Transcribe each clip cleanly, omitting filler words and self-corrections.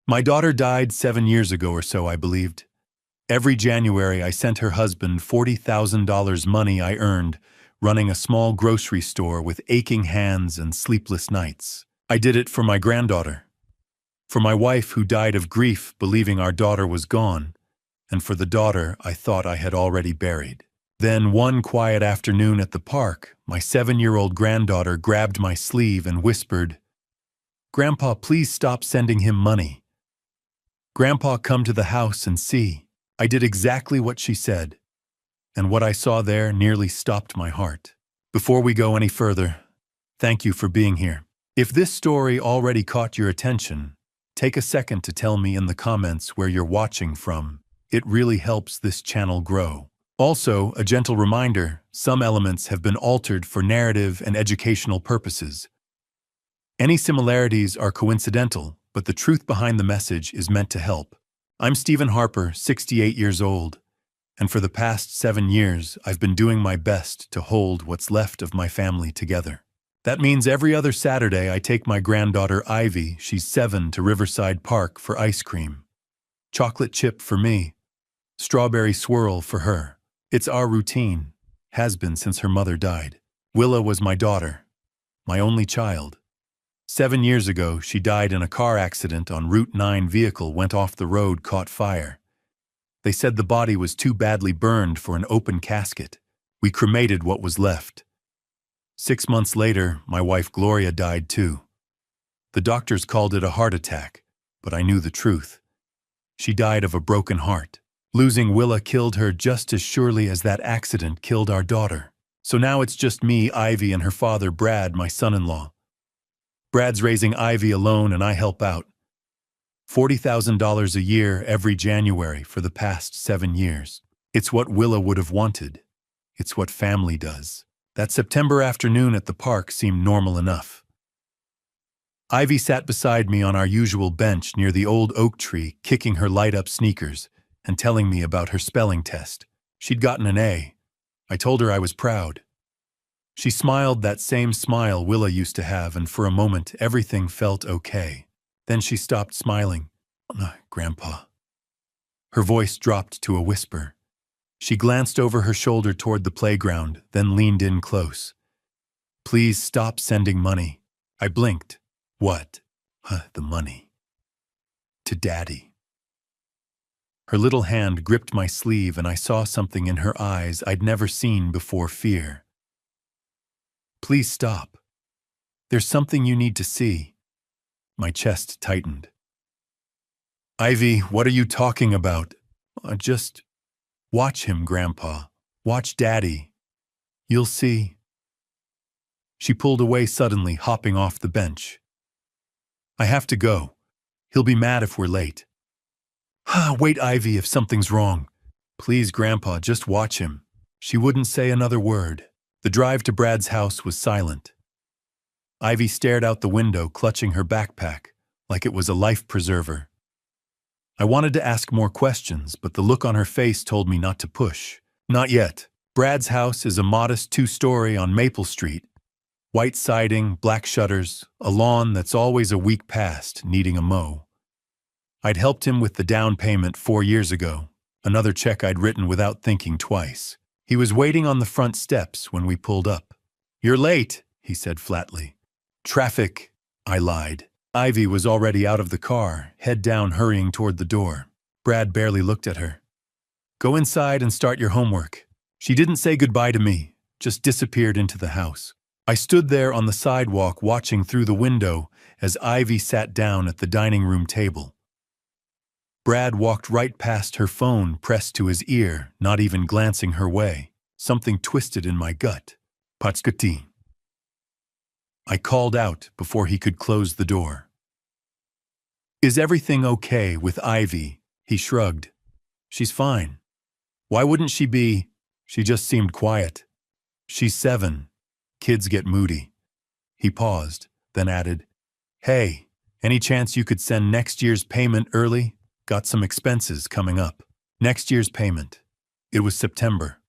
My daughter died 7 years ago or so, I believed. Every January, I sent her husband $40,000 money I earned, running a small grocery store with aching hands and sleepless nights. I did it for my granddaughter, for my wife who died of grief believing our daughter was gone, and for the daughter I thought I had already buried. Then one quiet afternoon at the park, my 7-year-old granddaughter grabbed my sleeve and whispered, "Grandpa, please stop sending him money. Grandpa, come to the house and see." I did exactly what she said, and what I saw there nearly stopped my heart. Before we go any further, thank you for being here. If this story already caught your attention, take a second to tell me in the comments where you're watching from. It really helps this channel grow. Also, a gentle reminder, some elements have been altered for narrative and educational purposes. Any similarities are coincidental, but the truth behind the message is meant to help. I'm Stephen Harper, 68 years old, and for the past 7 years, I've been doing my best to hold what's left of my family together. That means every other Saturday I take my granddaughter Ivy, she's 7, to Riverside Park for ice cream. Chocolate chip for me, strawberry swirl for her. It's our routine, has been since her mother died. Willa was my daughter, my only child. 7 years ago, she died in a car accident on Route 9. Vehicle went off the road, caught fire. They said the body was too badly burned for an open casket. We cremated what was left. 6 months later, my wife Gloria died too. The doctors called it a heart attack, but I knew the truth. She died of a broken heart. Losing Willa killed her just as surely as that accident killed our daughter. So now it's just me, Ivy, and her father, Brad, my son-in-law. Brad's raising Ivy alone and I help out. $40,000 a year every January for the past 7 years. It's what Willa would have wanted. It's what family does. That September afternoon at the park seemed normal enough. Ivy sat beside me on our usual bench near the old oak tree, kicking her light-up sneakers and telling me about her spelling test. She'd gotten an A. I told her I was proud. She smiled that same smile Willa used to have, and for a moment everything felt okay. Then she stopped smiling. Grandpa. Her voice dropped to a whisper. She glanced over her shoulder toward the playground, then leaned in close. "Please stop sending money." I blinked. "What?" The money." "To Daddy." Her little hand gripped my sleeve and I saw something in her eyes I'd never seen before: fear. "Please stop. There's something you need to see." My chest tightened. "Ivy, what are you talking about?" Just watch him, Grandpa. Watch Daddy. You'll see." She pulled away suddenly, hopping off the bench. "I have to go. He'll be mad if we're late." "Wait, Ivy, if something's wrong." "Please, Grandpa, just watch him." She wouldn't say another word. The drive to Brad's house was silent. Ivy stared out the window, clutching her backpack, like it was a life preserver. I wanted to ask more questions, but the look on her face told me not to push. "Not yet." Brad's house is a modest 2-story on Maple Street. White siding, black shutters, a lawn that's always a week past, needing a mow. I'd helped him with the down payment 4 years ago, another check I'd written without thinking twice. He was waiting on the front steps when we pulled up. "You're late," he said flatly. "Traffic," I lied. Ivy was already out of the car, head down, hurrying toward the door. Brad barely looked at her. "Go inside and start your homework." She didn't say goodbye to me, just disappeared into the house. I stood there on the sidewalk watching through the window as Ivy sat down at the dining room table. Brad walked right past her, phone pressed to his ear, not even glancing her way. Something twisted in my gut. "Patskati." I called out before he could close the door. "Is everything okay with Ivy?" He shrugged. "She's fine. Why wouldn't she be?" She just seemed quiet. "She's 7. Kids get moody." He paused, then added, "Hey, any chance you could send next year's payment early? Got some expenses coming up." Next year's payment. It was September.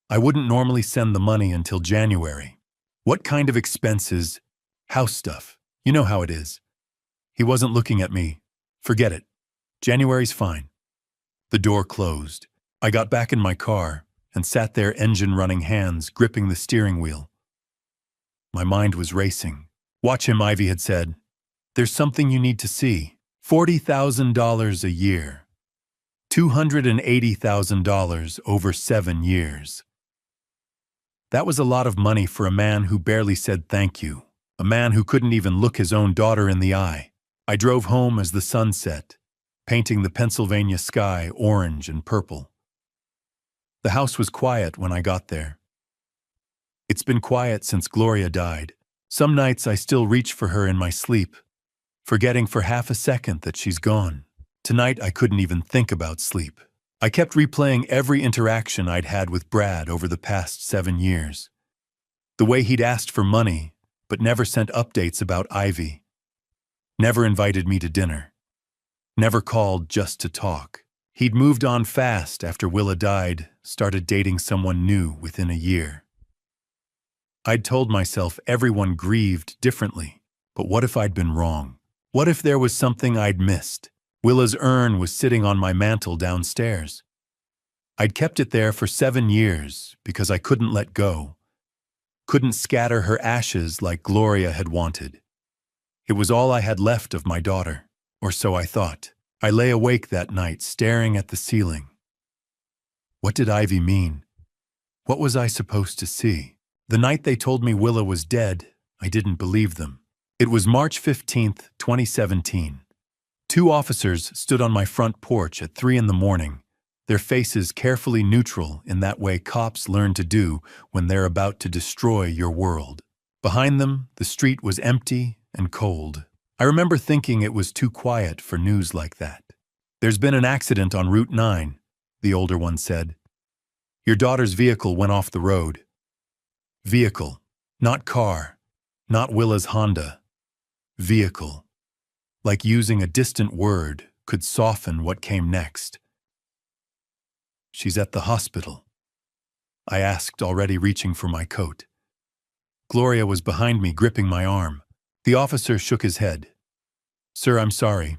I wouldn't normally send the money until January. "What kind of expenses?" "House stuff. You know how it is." He wasn't looking at me, Forget it. January's fine. The door closed. I got back in my car and sat there, engine running, hands gripping the steering wheel. My mind was racing. Watch him, Ivy had said. There's something you need to see. $40,000 a year. $280,000 over 7 years. That was a lot of money for a man who barely said thank you, a man who couldn't even look his own daughter in the eye. I drove home as the sun set, painting the Pennsylvania sky orange and purple. The house was quiet when I got there. It's been quiet since Gloria died. Some nights I still reach for her in my sleep, forgetting for half a second that she's gone. Tonight I couldn't even think about sleep. I kept replaying every interaction I'd had with Brad over the past 7 years. The way he'd asked for money, but never sent updates about Ivy. Never invited me to dinner. Never called just to talk. He'd moved on fast after Willa died, started dating someone new within a year. I'd told myself everyone grieved differently, but what if I'd been wrong? What if there was something I'd missed? Willa's urn was sitting on my mantel downstairs. I'd kept it there for 7 years because I couldn't let go. Couldn't scatter her ashes like Gloria had wanted. It was all I had left of my daughter, or so I thought. I lay awake that night staring at the ceiling. What did Ivy mean? What was I supposed to see? The night they told me Willa was dead, I didn't believe them. It was March 15th, 2017. 2 officers stood on my front porch at 3 a.m, their faces carefully neutral in that way cops learn to do when they're about to destroy your world. Behind them, the street was empty and cold. I remember thinking it was too quiet for news like that. There's been an accident on Route 9, the older one said. Your daughter's vehicle went off the road. Vehicle, not car, not Willa's Honda. Vehicle. Like using a distant word could soften what came next. She's at the hospital, I asked, already reaching for my coat. Gloria was behind me, gripping my arm. The officer shook his head. Sir, I'm sorry.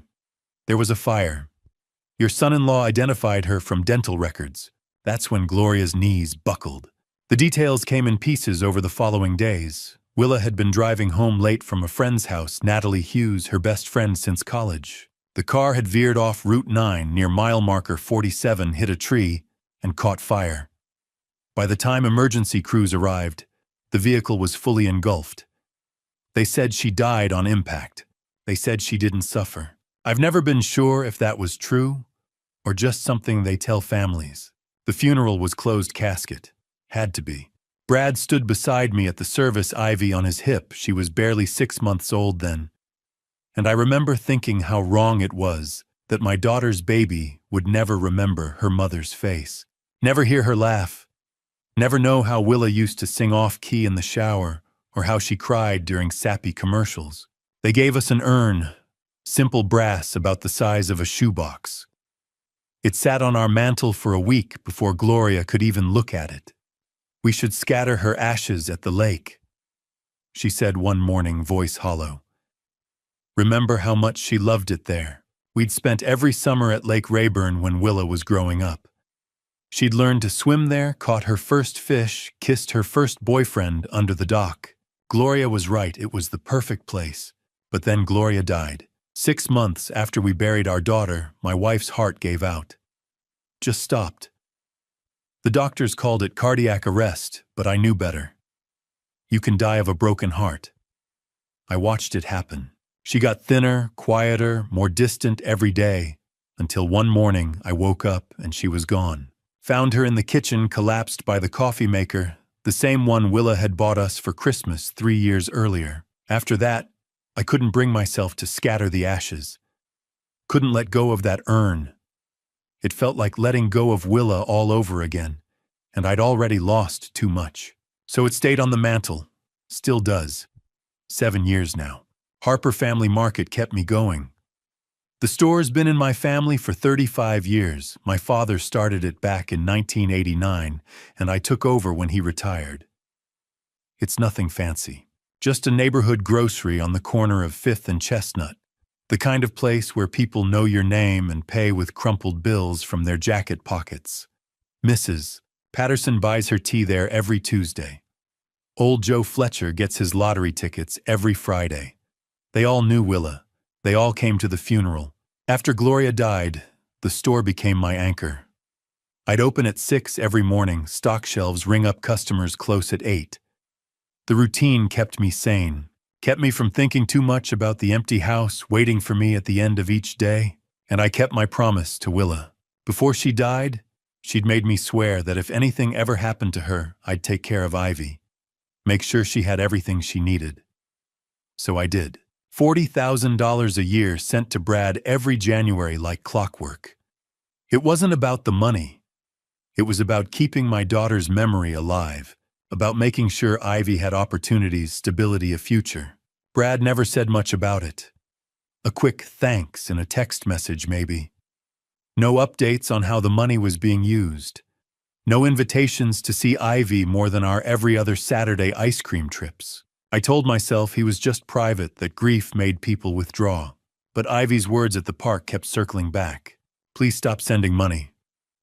There was a fire. Your son-in-law identified her from dental records. That's when Gloria's knees buckled. The details came in pieces over the following days. Willa had been driving home late from a friend's house, Natalie Hughes, her best friend since college. The car had veered off Route 9 near mile marker 47, hit a tree, and caught fire. By the time emergency crews arrived, the vehicle was fully engulfed. They said she died on impact. They said she didn't suffer. I've never been sure if that was true or just something they tell families. The funeral was closed casket. Had to be. Brad stood beside me at the service, Ivy on his hip. She was barely 6 months old then. And I remember thinking how wrong it was that my daughter's baby would never remember her mother's face. Never hear her laugh. Never know how Willa used to sing off-key in the shower or how she cried during sappy commercials. They gave us an urn, simple brass about the size of a shoebox. It sat on our mantel for a week before Gloria could even look at it. We should scatter her ashes at the lake, she said one morning, voice hollow. Remember how much she loved it there. We'd spent every summer at Lake Rayburn when Willa was growing up. She'd learned to swim there, caught her first fish, kissed her first boyfriend under the dock. Gloria was right, it was the perfect place. But then Gloria died. 6 months after we buried our daughter, my wife's heart gave out. Just stopped. The doctors called it cardiac arrest, but I knew better. You can die of a broken heart. I watched it happen. She got thinner, quieter, more distant every day, until one morning I woke up and she was gone. Found her in the kitchen, collapsed by the coffee maker, the same one Willa had bought us for Christmas 3 years earlier. After that, I couldn't bring myself to scatter the ashes. Couldn't let go of that urn. It felt like letting go of Willa all over again, and I'd already lost too much. So it stayed on the mantel. Still does. 7 years now. Harper Family Market kept me going. The store's been in my family for 35 years. My father started it back in 1989, and I took over when he retired. It's nothing fancy. Just a neighborhood grocery on the corner of 5th and Chestnut. The kind of place where people know your name and pay with crumpled bills from their jacket pockets. Mrs. Patterson buys her tea there every Tuesday. Old Joe Fletcher gets his lottery tickets every Friday. They all knew Willa. They all came to the funeral. After Gloria died, the store became my anchor. I'd open at 6 every morning, stock shelves ring up customers close at 8. The routine kept me sane, kept me from thinking too much about the empty house waiting for me at the end of each day, and I kept my promise to Willa. Before she died, she'd made me swear that if anything ever happened to her, I'd take care of Ivy, make sure she had everything she needed. So I did. $40,000 a year sent to Brad every January like clockwork. It wasn't about the money. It was about keeping my daughter's memory alive, about making sure Ivy had opportunities, stability, a future. Brad never said much about it. A quick thanks in a text message, maybe. No updates on how the money was being used. No invitations to see Ivy more than our every other Saturday ice cream trips. I told myself he was just private, that grief made people withdraw. But Ivy's words at the park kept circling back. Please stop sending money.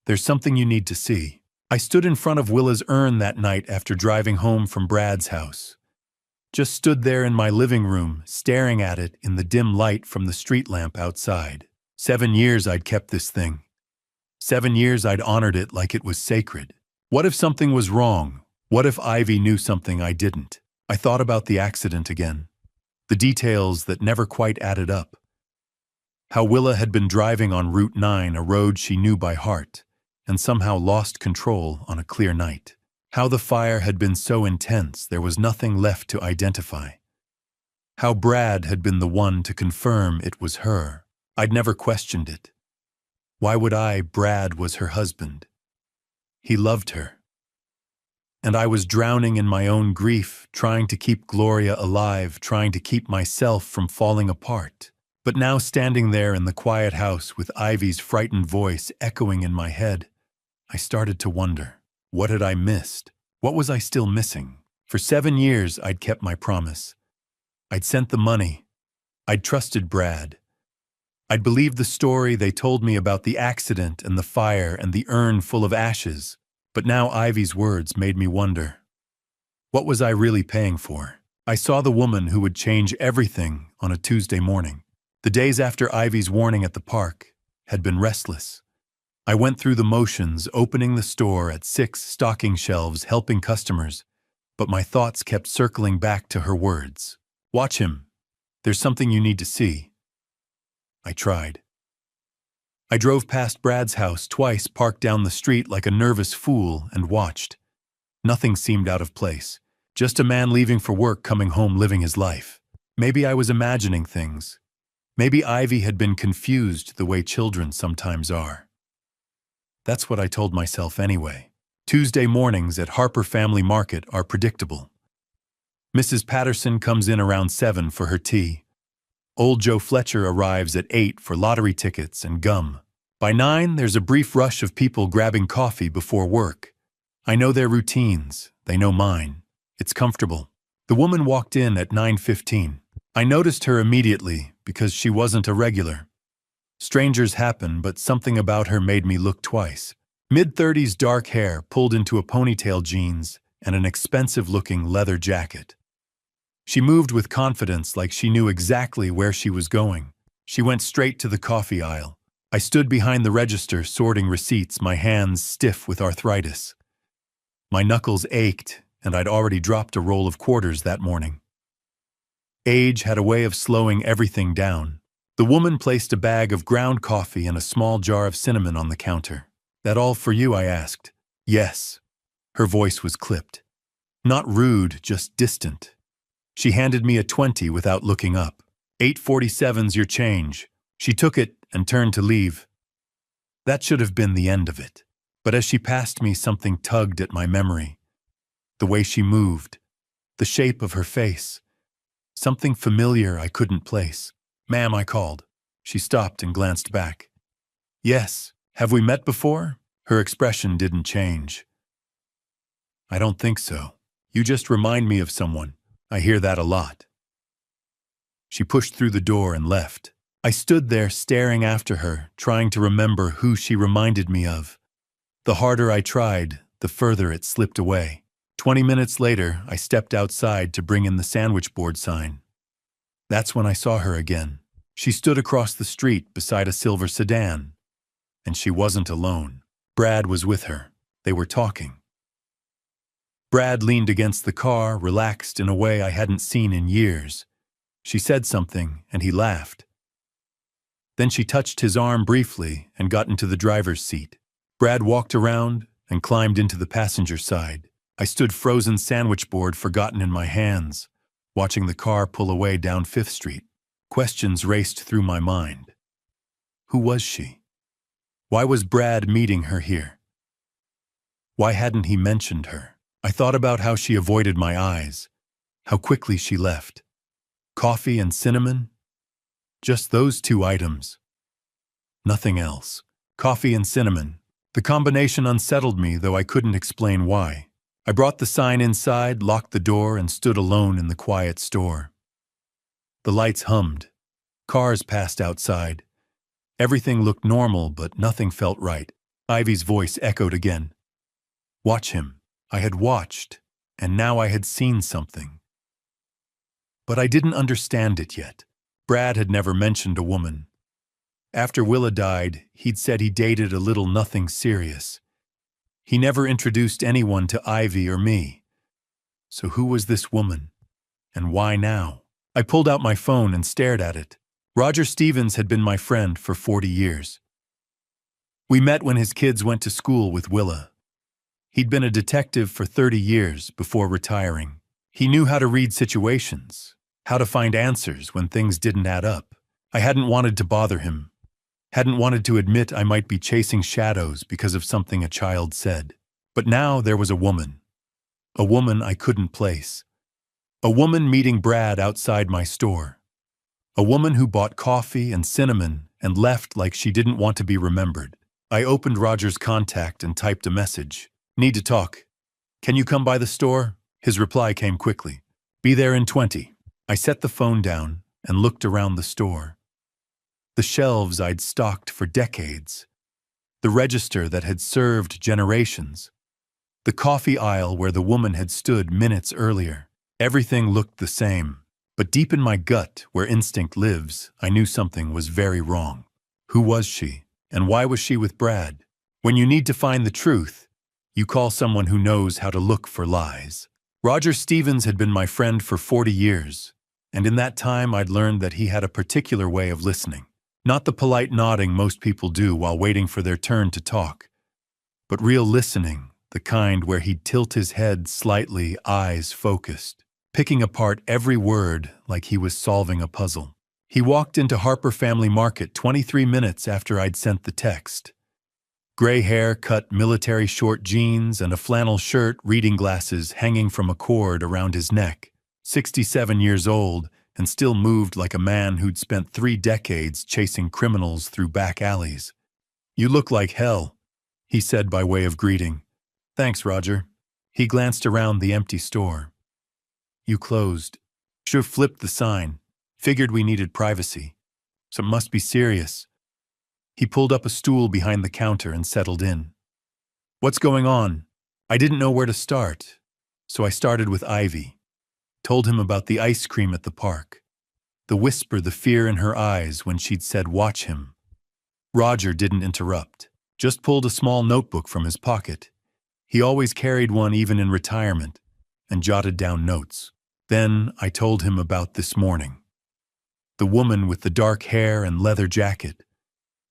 There's something you need to see. I stood in front of Willa's urn that night after driving home from Brad's house. Just stood there in my living room, staring at it in the dim light from the street lamp outside. 7 years I'd kept this thing. 7 years I'd honored it like it was sacred. What if something was wrong? What if Ivy knew something I didn't? I thought about the accident again. The details that never quite added up. How Willa had been driving on Route 9, a road she knew by heart, and somehow lost control on a clear night. How the fire had been so intense there was nothing left to identify. How Brad had been the one to confirm it was her. I'd never questioned it. Why would I? Brad was her husband. He loved her. And I was drowning in my own grief, trying to keep Gloria alive, trying to keep myself from falling apart. But now standing there in the quiet house with Ivy's frightened voice echoing in my head, I started to wonder, what had I missed? What was I still missing? For 7 years, I'd kept my promise. I'd sent the money. I'd trusted Brad. I'd believed the story they told me about the accident and the fire and the urn full of ashes. But now Ivy's words made me wonder. What was I really paying for? I saw the woman who would change everything on a Tuesday morning. The days after Ivy's warning at the park had been restless. I went through the motions, opening the store at 6 stocking shelves, helping customers, but my thoughts kept circling back to her words. Watch him. There's something you need to see. I tried. I drove past Brad's house twice, parked down the street like a nervous fool, and watched. Nothing seemed out of place. Just a man leaving for work, coming home, living his life. Maybe I was imagining things. Maybe Ivy had been confused the way children sometimes are. That's what I told myself anyway. Tuesday mornings at Harper Family Market are predictable. Mrs. Patterson comes in around 7 for her tea. Old Joe Fletcher arrives at 8 for lottery tickets and gum. By 9, there's a brief rush of people grabbing coffee before work. I know their routines. They know mine. It's comfortable. The woman walked in at 9:15. I noticed her immediately because she wasn't a regular. Strangers happen, but something about her made me look twice. Mid-30s dark hair pulled into a ponytail, jeans, and an expensive-looking leather jacket. She moved with confidence, like she knew exactly where she was going. She went straight to the coffee aisle. I stood behind the register, sorting receipts, my hands stiff with arthritis. My knuckles ached, and I'd already dropped a roll of quarters that morning. Age had a way of slowing everything down. The woman placed a bag of ground coffee and a small jar of cinnamon on the counter. "That all for you?" I asked. "Yes." Her voice was clipped. Not rude, just distant. She handed me a 20 without looking up. "8.47's your change." She took it and turned to leave. That should have been the end of it. But as she passed me, something tugged at my memory. The way she moved. The shape of her face. Something familiar I couldn't place. "Ma'am," I called. She stopped and glanced back. "Yes. Have we met before?" Her expression didn't change. "I don't think so. You just remind me of someone. I hear that a lot." She pushed through the door and left. I stood there staring after her, trying to remember who she reminded me of. The harder I tried, the further it slipped away. 20 minutes later, I stepped outside to bring in the sandwich board sign. That's when I saw her again. She stood across the street beside a silver sedan. And she wasn't alone. Brad was with her. They were talking. Brad leaned against the car, relaxed in a way I hadn't seen in years. She said something, and he laughed. Then she touched his arm briefly and got into the driver's seat. Brad walked around and climbed into the passenger side. I stood frozen sandwich board forgotten in my hands, watching the car pull away down 5th Street. Questions raced through my mind. Who was she? Why was Brad meeting her here? Why hadn't he mentioned her? I thought about how she avoided my eyes, how quickly she left. Coffee and cinnamon? Just those 2 items. Nothing else. Coffee and cinnamon. The combination unsettled me, though I couldn't explain why. I brought the sign inside, locked the door, and stood alone in the quiet store. The lights hummed. Cars passed outside. Everything looked normal, but nothing felt right. Ivy's voice echoed again. Watch him. I had watched, and now I had seen something. But I didn't understand it yet. Brad had never mentioned a woman. After Willa died, he'd said he dated a little nothing serious. He never introduced anyone to Ivy or me. So who was this woman? And why now? I pulled out my phone and stared at it. Roger Stevens had been my friend for 40 years. We met when his kids went to school with Willa. He'd been a detective for 30 years before retiring. He knew how to read situations, how to find answers when things didn't add up. I hadn't wanted to bother him, hadn't wanted to admit I might be chasing shadows because of something a child said. But now there was a woman I couldn't place. A woman meeting Brad outside my store. A woman who bought coffee and cinnamon and left like she didn't want to be remembered. I opened Roger's contact and typed a message. Need to talk. Can you come by the store? His reply came quickly. Be there in 20. I set the phone down and looked around the store. The shelves I'd stocked for decades. The register that had served generations. The coffee aisle where the woman had stood minutes earlier. Everything looked the same. But deep in my gut, where instinct lives, I knew something was very wrong. Who was she? And why was she with Brad? When you need to find the truth, you call someone who knows how to look for lies. Roger Stevens had been my friend for 40 years, and in that time I'd learned that he had a particular way of listening. Not the polite nodding most people do while waiting for their turn to talk, but real listening, the kind where he'd tilt his head slightly, eyes focused, picking apart every word like he was solving a puzzle. He walked into Harper Family Market 23 minutes after I'd sent the text. Gray hair, cut military short jeans, and a flannel shirt, reading glasses hanging from a cord around his neck. 67 years old, and still moved like a man who'd spent 3 decades chasing criminals through back alleys. You look like hell, he said by way of greeting. Thanks, Roger. He glanced around the empty store. You closed. Should have flipped the sign. Figured we needed privacy. So it must be serious. He pulled up a stool behind the counter and settled in. What's going on? I didn't know where to start, so I started with Ivy. Told him about the ice cream at the park. The whisper, the fear in her eyes when she'd said, watch him. Roger didn't interrupt, just pulled a small notebook from his pocket. He always carried one even in retirement, and jotted down notes. Then I told him about this morning. The woman with the dark hair and leather jacket.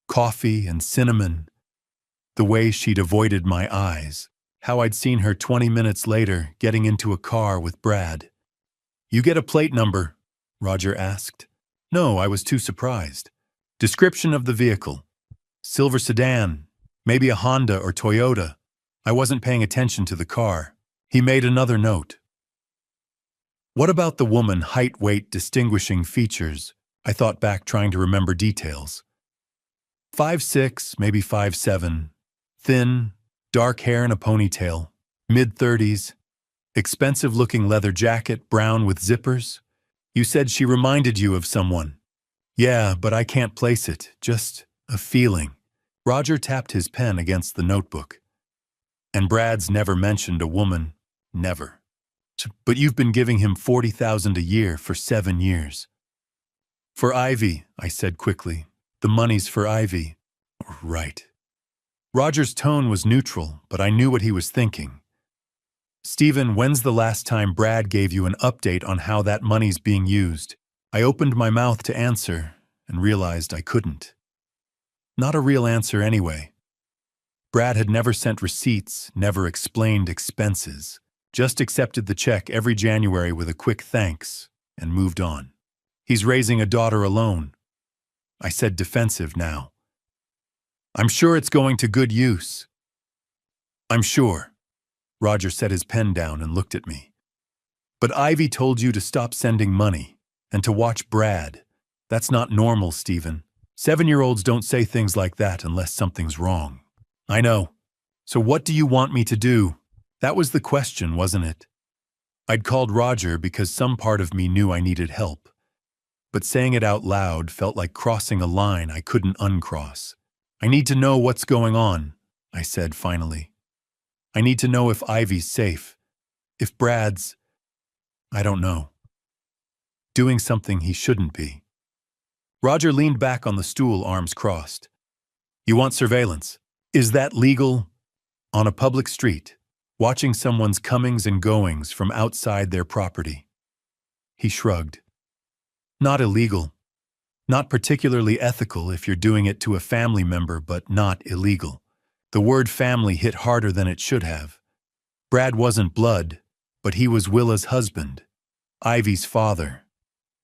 Coffee and cinnamon. The way she'd avoided my eyes. How I'd seen her 20 minutes later getting into a car with Brad. You get a plate number? Roger asked. No, I was too surprised. Description of the vehicle. Silver sedan. Maybe a Honda or Toyota. I wasn't paying attention to the car. He made another note. What about the woman, height, weight, distinguishing features? I thought back, trying to remember details. 5'6", maybe 5'7", thin, dark hair in a ponytail, mid-30s, expensive-looking leather jacket, brown with zippers. You said she reminded you of someone. Yeah, but I can't place it. Just a feeling. Roger tapped his pen against the notebook. And Brad's never mentioned a woman. Never. But you've been giving him $40,000 a year for 7 years. For Ivy, I said quickly. The money's for Ivy. Right. Roger's tone was neutral, but I knew what he was thinking. Stephen, when's the last time Brad gave you an update on how that money's being used? I opened my mouth to answer and realized I couldn't. Not a real answer anyway. Brad had never sent receipts, never explained expenses, just accepted the check every January with a quick thanks and moved on. He's raising a daughter alone. I said, defensive now. I'm sure it's going to good use. I'm sure. Roger set his pen down and looked at me. But Ivy told you to stop sending money and to watch Brad. That's not normal, Stephen. 7-year-olds don't say things like that unless something's wrong. I know. So what do you want me to do? That was the question, wasn't it? I'd called Roger because some part of me knew I needed help. But saying it out loud felt like crossing a line I couldn't uncross. I need to know what's going on, I said finally. I need to know if Ivy's safe. If Brad's, I don't know, doing something he shouldn't be. Roger leaned back on the stool, arms crossed. You want surveillance? Is that legal? On a public street, watching someone's comings and goings from outside their property. He shrugged. Not illegal. Not particularly ethical if you're doing it to a family member, but not illegal. The word family hit harder than it should have. Brad wasn't blood, but he was Willa's husband, Ivy's father.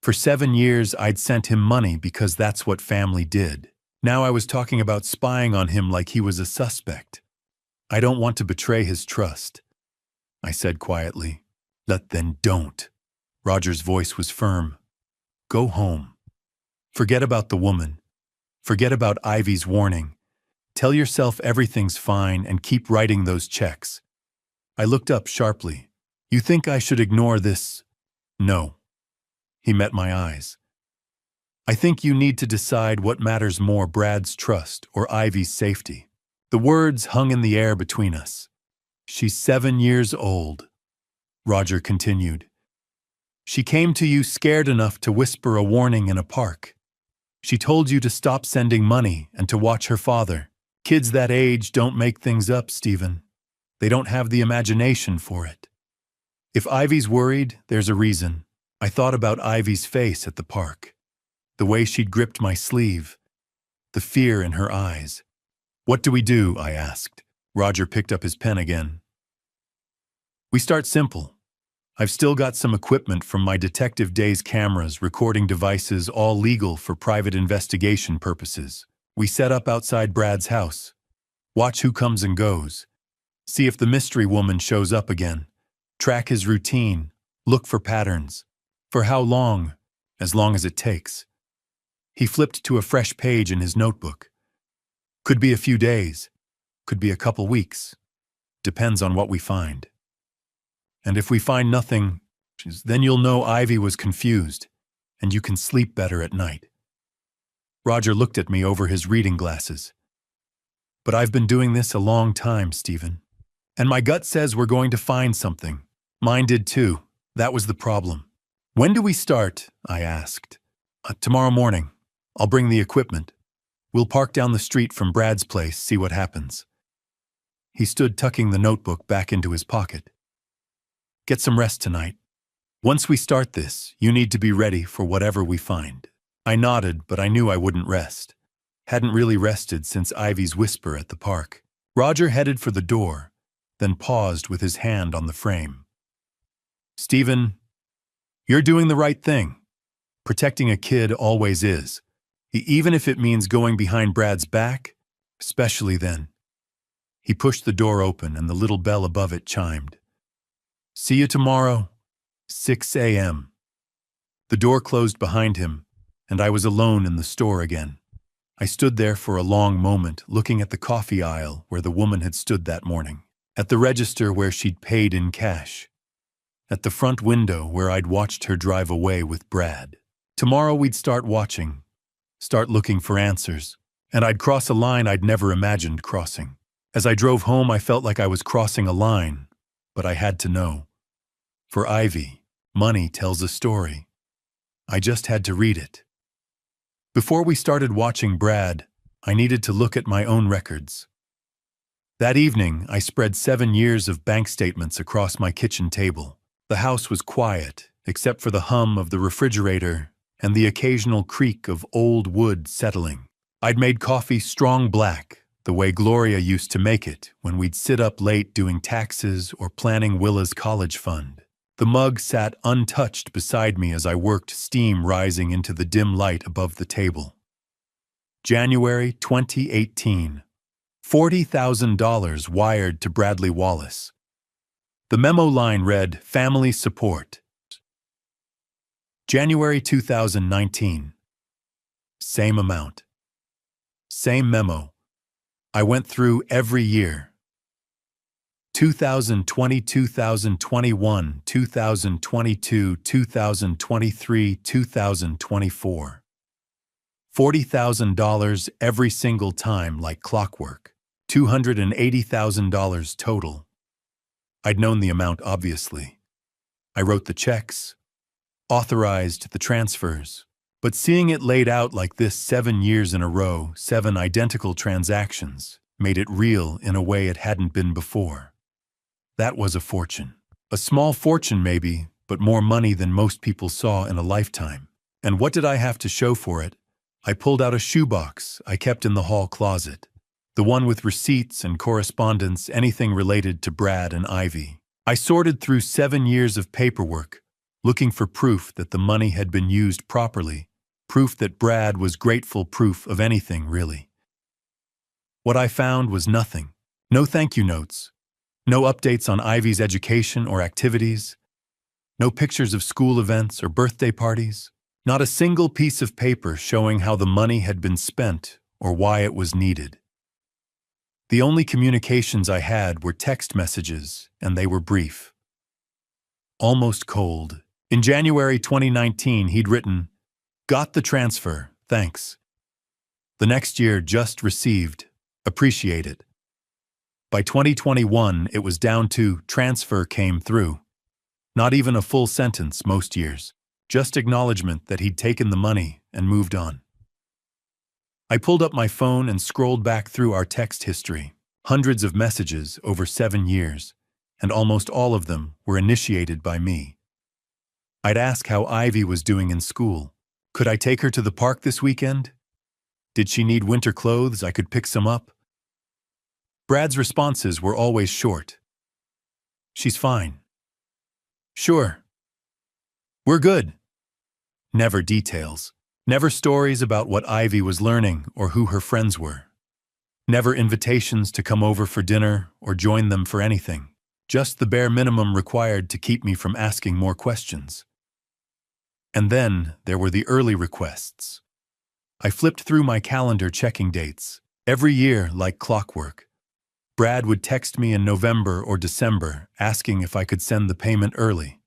For 7 years, I'd sent him money because that's what family did. Now I was talking about spying on him like he was a suspect. I don't want to betray his trust, I said quietly. Then don't. Roger's voice was firm. Go home. Forget about the woman. Forget about Ivy's warning. Tell yourself everything's fine and keep writing those checks. I looked up sharply. You think I should ignore this? No. He met my eyes. I think you need to decide what matters more, Brad's trust or Ivy's safety. The words hung in the air between us. She's 7 years old, Roger continued. She came to you scared enough to whisper a warning in a park. She told you to stop sending money and to watch her father. Kids that age don't make things up, Stephen. They don't have the imagination for it. If Ivy's worried, there's a reason. I thought about Ivy's face at the park. The way she'd gripped my sleeve. The fear in her eyes. What do we do? I asked. Roger picked up his pen again. We start simple. I've still got some equipment from my detective days, cameras, recording devices, all legal for private investigation purposes. We set up outside Brad's house. Watch who comes and goes. See if the mystery woman shows up again. Track his routine. Look for patterns. For how long? As long as it takes. He flipped to a fresh page in his notebook. Could be a few days. Could be a couple weeks. Depends on what we find. And if we find nothing, then you'll know Ivy was confused, and you can sleep better at night. Roger looked at me over his reading glasses. But I've been doing this a long time, Stephen. And my gut says we're going to find something. Mine did too. That was the problem. When do we start? I asked. Tomorrow morning. I'll bring the equipment. We'll park down the street from Brad's place, see what happens. He stood tucking the notebook back into his pocket. Get some rest tonight. Once we start this, you need to be ready for whatever we find. I nodded, but I knew I wouldn't rest. Hadn't really rested since Ivy's whisper at the park. Roger headed for the door, then paused with his hand on the frame. Stephen, you're doing the right thing. Protecting a kid always is. Even if it means going behind Brad's back, especially then. He pushed the door open and the little bell above it chimed. See you tomorrow, 6 a.m. The door closed behind him, and I was alone in the store again. I stood there for a long moment, looking at the coffee aisle where the woman had stood that morning, at the register where she'd paid in cash, at the front window where I'd watched her drive away with Brad. Tomorrow we'd start watching, start looking for answers. And I'd cross a line I'd never imagined crossing. As I drove home, I felt like I was crossing a line, but I had to know. For Ivy, money tells a story. I just had to read it. Before we started watching Brad, I needed to look at my own records. That evening, I spread 7 years of bank statements across my kitchen table. The house was quiet, except for the hum of the refrigerator and the occasional creak of old wood settling. I'd made coffee strong black, the way Gloria used to make it when we'd sit up late doing taxes or planning Willa's college fund. The mug sat untouched beside me as I worked, steam rising into the dim light above the table. January 2018. $40,000 wired to Bradley Wallace. The memo line read, "Family support." January 2019. Same amount. Same memo. I went through every year. 2020, 2021, 2022, 2023, 2024. $40,000 every single time like clockwork. $280,000 total. I'd known the amount, obviously. I wrote the checks, authorized the transfers, but seeing it laid out like this 7 years in a row, 7 identical transactions, made it real in a way it hadn't been before. That was a fortune. A small fortune maybe, but more money than most people saw in a lifetime. And what did I have to show for it? I pulled out a shoebox I kept in the hall closet. The one with receipts and correspondence, anything related to Brad and Ivy. I sorted through 7 years of paperwork, looking for proof that the money had been used properly, proof that Brad was grateful, proof of anything, really. What I found was nothing. No thank you notes. No updates on Ivy's education or activities. No pictures of school events or birthday parties. Not a single piece of paper showing how the money had been spent or why it was needed. The only communications I had were text messages, and they were brief. Almost cold. In January 2019, he'd written, "Got the transfer, thanks." The next year, just received, appreciate it. By 2021, it was down to transfer came through. Not even a full sentence most years. Just acknowledgement that he'd taken the money and moved on. I pulled up my phone and scrolled back through our text history. Hundreds of messages over 7 years, and almost all of them were initiated by me. I'd ask how Ivy was doing in school. Could I take her to the park this weekend? Did she need winter clothes? I could pick some up. Brad's responses were always short. "She's fine." "Sure." "We're good." Never details. Never stories about what Ivy was learning or who her friends were. Never invitations to come over for dinner or join them for anything. Just the bare minimum required to keep me from asking more questions. And then there were the early requests. I flipped through my calendar checking dates. Every year, like clockwork. Brad would text me in November or December asking if I could send the payment early.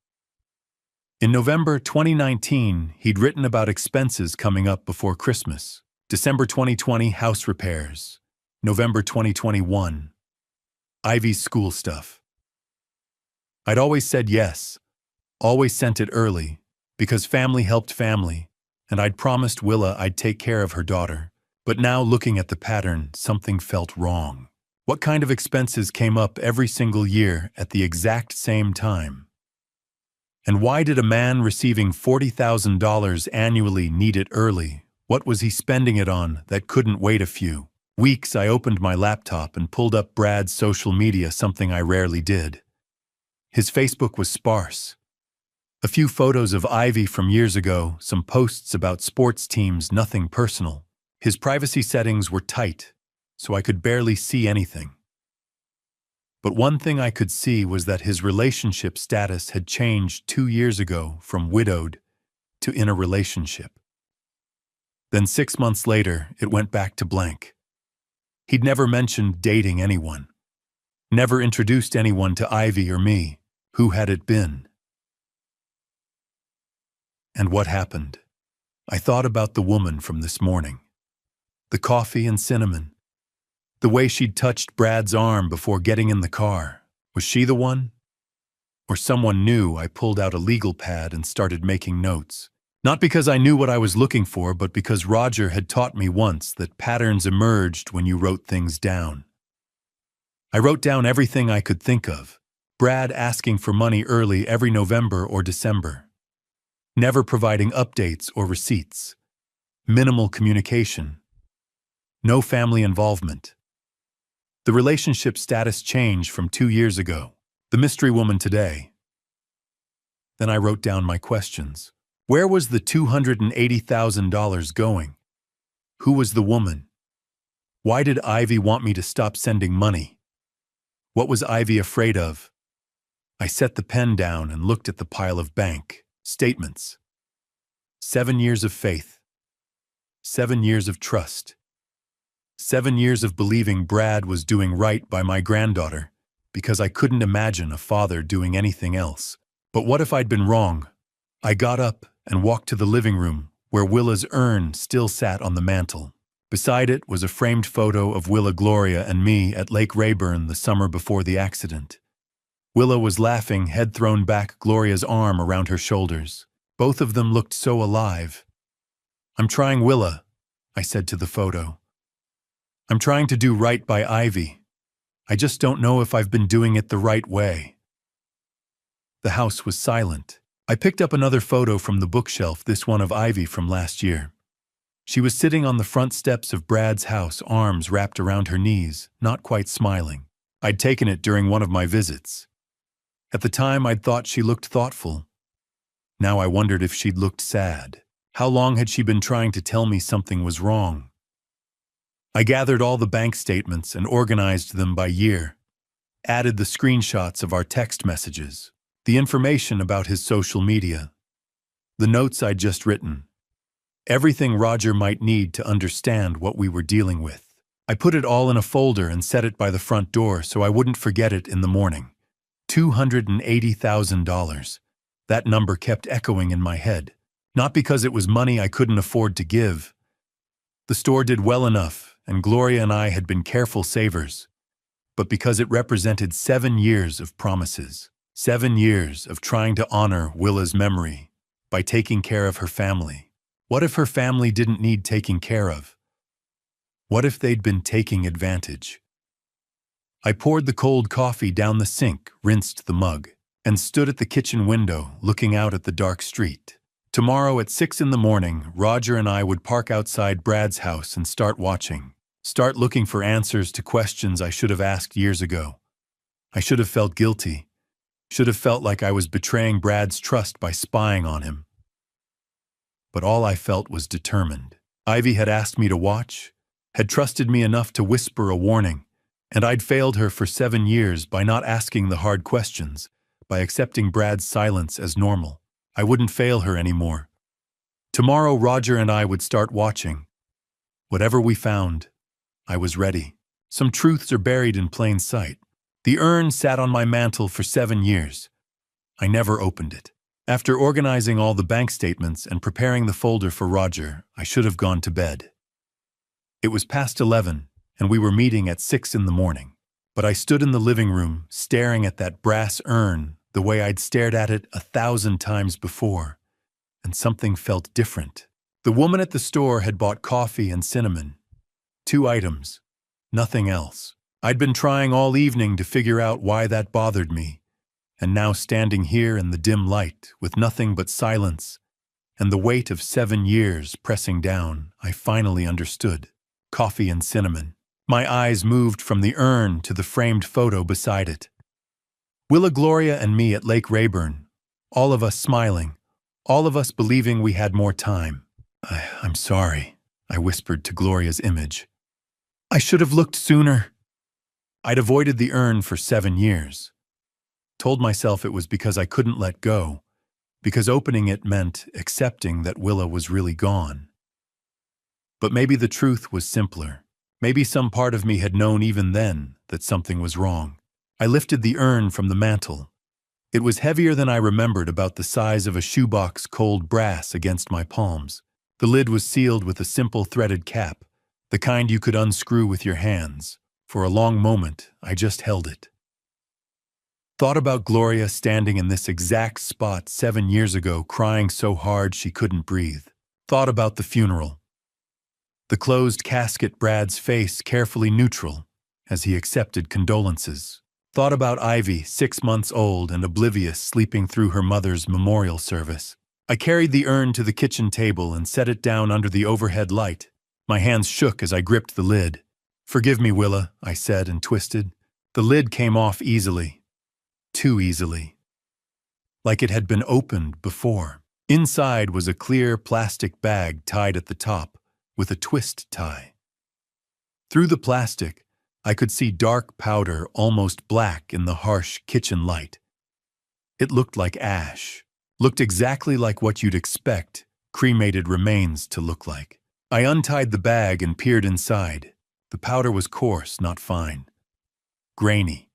In November 2019, he'd written about expenses coming up before Christmas. December 2020, house repairs. November 2021, Ivy's school stuff. I'd always said yes, always sent it early, because family helped family, and I'd promised Willa I'd take care of her daughter. But now, looking at the pattern, something felt wrong. What kind of expenses came up every single year at the exact same time? And why did a man receiving $40,000 annually need it early? What was he spending it on that couldn't wait a few weeks? I opened my laptop and pulled up Brad's social media, something I rarely did. His Facebook was sparse. A few photos of Ivy from years ago, some posts about sports teams, nothing personal. His privacy settings were tight, so I could barely see anything. But one thing I could see was that his relationship status had changed 2 years ago from widowed to in a relationship. Then 6 months later, it went back to blank. He'd never mentioned dating anyone. Never introduced anyone to Ivy or me. Who had it been? And what happened? I thought about the woman from this morning. The coffee and cinnamon. The way she'd touched Brad's arm before getting in the car. Was she the one? Or someone new? I pulled out a legal pad and started making notes. Not because I knew what I was looking for, but because Roger had taught me once that patterns emerged when you wrote things down. I wrote down everything I could think of. Brad asking for money early every November or December. Never providing updates or receipts. Minimal communication. No family involvement. The relationship status change from 2 years ago. The mystery woman today. Then I wrote down my questions. Where was the $280,000 going? Who was the woman? Why did Ivy want me to stop sending money? What was Ivy afraid of? I set the pen down and looked at the pile of bank statements. 7 years of faith. 7 years of trust. 7 years of believing Brad was doing right by my granddaughter, because I couldn't imagine a father doing anything else. But what if I'd been wrong? I got up and walked to the living room, where Willa's urn still sat on the mantel. Beside it was a framed photo of Willa, Gloria, and me at Lake Rayburn the summer before the accident. Willa was laughing, head thrown back, Gloria's arm around her shoulders. Both of them looked so alive. "I'm trying, Willa," I said to the photo. "I'm trying to do right by Ivy. I just don't know if I've been doing it the right way." The house was silent. I picked up another photo from the bookshelf, this one of Ivy from last year. She was sitting on the front steps of Brad's house, arms wrapped around her knees, not quite smiling. I'd taken it during one of my visits. At the time, I'd thought she looked thoughtful. Now I wondered if she'd looked sad. How long had she been trying to tell me something was wrong? I gathered all the bank statements and organized them by year, added the screenshots of our text messages, the information about his social media, the notes I'd just written, everything Roger might need to understand what we were dealing with. I put it all in a folder and set it by the front door so I wouldn't forget it in the morning. $280,000. That number kept echoing in my head, not because it was money I couldn't afford to give. The store did well enough, and Gloria and I had been careful savers, but because it represented 7 years of promises. 7 years of trying to honor Willa's memory by taking care of her family. What if her family didn't need taking care of? What if they'd been taking advantage? I poured the cold coffee down the sink, rinsed the mug, and stood at the kitchen window looking out at the dark street. Tomorrow at 6 in the morning, Roger and I would park outside Brad's house and start watching. Start looking for answers to questions I should have asked years ago. I should have felt guilty. Should have felt like I was betraying Brad's trust by spying on him. But all I felt was determined. Ivy had asked me to watch, had trusted me enough to whisper a warning, and I'd failed her for 7 years by not asking the hard questions, by accepting Brad's silence as normal. I wouldn't fail her anymore. Tomorrow, Roger and I would start watching. Whatever we found, I was ready. Some truths are buried in plain sight. The urn sat on my mantel for 7 years. I never opened it. After organizing all the bank statements and preparing the folder for Roger, I should have gone to bed. It was past 11, and we were meeting at 6 in the morning. But I stood in the living room, staring at that brass urn the way I'd stared at it 1,000 times before, and something felt different. The woman at the store had bought coffee and cinnamon. 2 items, nothing else. I'd been trying all evening to figure out why that bothered me, and now standing here in the dim light with nothing but silence and the weight of 7 years pressing down, I finally understood. Coffee and cinnamon. My eyes moved from the urn to the framed photo beside it. Willa, Gloria, and me at Lake Rayburn, all of us smiling, all of us believing we had more time. I'm sorry, I whispered to Gloria's image. I should have looked sooner. I'd avoided the urn for 7 years. Told myself it was because I couldn't let go, because opening it meant accepting that Willa was really gone. But maybe the truth was simpler. Maybe some part of me had known even then that something was wrong. I lifted the urn from the mantel. It was heavier than I remembered, about the size of a shoebox, cold brass against my palms. The lid was sealed with a simple threaded cap, the kind you could unscrew with your hands. For a long moment, I just held it. Thought about Gloria standing in this exact spot 7 years ago, crying so hard she couldn't breathe. Thought about the funeral. The closed casket, Brad's face carefully neutral as he accepted condolences. Thought about Ivy, 6 months old and oblivious, sleeping through her mother's memorial service. I carried the urn to the kitchen table and set it down under the overhead light. My hands shook as I gripped the lid. "Forgive me, Willa," I said and twisted. The lid came off easily. Too easily. Like it had been opened before. Inside was a clear plastic bag tied at the top with a twist tie. Through the plastic, I could see dark powder, almost black in the harsh kitchen light. It looked like ash. Looked exactly like what you'd expect cremated remains to look like. I untied the bag and peered inside. The powder was coarse, not fine. Grainy.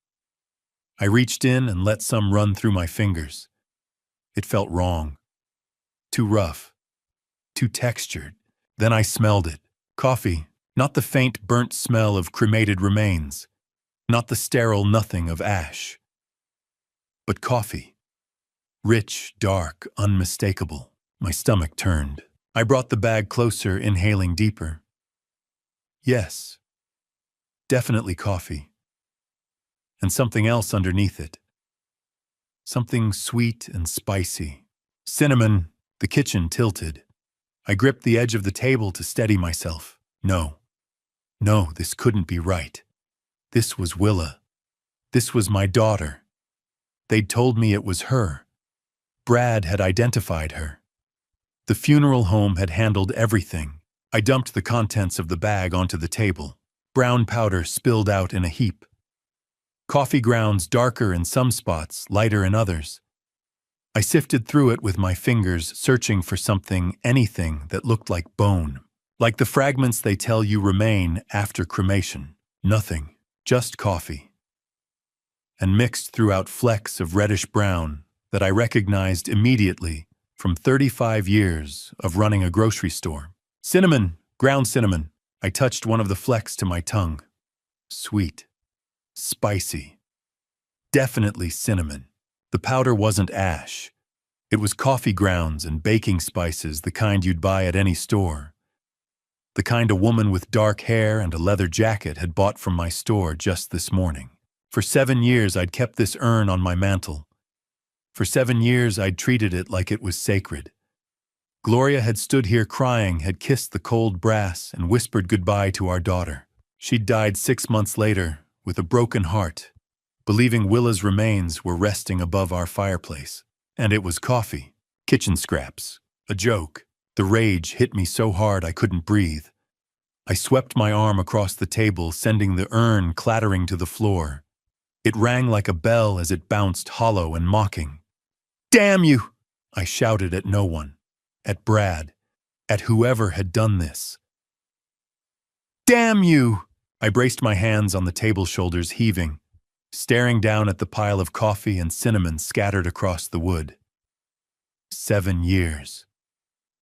I reached in and let some run through my fingers. It felt wrong. Too rough. Too textured. Then I smelled it. Coffee. Not the faint, burnt smell of cremated remains. Not the sterile nothing of ash. But coffee. Rich, dark, unmistakable. My stomach turned. I brought the bag closer, inhaling deeper. Yes. Definitely coffee. And something else underneath it. Something sweet and spicy. Cinnamon. The kitchen tilted. I gripped the edge of the table to steady myself. No. No, this couldn't be right. This was Willa. This was my daughter. They'd told me it was her. Brad had identified her. The funeral home had handled everything. I dumped the contents of the bag onto the table. Brown powder spilled out in a heap. Coffee grounds, darker in some spots, lighter in others. I sifted through it with my fingers, searching for something, anything that looked like bone. Like the fragments they tell you remain after cremation. Nothing, just coffee. And mixed throughout flecks of reddish-brown that I recognized immediately from 35 years of running a grocery store. Cinnamon, ground cinnamon. I touched one of the flecks to my tongue. Sweet. Spicy. Definitely cinnamon. The powder wasn't ash. It was coffee grounds and baking spices, the kind you'd buy at any store. The kind a woman with dark hair and a leather jacket had bought from my store just this morning. For 7 years I'd kept this urn on my mantel. For 7 years I'd treated it like it was sacred. Gloria had stood here crying, had kissed the cold brass and whispered goodbye to our daughter. She'd died 6 months later with a broken heart, believing Willa's remains were resting above our fireplace. And it was coffee, kitchen scraps, a joke. The rage hit me so hard I couldn't breathe. I swept my arm across the table, sending the urn clattering to the floor. It rang like a bell as it bounced hollow and mocking. "Damn you!" I shouted at no one. At Brad. At whoever had done this. "Damn you!" I braced my hands on the table shoulders, heaving, staring down at the pile of coffee and cinnamon scattered across the wood. 7 years.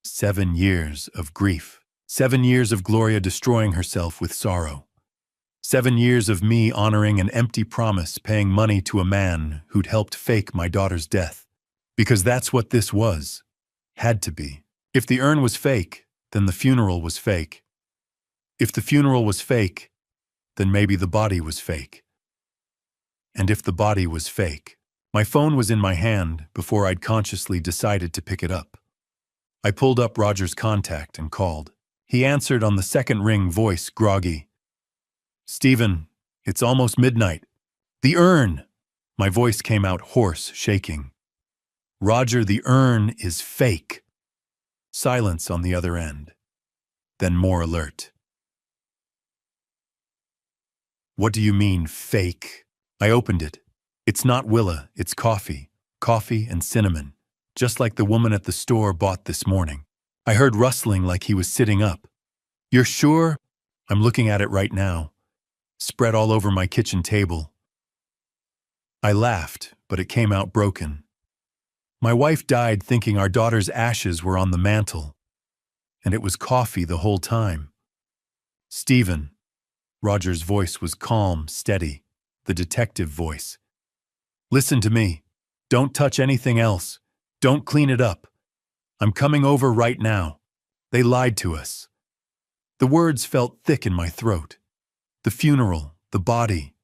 7 years of grief. 7 years of Gloria destroying herself with sorrow. 7 years of me honoring an empty promise, paying money to a man who'd helped fake my daughter's death. Because that's what this was. Had to be. If the urn was fake, then the funeral was fake. If the funeral was fake, then maybe the body was fake. And if the body was fake, my phone was in my hand before I'd consciously decided to pick it up. I pulled up Roger's contact and called. He answered on the second ring, voice groggy. "Stephen, it's almost midnight. The urn!" My voice came out hoarse, shaking. "Roger, the urn is fake." Silence on the other end. Then more alert. "What do you mean, fake?" I opened it. "It's not Willa, it's coffee. Coffee and cinnamon. Just like the woman at the store bought this morning." I heard rustling like he was sitting up. "You're sure?" "I'm looking at it right now. Spread all over my kitchen table." I laughed, but it came out broken. My wife died thinking our daughter's ashes were on the mantel. And it was coffee the whole time. "Stephen." Roger's voice was calm, steady, the detective voice. "Listen to me. Don't touch anything else. Don't clean it up. I'm coming over right now. They lied to us." The words felt thick in my throat. The funeral, the body.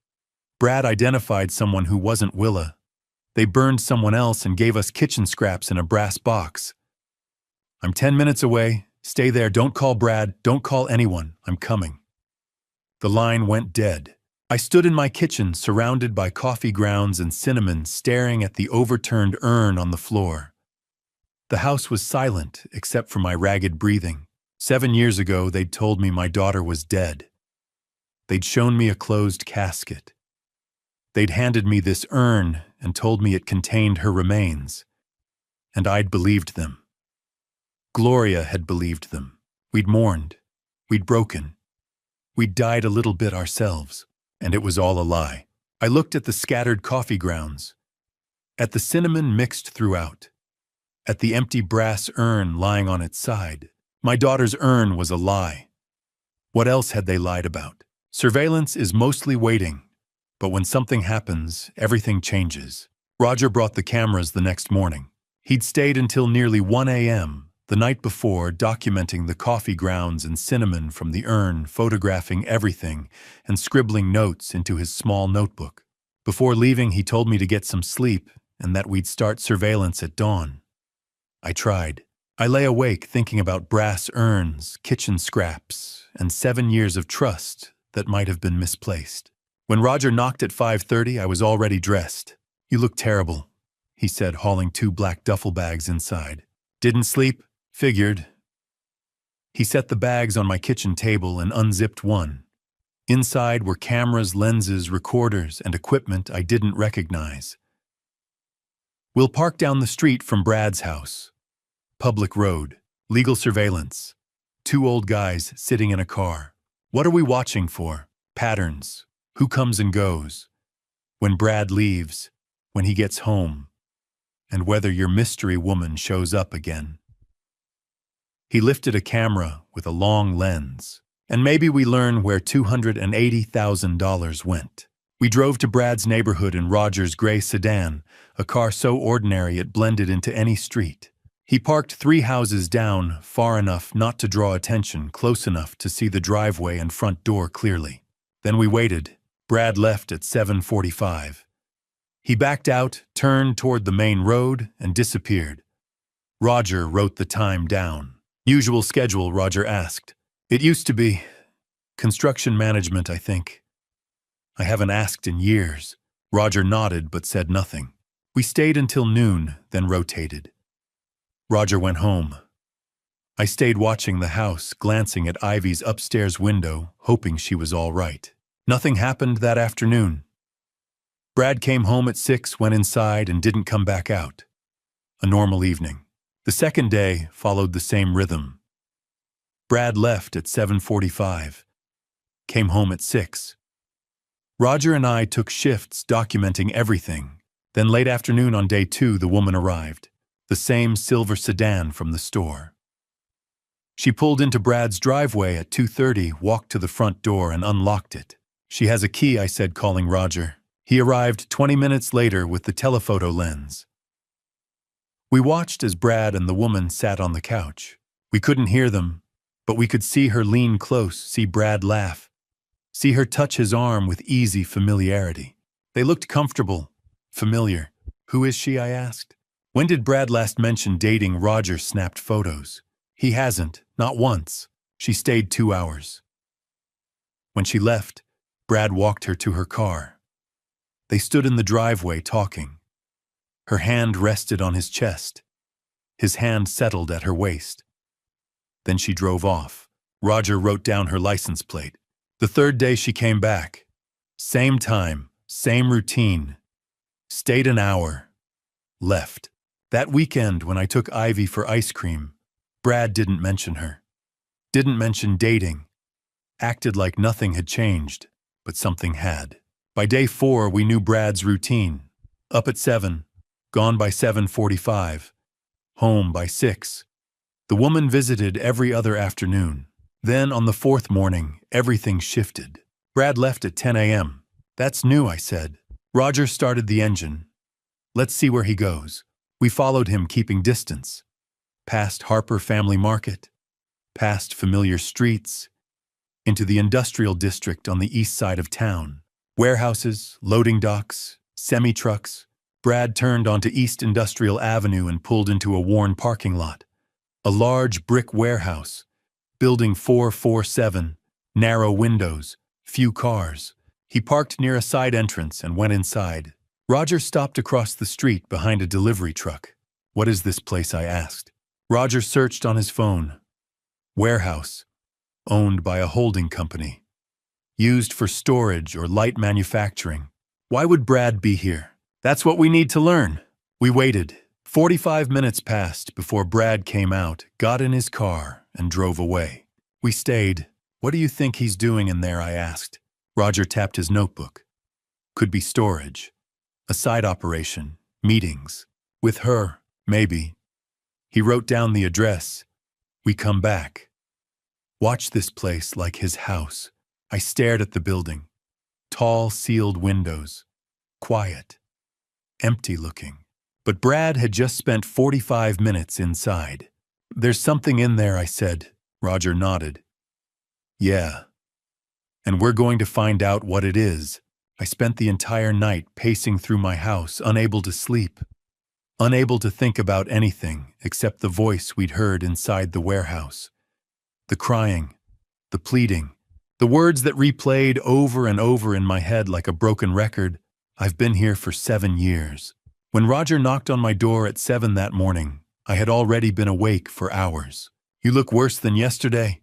Brad identified someone who wasn't Willa. They burned someone else and gave us kitchen scraps in a brass box. "I'm 10 minutes away. Stay there. Don't call Brad. Don't call anyone. I'm coming." The line went dead. I stood in my kitchen, surrounded by coffee grounds and cinnamon, staring at the overturned urn on the floor. The house was silent, except for my ragged breathing. 7 years ago, they'd told me my daughter was dead. They'd shown me a closed casket. They'd handed me this urn and told me it contained her remains. And I'd believed them. Gloria had believed them. We'd mourned. We'd broken. We'd died a little bit ourselves. And it was all a lie. I looked at the scattered coffee grounds, at the cinnamon mixed throughout, at the empty brass urn lying on its side. My daughter's urn was a lie. What else had they lied about? Surveillance is mostly waiting, but when something happens, everything changes. Roger brought the cameras the next morning. He'd stayed until nearly 1 a.m., the night before, documenting the coffee grounds and cinnamon from the urn, photographing everything, and scribbling notes into his small notebook. Before leaving, he told me to get some sleep and that we'd start surveillance at dawn. I tried. I lay awake thinking about brass urns, kitchen scraps, and 7 years of trust that might have been misplaced. When Roger knocked at 5:30, I was already dressed. "You look terrible," he said, hauling 2 black duffel bags inside. "Didn't sleep? Figured." He set the bags on my kitchen table and unzipped one. Inside were cameras, lenses, recorders, and equipment I didn't recognize. "We'll park down the street from Brad's house. Public road. Legal surveillance. 2 old guys sitting in a car. What are we watching for? Patterns. Who comes and goes? When Brad leaves. When he gets home. And whether your mystery woman shows up again." He lifted a camera with a long lens. "And maybe we learn where $280,000 went." We drove to Brad's neighborhood in Roger's gray sedan, a car so ordinary it blended into any street. He parked 3 houses down, far enough not to draw attention, close enough to see the driveway and front door clearly. Then we waited. Brad left at 7:45. He backed out, turned toward the main road, and disappeared. Roger wrote the time down. "Usual schedule?" Roger asked. "It used to be. Construction management, I think." "I haven't asked in years." Roger nodded but said nothing. We stayed until noon, then rotated. Roger went home. I stayed watching the house, glancing at Ivy's upstairs window, hoping she was all right. Nothing happened that afternoon. Brad came home at 6, went inside, and didn't come back out. A normal evening. The second day followed the same rhythm. Brad left at 7:45. Came home at 6. Roger and I took shifts documenting everything. Then late afternoon on day 2, the woman arrived. The same silver sedan from the store. She pulled into Brad's driveway at 2:30, walked to the front door and unlocked it. "She has a key," I said, calling Roger. He arrived 20 minutes later with the telephoto lens. We watched as Brad and the woman sat on the couch. We couldn't hear them, but we could see her lean close, see Brad laugh, see her touch his arm with easy familiarity. They looked comfortable, familiar. "Who is she?" I asked. "When did Brad last mention dating?" Roger snapped photos. "He hasn't, not once." She stayed 2 hours. When she left, Brad walked her to her car. They stood in the driveway talking. Her hand rested on his chest. His hand settled at her waist. Then she drove off. Roger wrote down her license plate. The third day she came back. Same time, same routine. Stayed an hour. Left. That weekend when I took Ivy for ice cream, Brad didn't mention her. Didn't mention dating. Acted like nothing had changed, but something had. By day 4, we knew Brad's routine. Up at 7. Gone by 7:45. Home by 6. The woman visited every other afternoon. Then, on the fourth morning, everything shifted. Brad left at 10 a.m. That's new, I said. Roger started the engine. Let's see where he goes. We followed him, keeping distance. Past Harper Family Market, past familiar streets, into the industrial district on the east side of town. Warehouses, loading docks, semi-trucks. Brad turned onto East Industrial Avenue and pulled into a worn parking lot. A large brick warehouse, building 447, narrow windows, few cars. He parked near a side entrance and went inside. Roger stopped across the street behind a delivery truck. What is this place? I asked. Roger searched on his phone. Warehouse, owned by a holding company. Used for storage or light manufacturing. Why would Brad be here? That's what we need to learn. We waited. 45 minutes passed before Brad came out, got in his car, and drove away. We stayed. What do you think he's doing in there? I asked. Roger tapped his notebook. Could be storage. A side operation. Meetings. With her, maybe. He wrote down the address. We come back. Watch this place like his house. I stared at the building. Tall, sealed windows. Quiet. Empty looking. But Brad had just spent 45 minutes inside. There's something in there, I said. Roger nodded. Yeah. And we're going to find out what it is. I spent the entire night pacing through my house, unable to sleep. Unable to think about anything except the voice we'd heard inside the warehouse. The crying, the pleading, the words that replayed over and over in my head like a broken record. I've been here for 7 years. When Roger knocked on my door at 7 that morning, I had already been awake for hours. You look worse than yesterday,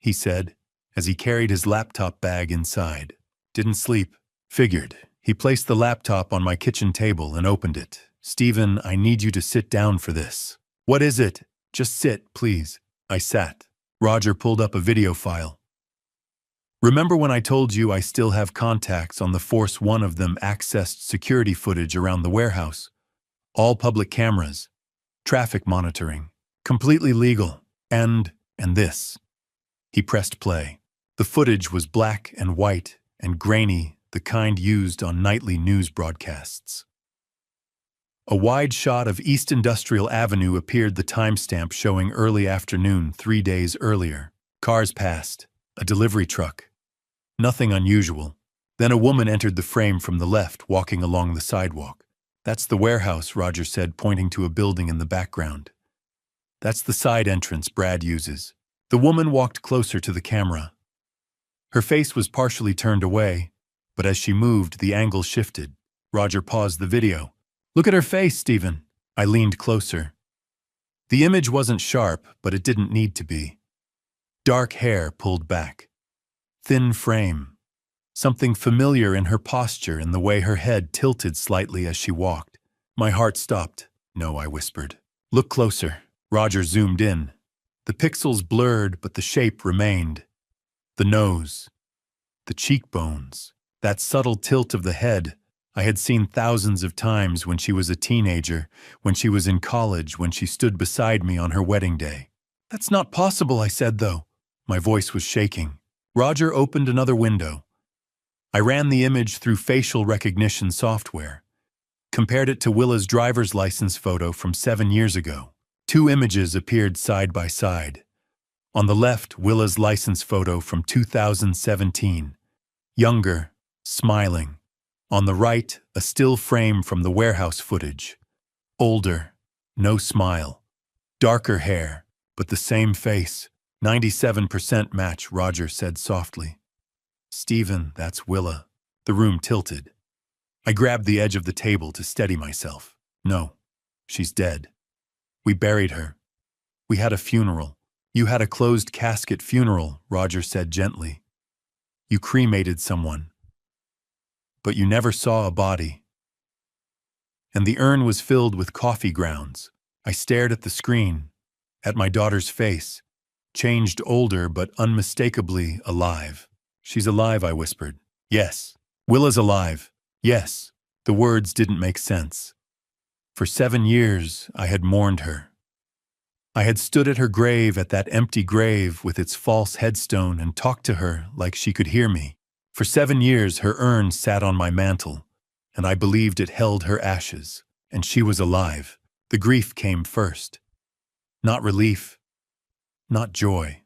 he said, as he carried his laptop bag inside. Didn't sleep. Figured. He placed the laptop on my kitchen table and opened it. Stephen, I need you to sit down for this. What is it? Just sit, please. I sat. Roger pulled up a video file. Remember when I told you I still have contacts on the force? One of them accessed security footage around the warehouse. All public cameras. Traffic monitoring. Completely legal. And this. He pressed play. The footage was black and white and grainy, the kind used on nightly news broadcasts. A wide shot of East Industrial Avenue appeared, the timestamp showing early afternoon 3 days earlier. Cars passed. A delivery truck. Nothing unusual. Then a woman entered the frame from the left, walking along the sidewalk. That's the warehouse, Roger said, pointing to a building in the background. That's the side entrance Brad uses. The woman walked closer to the camera. Her face was partially turned away, but as she moved, the angle shifted. Roger paused the video. Look at her face, Stephen. I leaned closer. The image wasn't sharp, but it didn't need to be. Dark hair pulled back. Thin frame. Something familiar in her posture and the way her head tilted slightly as she walked. My heart stopped. No, I whispered. Look closer. Roger zoomed in. The pixels blurred, but the shape remained. The nose. The cheekbones. That subtle tilt of the head I had seen thousands of times when she was a teenager, when she was in college, when she stood beside me on her wedding day. That's not possible, I said, though. My voice was shaking. Roger opened another window. I ran the image through facial recognition software. Compared it to Willa's driver's license photo from 7 years ago. 2 images appeared side by side. On the left, Willa's license photo from 2017. Younger, smiling. On the right, a still frame from the warehouse footage. Older, no smile. Darker hair, but the same face. 97% match, Roger said softly. Stephen, that's Willa. The room tilted. I grabbed the edge of the table to steady myself. No, she's dead. We buried her. We had a funeral. You had a closed casket funeral, Roger said gently. You cremated someone. But you never saw a body. And the urn was filled with coffee grounds. I stared at the screen, at my daughter's face, changed older but unmistakably alive. She's alive, I whispered. Yes. Willa's alive. Yes. The words didn't make sense. For 7 years, I had mourned her. I had stood at her grave, at that empty grave with its false headstone, and talked to her like she could hear me. For 7 years her urn sat on my mantel, and I believed it held her ashes, and she was alive. The grief came first. Not relief, not joy.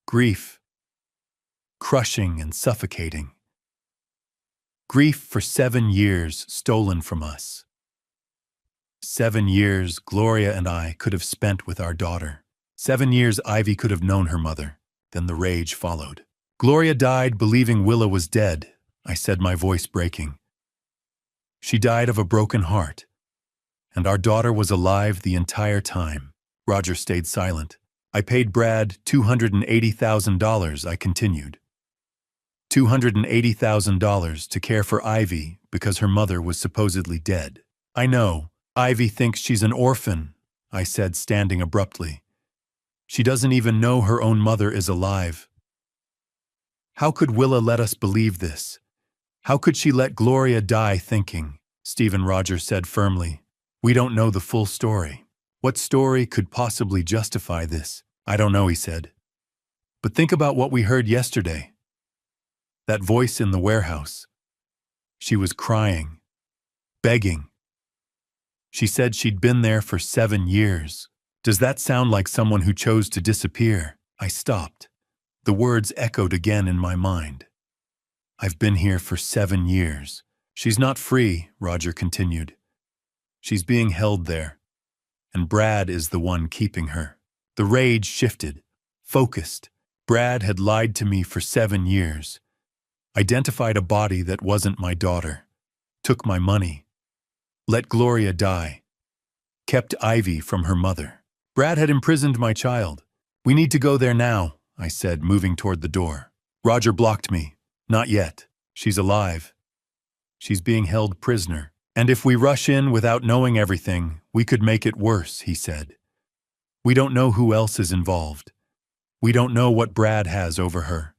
Grief, crushing and suffocating. Grief for 7 years stolen from us. 7 years Gloria and I could have spent with our daughter. 7 years Ivy could have known her mother. Then the rage followed. Gloria died believing Willa was dead, I said, my voice breaking. She died of a broken heart. And our daughter was alive the entire time. Roger stayed silent. I paid Brad $280,000, I continued. $280,000 to care for Ivy because her mother was supposedly dead. I know. Ivy thinks she's an orphan, I said, standing abruptly. She doesn't even know her own mother is alive. How could Willa let us believe this? How could she let Gloria die thinking? Stephen, Roger said firmly. We don't know the full story. What story could possibly justify this? I don't know, he said. But think about what we heard yesterday. That voice in the warehouse. She was crying, begging. She said she'd been there for 7 years. Does that sound like someone who chose to disappear? I stopped. The words echoed again in my mind. I've been here for 7 years. She's not free, Roger continued. She's being held there. And Brad is the one keeping her. The rage shifted, focused. Brad had lied to me for 7 years. Identified a body that wasn't my daughter. Took my money. Let Gloria die. Kept Ivy from her mother. Brad had imprisoned my child. We need to go there now, I said, moving toward the door. Roger blocked me. Not yet. She's alive. She's being held prisoner. And if we rush in without knowing everything, we could make it worse, he said. We don't know who else is involved. We don't know what Brad has over her.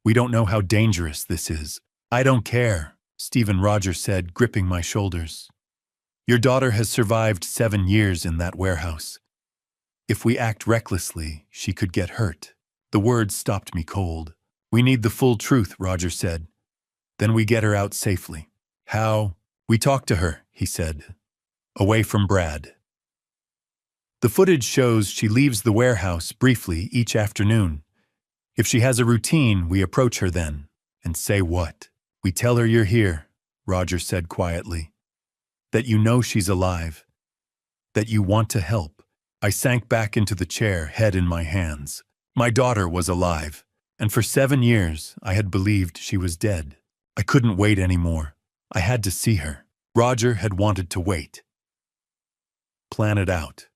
We don't know how dangerous this is. I don't care, Stephen, Roger said, gripping my shoulders. Your daughter has survived 7 years in that warehouse. If we act recklessly, she could get hurt. The words stopped me cold. We need the full truth, Roger said. Then we get her out safely. How? We talk to her, he said. Away from Brad. The footage shows she leaves the warehouse briefly each afternoon. If she has a routine, we approach her then. And say what? We tell her you're here, Roger said quietly. That you know she's alive. That you want to help. I sank back into the chair, head in my hands. My daughter was alive. And for 7 years, I had believed she was dead. I couldn't wait anymore. I had to see her. Roger had wanted to wait. Plan it out.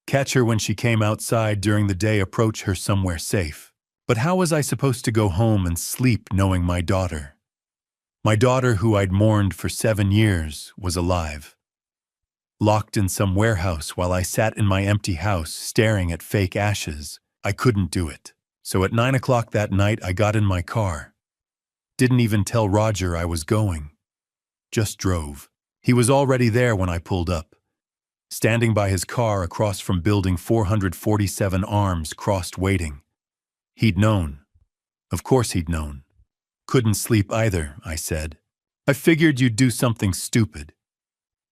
Catch her when she came outside during the day, approach her somewhere safe. But how was I supposed to go home and sleep knowing my daughter? My daughter, who I'd mourned for 7 years, was alive. Locked in some warehouse while I sat in my empty house staring at fake ashes. I couldn't do it. So at 9 o'clock that night, I got in my car. Didn't even tell Roger I was going. Just drove. He was already there when I pulled up. Standing by his car across from building 447, arms crossed, waiting. He'd known. Of course he'd known. Couldn't sleep either, I said. I figured you'd do something stupid.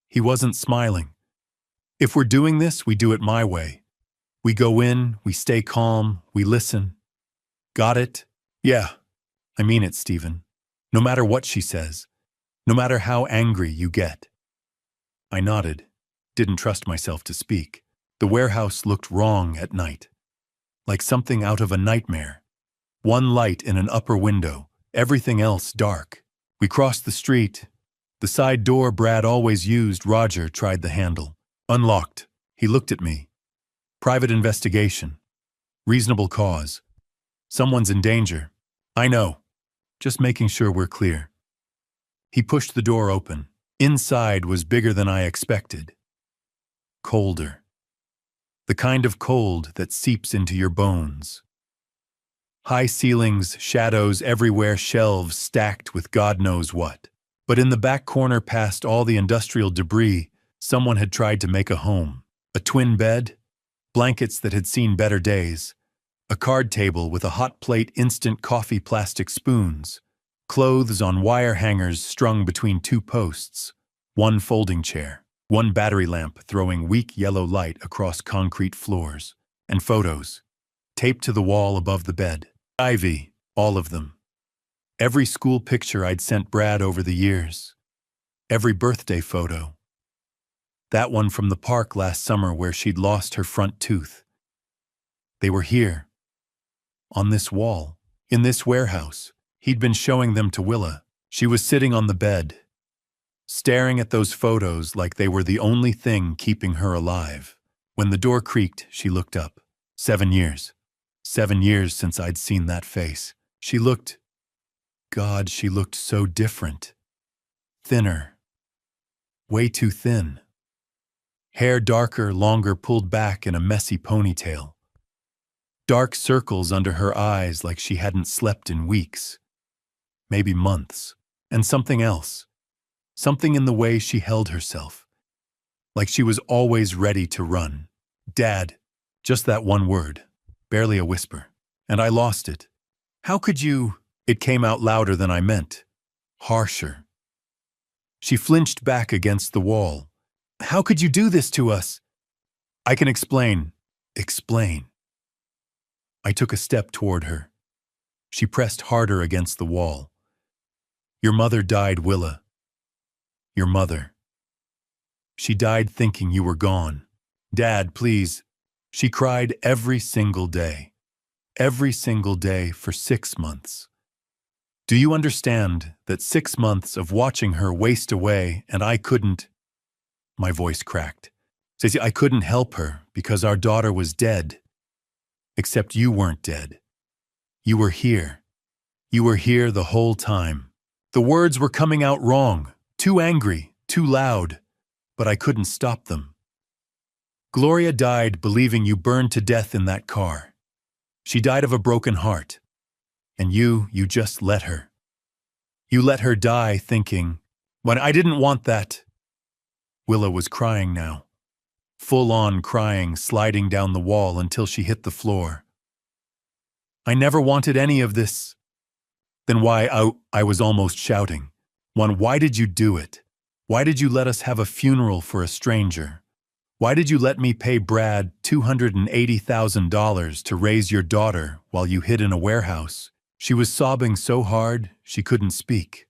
He wasn't smiling. If we're doing this, we do it my way. We go in, we stay calm, we listen. Got it? Yeah. I mean it, Stephen. No matter what she says. No matter how angry you get. I nodded. Didn't trust myself to speak. The warehouse looked wrong at night. Like something out of a nightmare. One light in an upper window, everything else dark. We crossed the street. The side door Brad always used, Roger tried the handle. Unlocked. He looked at me. Private investigation. Reasonable cause. Someone's in danger. I know. Just making sure we're clear. He pushed the door open. Inside was bigger than I expected. Colder. The kind of cold that seeps into your bones. High ceilings, shadows everywhere, shelves stacked with God knows what. But in the back corner, past all the industrial debris, someone had tried to make a home. A twin bed, blankets that had seen better days, a card table with a hot plate instant coffee plastic spoons, clothes on wire hangers strung between two posts, one folding chair, one battery lamp throwing weak yellow light across concrete floors, and photos, taped to the wall above the bed. Ivy, all of them. Every school picture I'd sent Brad over the years. Every birthday photo. That one from the park last summer where she'd lost her front tooth. They were here. On this wall. In this warehouse. He'd been showing them to Willa. She was sitting on the bed, staring at those photos like they were the only thing keeping her alive. When the door creaked, she looked up. 7 years. 7 years since I'd seen that face. She looked so different. Thinner. Way too thin. Hair darker, longer, pulled back in a messy ponytail. Dark circles under her eyes like she hadn't slept in weeks. Maybe months. And something else. Something in the way she held herself. Like she was always ready to run. Dad. Just that one word. Barely a whisper. And I lost it. How could you? It came out louder than I meant. Harsher. She flinched back against the wall. How could you do this to us? I can explain. Explain. I took a step toward her. She pressed harder against the wall. Your mother died, Willa. Your mother. She died thinking you were gone. Dad, please. She cried every single day. Every single day for 6 months. Do you understand that 6 months of watching her waste away and I couldn't? My voice cracked. Stacey, I couldn't help her because our daughter was dead. Except you weren't dead. You were here. You were here the whole time. The words were coming out wrong, too angry, too loud, but I couldn't stop them. Gloria died believing you burned to death in that car. She died of a broken heart. And you just let her. You let her die thinking, when I didn't want that. Willa was crying now. Full-on crying, sliding down the wall until she hit the floor. I never wanted any of this. Then why, I was almost shouting. Why did you do it? Why did you let us have a funeral for a stranger? Why did you let me pay Brad $280,000 to raise your daughter while you hid in a warehouse? She was sobbing so hard she couldn't speak.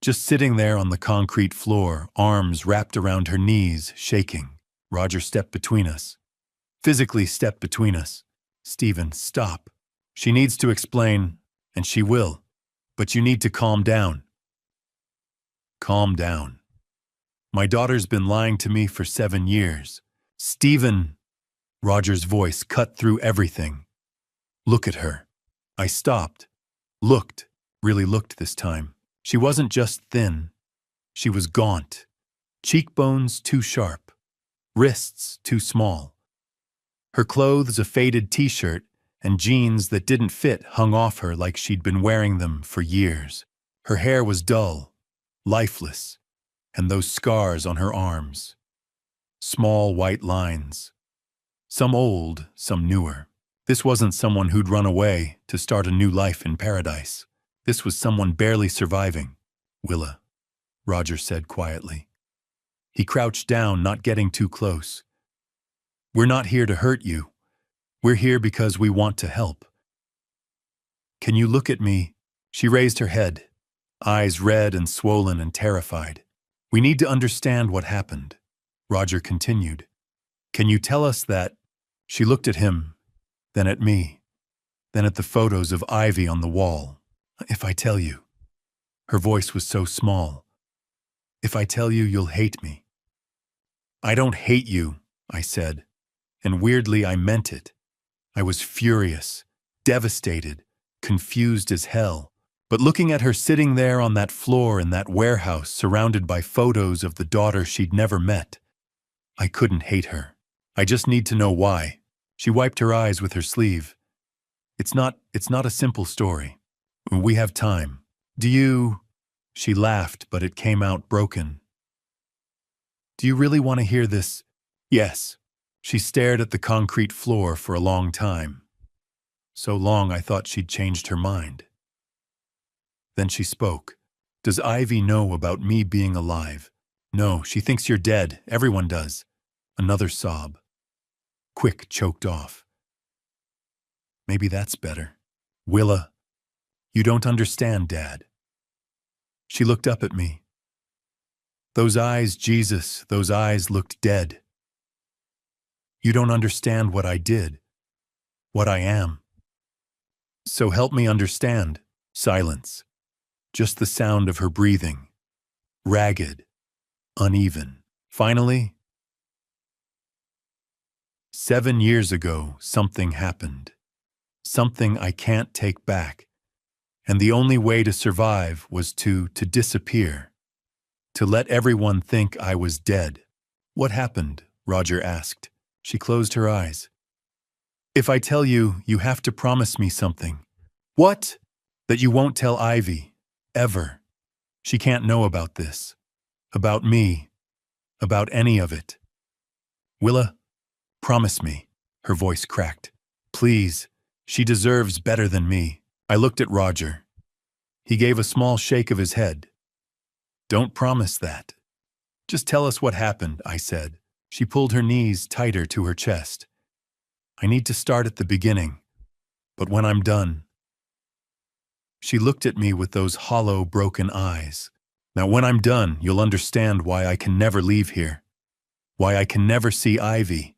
Just sitting there on the concrete floor, arms wrapped around her knees, shaking. Roger stepped between us. Physically stepped between us. Stephen, stop. She needs to explain, and she will. But you need to calm down. Calm down. My daughter's been lying to me for 7 years. Stephen. Roger's voice cut through everything. Look at her. I stopped. Looked. Really looked this time. She wasn't just thin. She was gaunt. Cheekbones too sharp. Wrists too small. Her clothes, a faded t-shirt, and jeans that didn't fit hung off her like she'd been wearing them for years. Her hair was dull, lifeless, and those scars on her arms. Small white lines. Some old, some newer. This wasn't someone who'd run away to start a new life in paradise. This was someone barely surviving. Willa, Roger said quietly. He crouched down, not getting too close. We're not here to hurt you. We're here because we want to help. Can you look at me? She raised her head, eyes red and swollen and terrified. We need to understand what happened. Roger continued. Can you tell us that? She looked at him, then at me, then at the photos of Ivy on the wall. If I tell you. Her voice was so small. If I tell you, you'll hate me. I don't hate you, I said, and weirdly I meant it. I was furious, devastated, confused as hell. But looking at her sitting there on that floor in that warehouse surrounded by photos of the daughter she'd never met, I couldn't hate her. I just need to know why. She wiped her eyes with her sleeve. It's not a simple story. We have time. Do you? She laughed, but it came out broken. Do you really want to hear this? Yes. She stared at the concrete floor for a long time. So long I thought she'd changed her mind. Then she spoke. Does Ivy know about me being alive? No, she thinks you're dead. Everyone does. Another sob. Quick, choked off. Maybe that's better. Willa, you don't understand, Dad. She looked up at me. Those eyes, Jesus, those eyes looked dead. You don't understand what I did, what I am. So help me understand. Silence. Just the sound of her breathing. Ragged. Uneven. Finally, 7 years ago, something happened. Something I can't take back. And the only way to survive was to disappear. To let everyone think I was dead. What happened? Roger asked. She closed her eyes. If I tell you, you have to promise me something. What? That you won't tell Ivy. Ever. She can't know about this. About me. About any of it. Willa, promise me. Her voice cracked. Please. She deserves better than me. I looked at Roger. He gave a small shake of his head. Don't promise that. Just tell us what happened, I said. She pulled her knees tighter to her chest. I need to start at the beginning, but when I'm done. She looked at me with those hollow, broken eyes. Now when I'm done, you'll understand why I can never leave here. Why I can never see Ivy.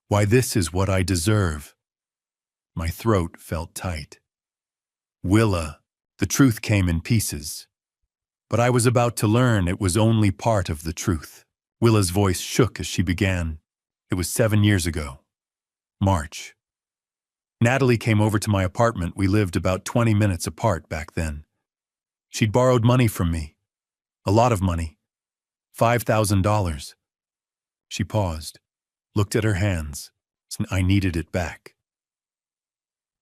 Why this is what I deserve. My throat felt tight. Willa, the truth came in pieces. But I was about to learn it was only part of the truth. Willa's voice shook as she began. It was 7 years ago. March. Natalie came over to my apartment. We lived about 20 minutes apart back then. She'd borrowed money from me. A lot of money. $5,000. She paused, looked at her hands. I needed it back.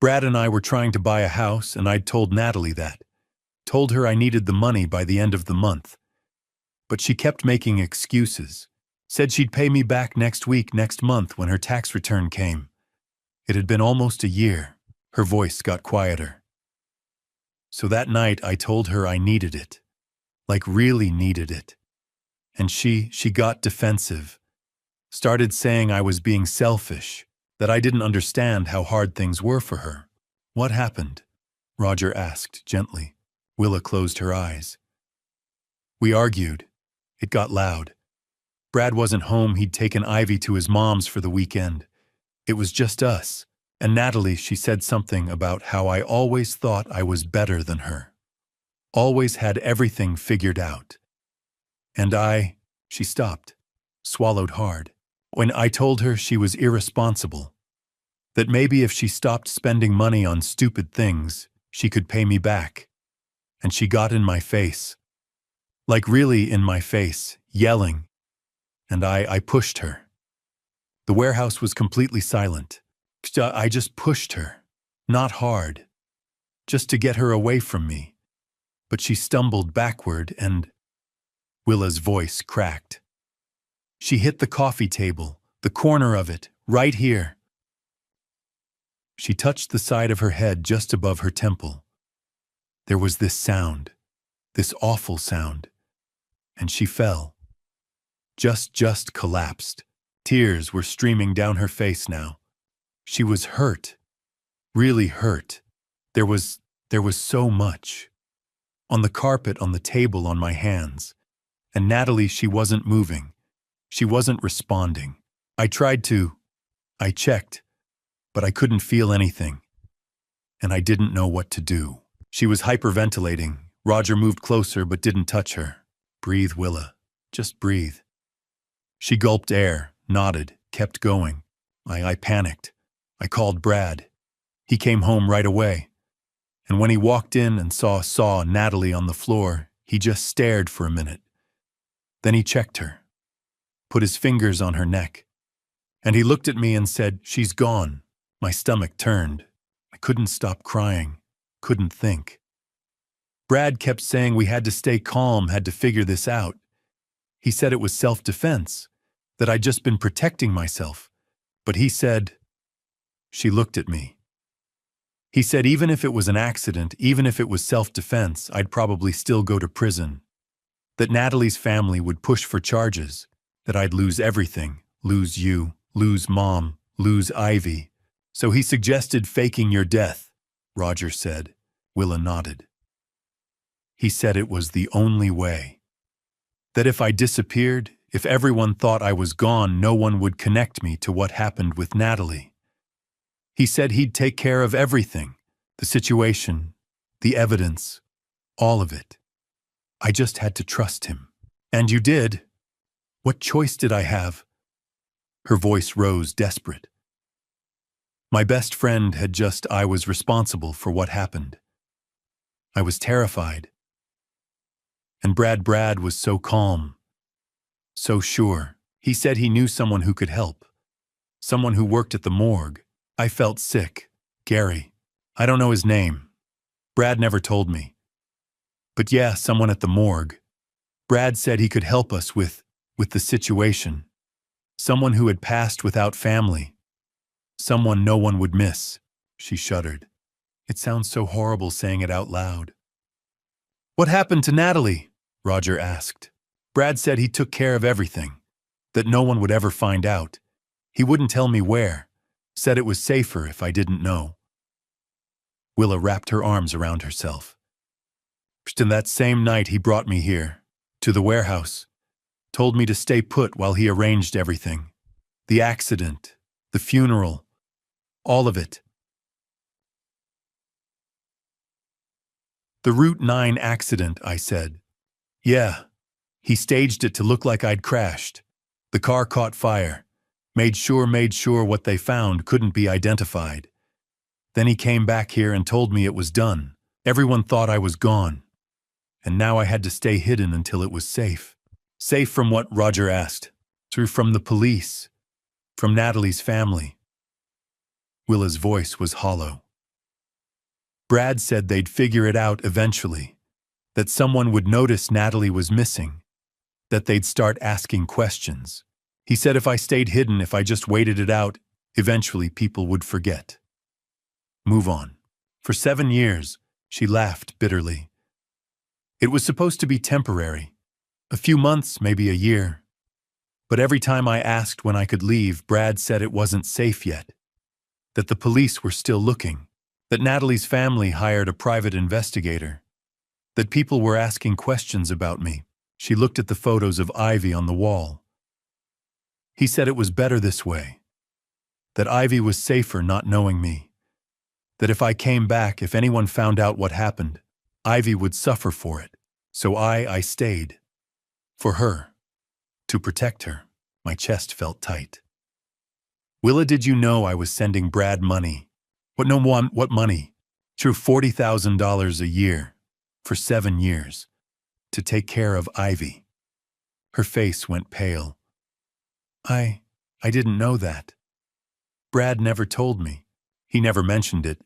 Brad and I were trying to buy a house, and I'd told Natalie that. Told her I needed the money by the end of the month. But she kept making excuses. Said she'd pay me back next week, next month, when her tax return came. It had been almost a year. Her voice got quieter. So that night I told her I needed it. Like really needed it. And she got defensive. Started saying I was being selfish, that I didn't understand how hard things were for her. What happened? Roger asked gently. Willa closed her eyes. We argued. It got loud. Brad wasn't home. He'd taken Ivy to his mom's for the weekend. It was just us. And Natalie, she said something about how I always thought I was better than her. Always had everything figured out. And she stopped, swallowed hard. When I told her she was irresponsible, that maybe if she stopped spending money on stupid things, she could pay me back. And she got in my face. Like really in my face, yelling. And I pushed her. The warehouse was completely silent. I just pushed her. Not hard. Just to get her away from me. But she stumbled backward and Willa's voice cracked. She hit the coffee table, the corner of it, right here. She touched the side of her head just above her temple. There was this sound, this awful sound, and she fell. Just collapsed. Tears were streaming down her face now. She was hurt, really hurt. There was so much. On the carpet, on the table, on my hands. And Natalie, she wasn't moving. She wasn't responding. I checked, but I couldn't feel anything. And I didn't know what to do. She was hyperventilating. Roger moved closer but didn't touch her. Breathe, Willa. Just breathe. She gulped air, nodded, kept going. I panicked. I called Brad. He came home right away. And when he walked in and saw Natalie on the floor, he just stared for a minute. Then he checked her, put his fingers on her neck. And he looked at me and said, "She's gone." My stomach turned. I couldn't stop crying, couldn't think. Brad kept saying we had to stay calm, had to figure this out. He said it was self-defense, that I'd just been protecting myself. But he said, she looked at me. He said even if it was an accident, even if it was self-defense, I'd probably still go to prison. That Natalie's family would push for charges, that I'd lose everything, lose you, lose Mom, lose Ivy. So he suggested faking your death, Roger said. Willa nodded. He said it was the only way. That if I disappeared, if everyone thought I was gone, no one would connect me to what happened with Natalie. He said he'd take care of everything, the situation, the evidence, all of it. I just had to trust him. And you did. What choice did I have? Her voice rose, desperate. My best friend had just, I was responsible for what happened. I was terrified. And Brad was so calm, so sure. He said he knew someone who could help, someone who worked at the morgue. I felt sick. Gary. I don't know his name. Brad never told me. But yeah, someone at the morgue. Brad said he could help us with the situation. Someone who had passed without family. Someone no one would miss. She shuddered. It sounds so horrible saying it out loud. What happened to Natalie? Roger asked. Brad said he took care of everything, that no one would ever find out. He wouldn't tell me where, said it was safer if I didn't know. Willa wrapped her arms around herself. And that same night he brought me here, to the warehouse, told me to stay put while he arranged everything. The accident, the funeral, all of it. The Route 9 accident, I said. Yeah. He staged it to look like I'd crashed. The car caught fire. Made sure what they found couldn't be identified. Then he came back here and told me it was done. Everyone thought I was gone. And now I had to stay hidden until it was safe. Safe from what? Roger asked. From the police. From Natalie's family. Willa's voice was hollow. Brad said they'd figure it out eventually. That someone would notice Natalie was missing. That they'd start asking questions. He said if I stayed hidden, if I just waited it out, eventually people would forget. Move on. For 7 years, she laughed bitterly. It was supposed to be temporary. A few months, maybe a year. But every time I asked when I could leave, Brad said it wasn't safe yet. That the police were still looking. That Natalie's family hired a private investigator. That people were asking questions about me. She looked at the photos of Ivy on the wall. He said it was better this way. That Ivy was safer not knowing me. That if I came back, if anyone found out what happened, Ivy would suffer for it. So I stayed. For her. To protect her. My chest felt tight. Willa, did you know I was sending Brad money? What money? True, $40,000 a year. For 7 years. To take care of Ivy. Her face went pale. I didn't know that. Brad never told me. He never mentioned it.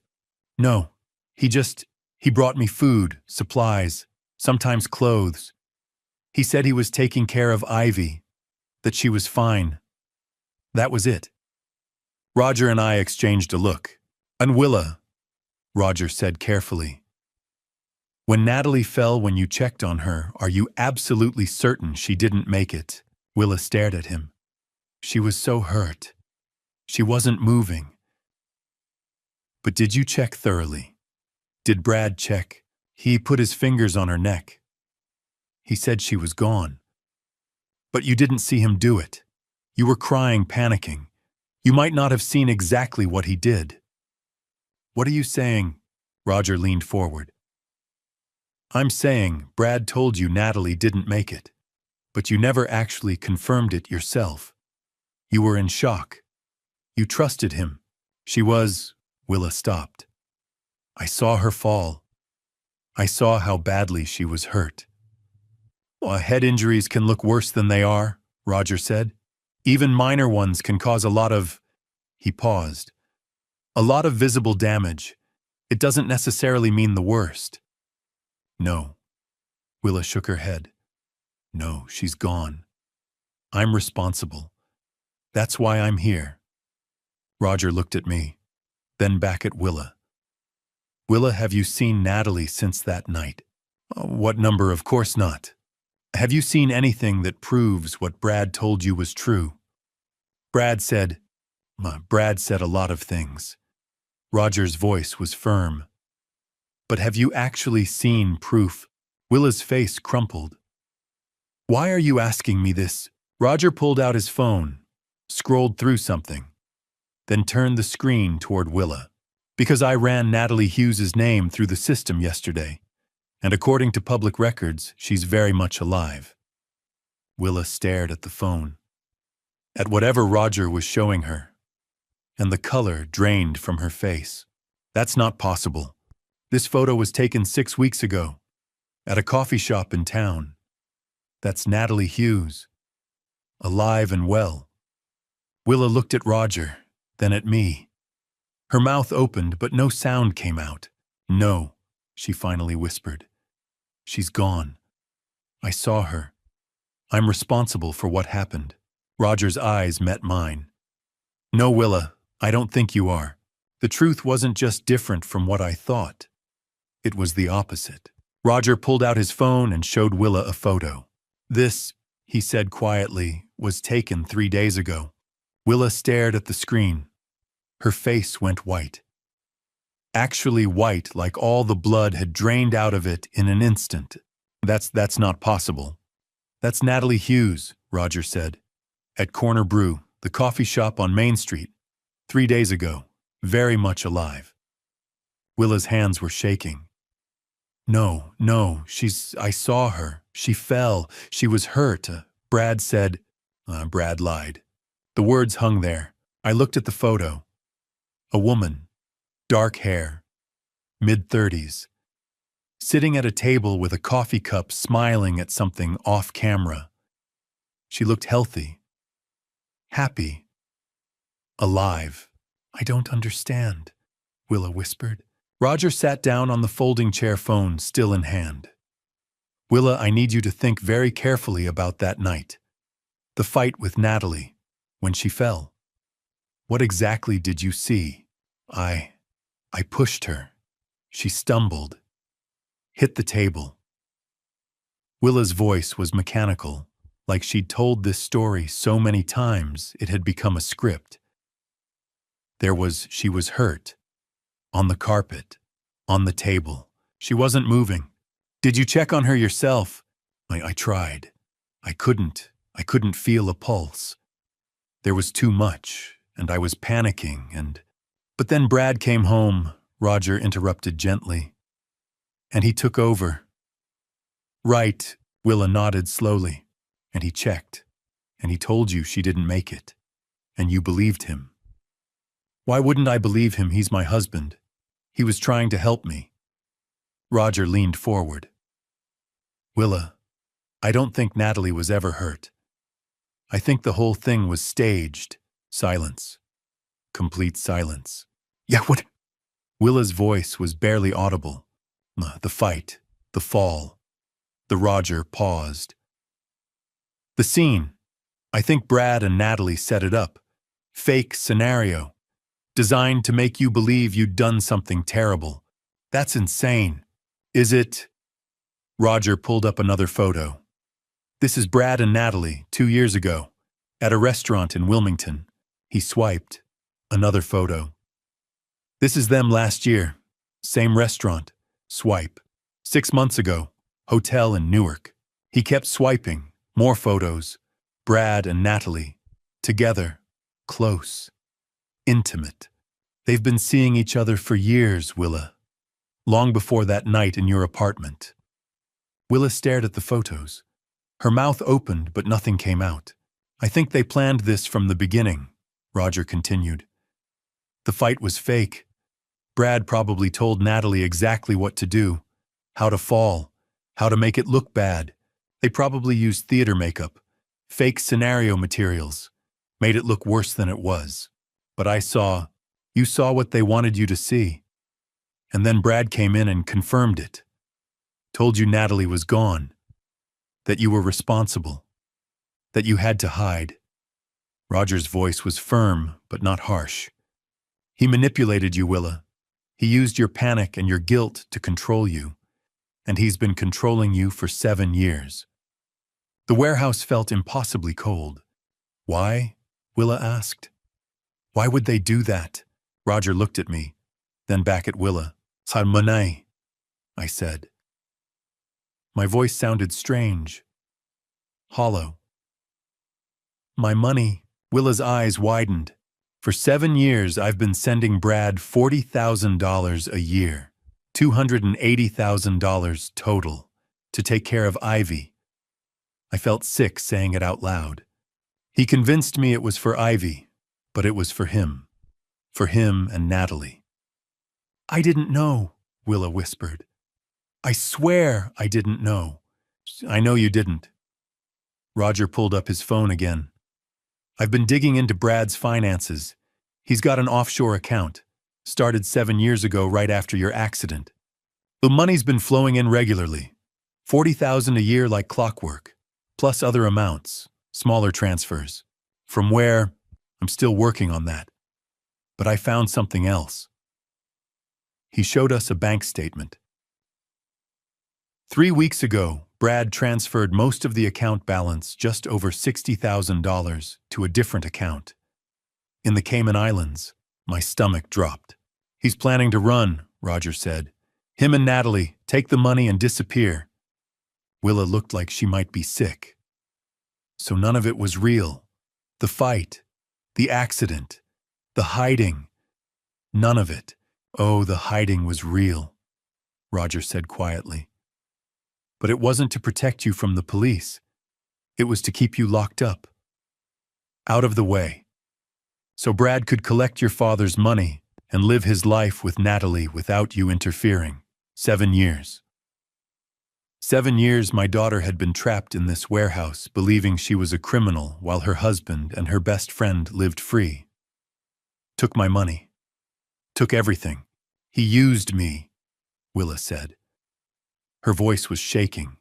No, he brought me food, supplies, sometimes clothes. He said he was taking care of Ivy, that she was fine. That was it. Roger and I exchanged a look. And Willa, Roger said carefully. When Natalie fell when you checked on her, are you absolutely certain she didn't make it? Willa stared at him. She was so hurt. She wasn't moving. But did you check thoroughly? Did Brad check? He put his fingers on her neck. He said she was gone. But you didn't see him do it. You were crying, panicking. You might not have seen exactly what he did. What are you saying? Roger leaned forward. I'm saying Brad told you Natalie didn't make it, but you never actually confirmed it yourself. You were in shock. You trusted him. She was... Willa stopped. I saw her fall. I saw how badly she was hurt. Well, head injuries can look worse than they are, Roger said. Even minor ones can cause a lot of... He paused. A lot of visible damage. It doesn't necessarily mean the worst. No. Willa shook her head. No, she's gone. I'm responsible. That's why I'm here. Roger looked at me, then back at Willa. Willa, have you seen Natalie since that night? What number? Of course not. Have you seen anything that proves what Brad told you was true? Brad said a lot of things. Roger's voice was firm. But have you actually seen proof? Willa's face crumpled. Why are you asking me this? Roger pulled out his phone, scrolled through something, then turned the screen toward Willa. Because I ran Natalie Hughes's name through the system yesterday, and according to public records, she's very much alive. Willa stared at the phone, at whatever Roger was showing her, and the color drained from her face. That's not possible. This photo was taken 6 weeks ago, at a coffee shop in town. That's Natalie Hughes, alive and well. Willa looked at Roger, then at me. Her mouth opened, but no sound came out. No, she finally whispered. She's gone. I saw her. I'm responsible for what happened. Roger's eyes met mine. No, Willa, I don't think you are. The truth wasn't just different from what I thought. It was the opposite. Roger pulled out his phone and showed Willa a photo. This, he said quietly, was taken 3 days ago. Willa stared at the screen. Her face went white. Actually white, like all the blood had drained out of it in an instant. That's not possible. That's Natalie Hughes, Roger said. At Corner Brew, the coffee shop on Main Street, 3 days ago, very much alive. Willa's hands were shaking. No, I saw her. She fell. She was hurt. Brad said. Brad lied. The words hung there. I looked at the photo. A woman, dark hair, mid-30s, sitting at a table with a coffee cup smiling at something off camera. She looked healthy, happy, alive. I don't understand, Willa whispered. Roger sat down on the folding chair, phone still in hand. Willa, I need you to think very carefully about that night. The fight with Natalie, when she fell. What exactly did you see? I pushed her. She stumbled, hit the table. Willa's voice was mechanical, like she'd told this story so many times it had become a script. She was hurt. On the carpet, on the table. She wasn't moving. Did you check on her yourself? I tried. I couldn't feel a pulse. There was too much, and I was panicking, But then Brad came home, Roger interrupted gently. And he took over. Right, Willa nodded slowly. And he checked. And he told you she didn't make it. And you believed him. Why wouldn't I believe him? He's my husband. He was trying to help me. Roger leaned forward. Willa, I don't think Natalie was ever hurt. I think the whole thing was staged. Silence. Complete silence. Yeah, what? Willa's voice was barely audible. The fight, the fall. The Roger paused. The scene. I think Brad and Natalie set it up. Fake scenario. Designed to make you believe you'd done something terrible. That's insane. Is it? Roger pulled up another photo. This is Brad and Natalie, 2 years ago, at a restaurant in Wilmington. He swiped. Another photo. This is them last year. Same restaurant. Swipe. 6 months ago. Hotel in Newark. He kept swiping. More photos. Brad and Natalie. Together. Close. Intimate. They've been seeing each other for years, Willa. Long before that night in your apartment. Willa stared at the photos. Her mouth opened, but nothing came out. I think they planned this from the beginning, Roger continued. The fight was fake. Brad probably told Natalie exactly what to do, how to fall, how to make it look bad. They probably used theater makeup, fake scenario materials, made it look worse than it was. But you saw what they wanted you to see. And then Brad came in and confirmed it. Told you Natalie was gone. That you were responsible. That you had to hide. Roger's voice was firm, but not harsh. He manipulated you, Willa. He used your panic and your guilt to control you, and he's been controlling you for 7 years. The warehouse felt impossibly cold. Why? Willa asked. Why would they do that? Roger looked at me, then back at Willa. Salmonai, I said. My voice sounded strange, hollow. My money. Willa's eyes widened. For 7 years, I've been sending Brad $40,000 a year, $280,000 total, to take care of Ivy. I felt sick saying it out loud. He convinced me it was for Ivy, but it was for him and Natalie. I didn't know, Willa whispered. I swear I didn't know. I know you didn't. Roger pulled up his phone again. I've been digging into Brad's finances. He's got an offshore account. Started 7 years ago right after your accident. The money's been flowing in regularly. $40,000 a year like clockwork, plus other amounts, smaller transfers. From where? I'm still working on that. But I found something else. He showed us a bank statement. 3 weeks ago, Brad transferred most of the account balance, just over $60,000, to a different account. In the Cayman Islands, my stomach dropped. He's planning to run, Roger said. Him and Natalie take the money and disappear. Willa looked like she might be sick. So none of it was real. The fight, the accident, the hiding. None of it. Oh, the hiding was real, Roger said quietly. But it wasn't to protect you from the police. It was to keep you locked up. Out of the way. So Brad could collect your father's money and live his life with Natalie without you interfering. 7 years. 7 years my daughter had been trapped in this warehouse, believing she was a criminal while her husband and her best friend lived free. Took my money. Took everything. He used me, Willa said. Her voice was shaking.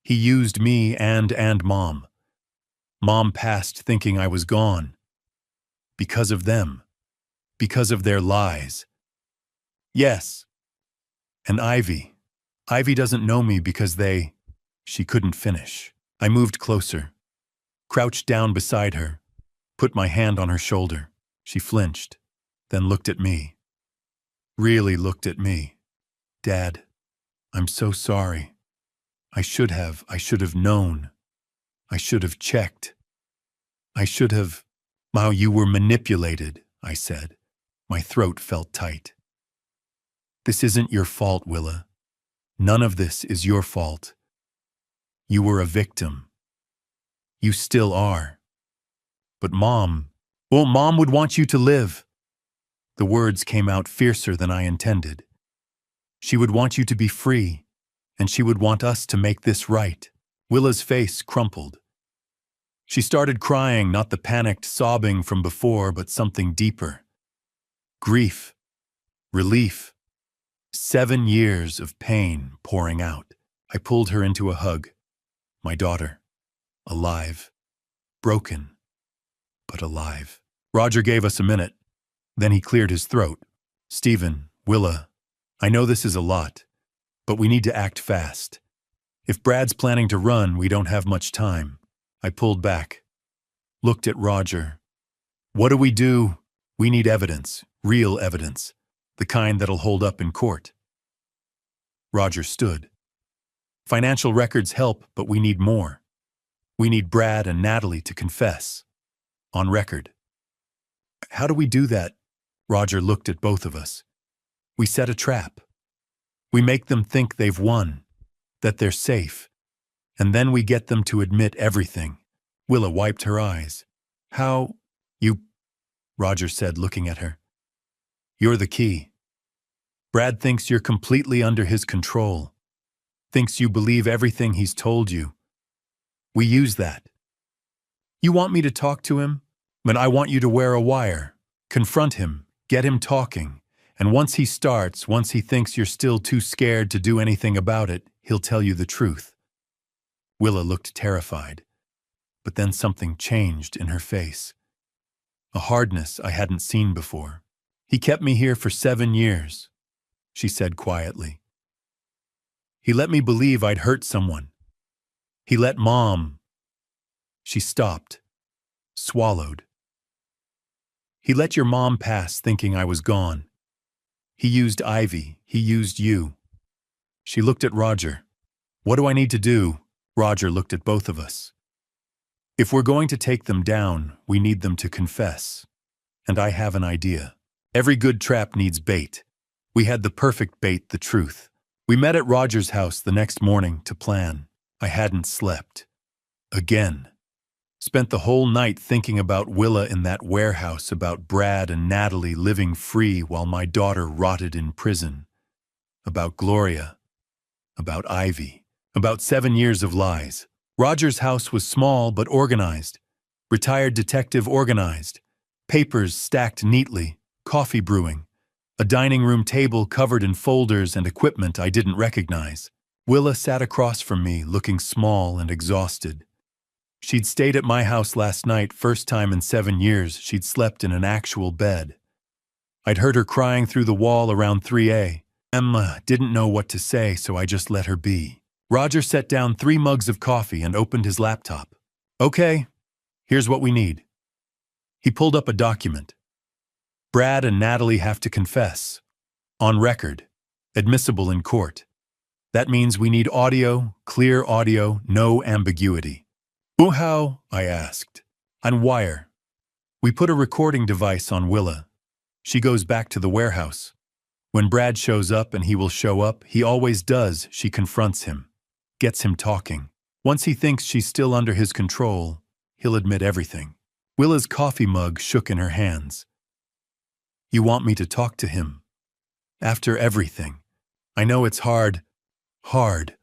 He used me and Mom. Mom passed thinking I was gone. Because of them. Because of their lies. Yes. And Ivy. Ivy doesn't know me because they... She couldn't finish. I moved closer. Crouched down beside her. Put my hand on her shoulder. She flinched. Then looked at me. Really looked at me. Dad. I'm so sorry. I should have known. I should have checked. I should have... Wow, you were manipulated, I said. My throat felt tight. This isn't your fault, Willa. None of this is your fault. You were a victim. You still are. But Mom would want you to live. The words came out fiercer than I intended. She would want you to be free, and she would want us to make this right. Willa's face crumpled. She started crying, not the panicked sobbing from before, but something deeper. Grief. Relief. 7 years of pain pouring out. I pulled her into a hug. My daughter. Alive. Broken. But alive. Roger gave us a minute. Then he cleared his throat. Stephen, Willa, I know this is a lot, but we need to act fast. If Brad's planning to run, we don't have much time. I pulled back. Looked at Roger. What do? We need evidence. Real evidence. The kind that'll hold up in court. Roger stood. Financial records help, but we need more. We need Brad and Natalie to confess. On record. How do we do that? Roger looked at both of us. We set a trap. We make them think they've won, that they're safe, and then we get them to admit everything. Willa wiped her eyes. How? Roger said, looking at her. You're the key. Brad thinks you're completely under his control. Thinks you believe everything he's told you. We use that. You want me to talk to him? But I want you to wear a wire. Confront him. Get him talking. And once he thinks you're still too scared to do anything about it, he'll tell you the truth. Willa looked terrified. But then something changed in her face. A hardness I hadn't seen before. He kept me here for 7 years, she said quietly. He let me believe I'd hurt someone. He let Mom. She stopped, swallowed. He let your mom pass thinking I was gone. He used Ivy. He used you. She looked at Roger. What do I need to do? Roger looked at both of us. If we're going to take them down, we need them to confess. And I have an idea. Every good trap needs bait. We had the perfect bait, the truth. We met at Roger's house the next morning to plan. I hadn't slept. Again. Spent the whole night thinking about Willa in that warehouse, about Brad and Natalie living free while my daughter rotted in prison. About Gloria. About Ivy. About 7 years of lies. Roger's house was small but organized. Retired detective organized. Papers stacked neatly. Coffee brewing. A dining room table covered in folders and equipment I didn't recognize. Willa sat across from me, looking small and exhausted. She'd stayed at my house last night, first time in 7 years she'd slept in an actual bed. I'd heard her crying through the wall around 3A. Emma didn't know what to say, so I just let her be. Roger set down 3 mugs of coffee and opened his laptop. Okay, here's what we need. He pulled up a document. Brad and Natalie have to confess. On record. Admissible in court. That means we need audio, clear audio, no ambiguity. How? I asked. On wire. We put a recording device on Willa. She goes back to the warehouse. When Brad shows up, and he will show up, he always does, she confronts him. Gets him talking. Once he thinks she's still under his control, he'll admit everything. Willa's coffee mug shook in her hands. You want me to talk to him? After everything. I know it's hard. Hard.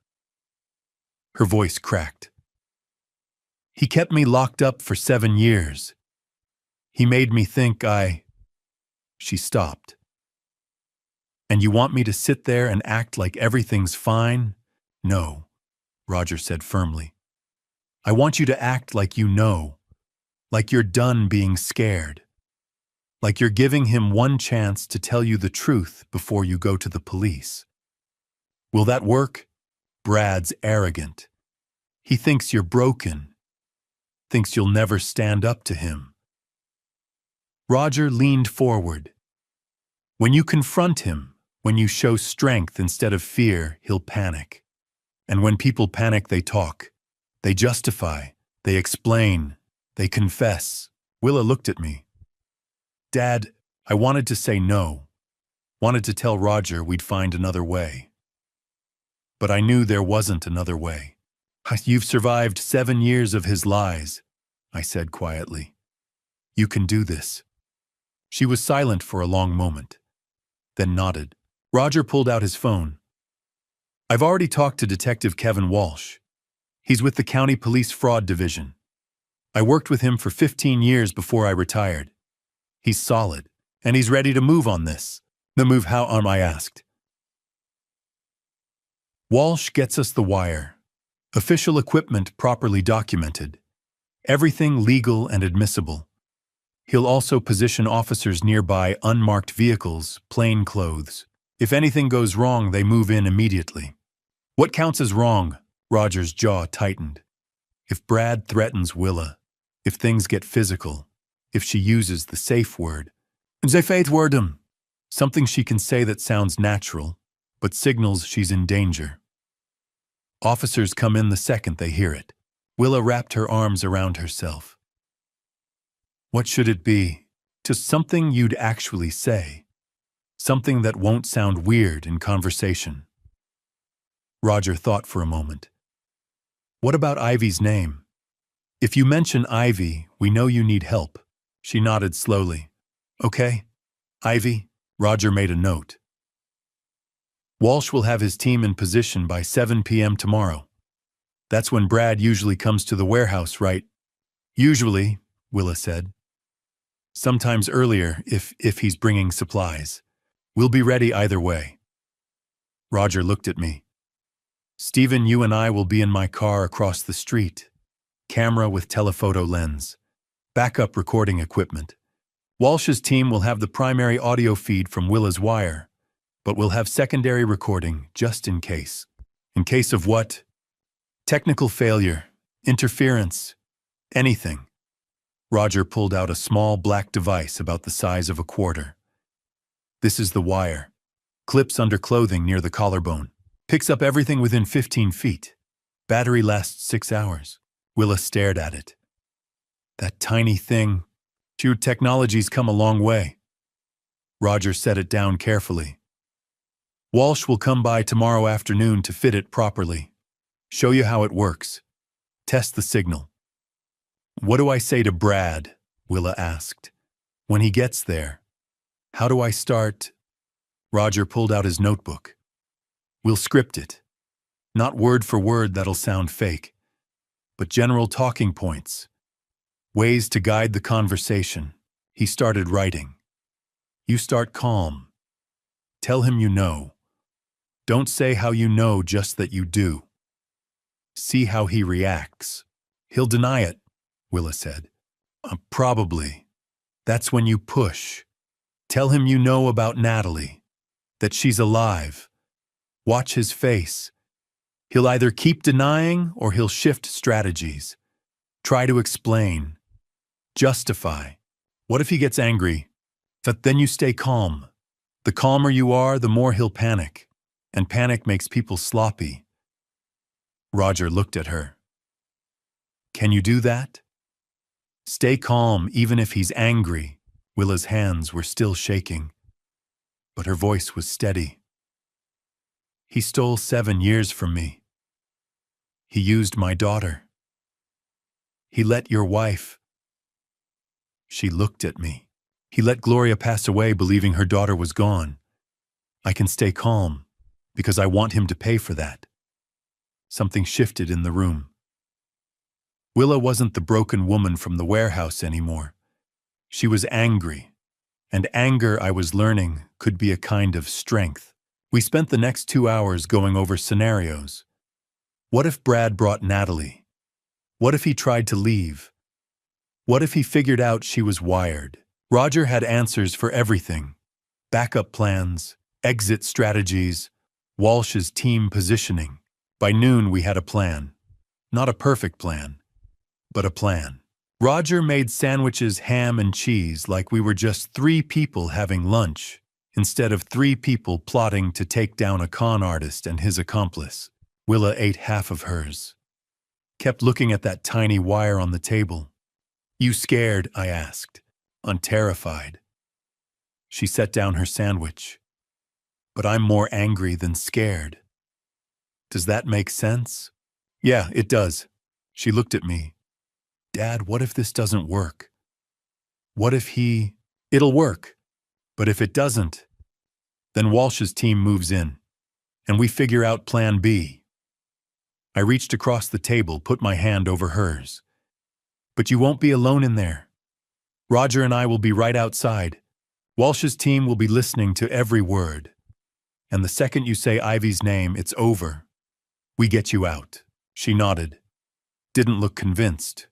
Her voice cracked. He kept me locked up for 7 years. He made me think She stopped. And you want me to sit there and act like everything's fine? No, Roger said firmly. I want you to act like you know, like you're done being scared, like you're giving him one chance to tell you the truth before you go to the police. Will that work? Brad's arrogant. He thinks you're broken. Thinks you'll never stand up to him. Roger leaned forward. When you confront him, when you show strength instead of fear, he'll panic. And when people panic, they talk. They justify. They explain. They confess. Willa looked at me. Dad, I wanted to say no. Wanted to tell Roger we'd find another way. But I knew there wasn't another way. You've survived 7 years of his lies, I said quietly. You can do this. She was silent for a long moment, then nodded. Roger pulled out his phone. I've already talked to Detective Kevin Walsh. He's with the County Police Fraud Division. I worked with him for 15 years before I retired. He's solid, and he's ready to move on this. The move how, I asked. Walsh gets us the wire. Official equipment properly documented. Everything legal and admissible. He'll also position officers nearby unmarked vehicles, plain clothes. If anything goes wrong, they move in immediately. What counts as wrong? Roger's jaw tightened. If Brad threatens Willa, if things get physical, if she uses the safe word, something she can say that sounds natural, but signals she's in danger. Officers come in the second they hear it. Willa wrapped her arms around herself. What should it be? Just something you'd actually say. Something that won't sound weird in conversation. Roger thought for a moment. What about Ivy's name? If you mention Ivy, we know you need help. She nodded slowly. Okay, Ivy. Roger made a note. Walsh will have his team in position by 7 p.m. tomorrow. That's when Brad usually comes to the warehouse, right? Usually, Willa said. Sometimes earlier, if he's bringing supplies. We'll be ready either way. Roger looked at me. Stephen, you and I will be in my car across the street. Camera with telephoto lens. Backup recording equipment. Walsh's team will have the primary audio feed from Willa's wire, but we'll have secondary recording just in case. In case of what? Technical failure, interference, anything. Roger pulled out a small black device about the size of a quarter. This is the wire. Clips under clothing near the collarbone. Picks up everything within 15 feet. Battery lasts 6 hours. Willa stared at it. That tiny thing. Your technology's come a long way. Roger set it down carefully. Walsh will come by tomorrow afternoon to fit it properly. Show you how it works. Test the signal. What do I say to Brad? Willa asked. When he gets there. How do I start? Roger pulled out his notebook. We'll script it. Not word for word, that'll sound fake. But general talking points. Ways to guide the conversation. He started writing. You start calm. Tell him you know. Don't say how you know, just that you do. See how he reacts. He'll deny it, Willa said. Probably. That's when you push. Tell him you know about Natalie. That she's alive. Watch his face. He'll either keep denying or he'll shift strategies. Try to explain. Justify. What if he gets angry? But then you stay calm. The calmer you are, the more he'll panic. And panic makes people sloppy. Roger looked at her. Can you do that? Stay calm even if he's angry. Willa's hands were still shaking, but her voice was steady. He stole 7 years from me. He used my daughter. He let your wife. She looked at me. He let Gloria pass away believing her daughter was gone. I can stay calm because I want him to pay for that. Something shifted in the room. Willa wasn't the broken woman from the warehouse anymore. She was angry, and anger, I was learning, could be a kind of strength. We spent the next 2 hours going over scenarios. What if Brad brought Natalie? What if he tried to leave? What if he figured out she was wired? Roger had answers for everything. Backup plans, exit strategies, Walsh's team positioning. By noon we had a plan. Not a perfect plan, but a plan. Roger made sandwiches, ham and cheese, like we were just 3 people having lunch, instead of 3 people plotting to take down a con artist and his accomplice. Willa ate half of hers. Kept looking at that tiny wire on the table. You scared? I asked, unterrified. She set down her sandwich. But I'm more angry than scared. Does that make sense? Yeah, it does. She looked at me. Dad, what if this doesn't work? What if he... It'll work. But if it doesn't, then Walsh's team moves in, and we figure out plan B. I reached across the table, put my hand over hers. But you won't be alone in there. Roger and I will be right outside. Walsh's team will be listening to every word. And the second you say Ivy's name, it's over. We get you out. She nodded. Didn't look convinced,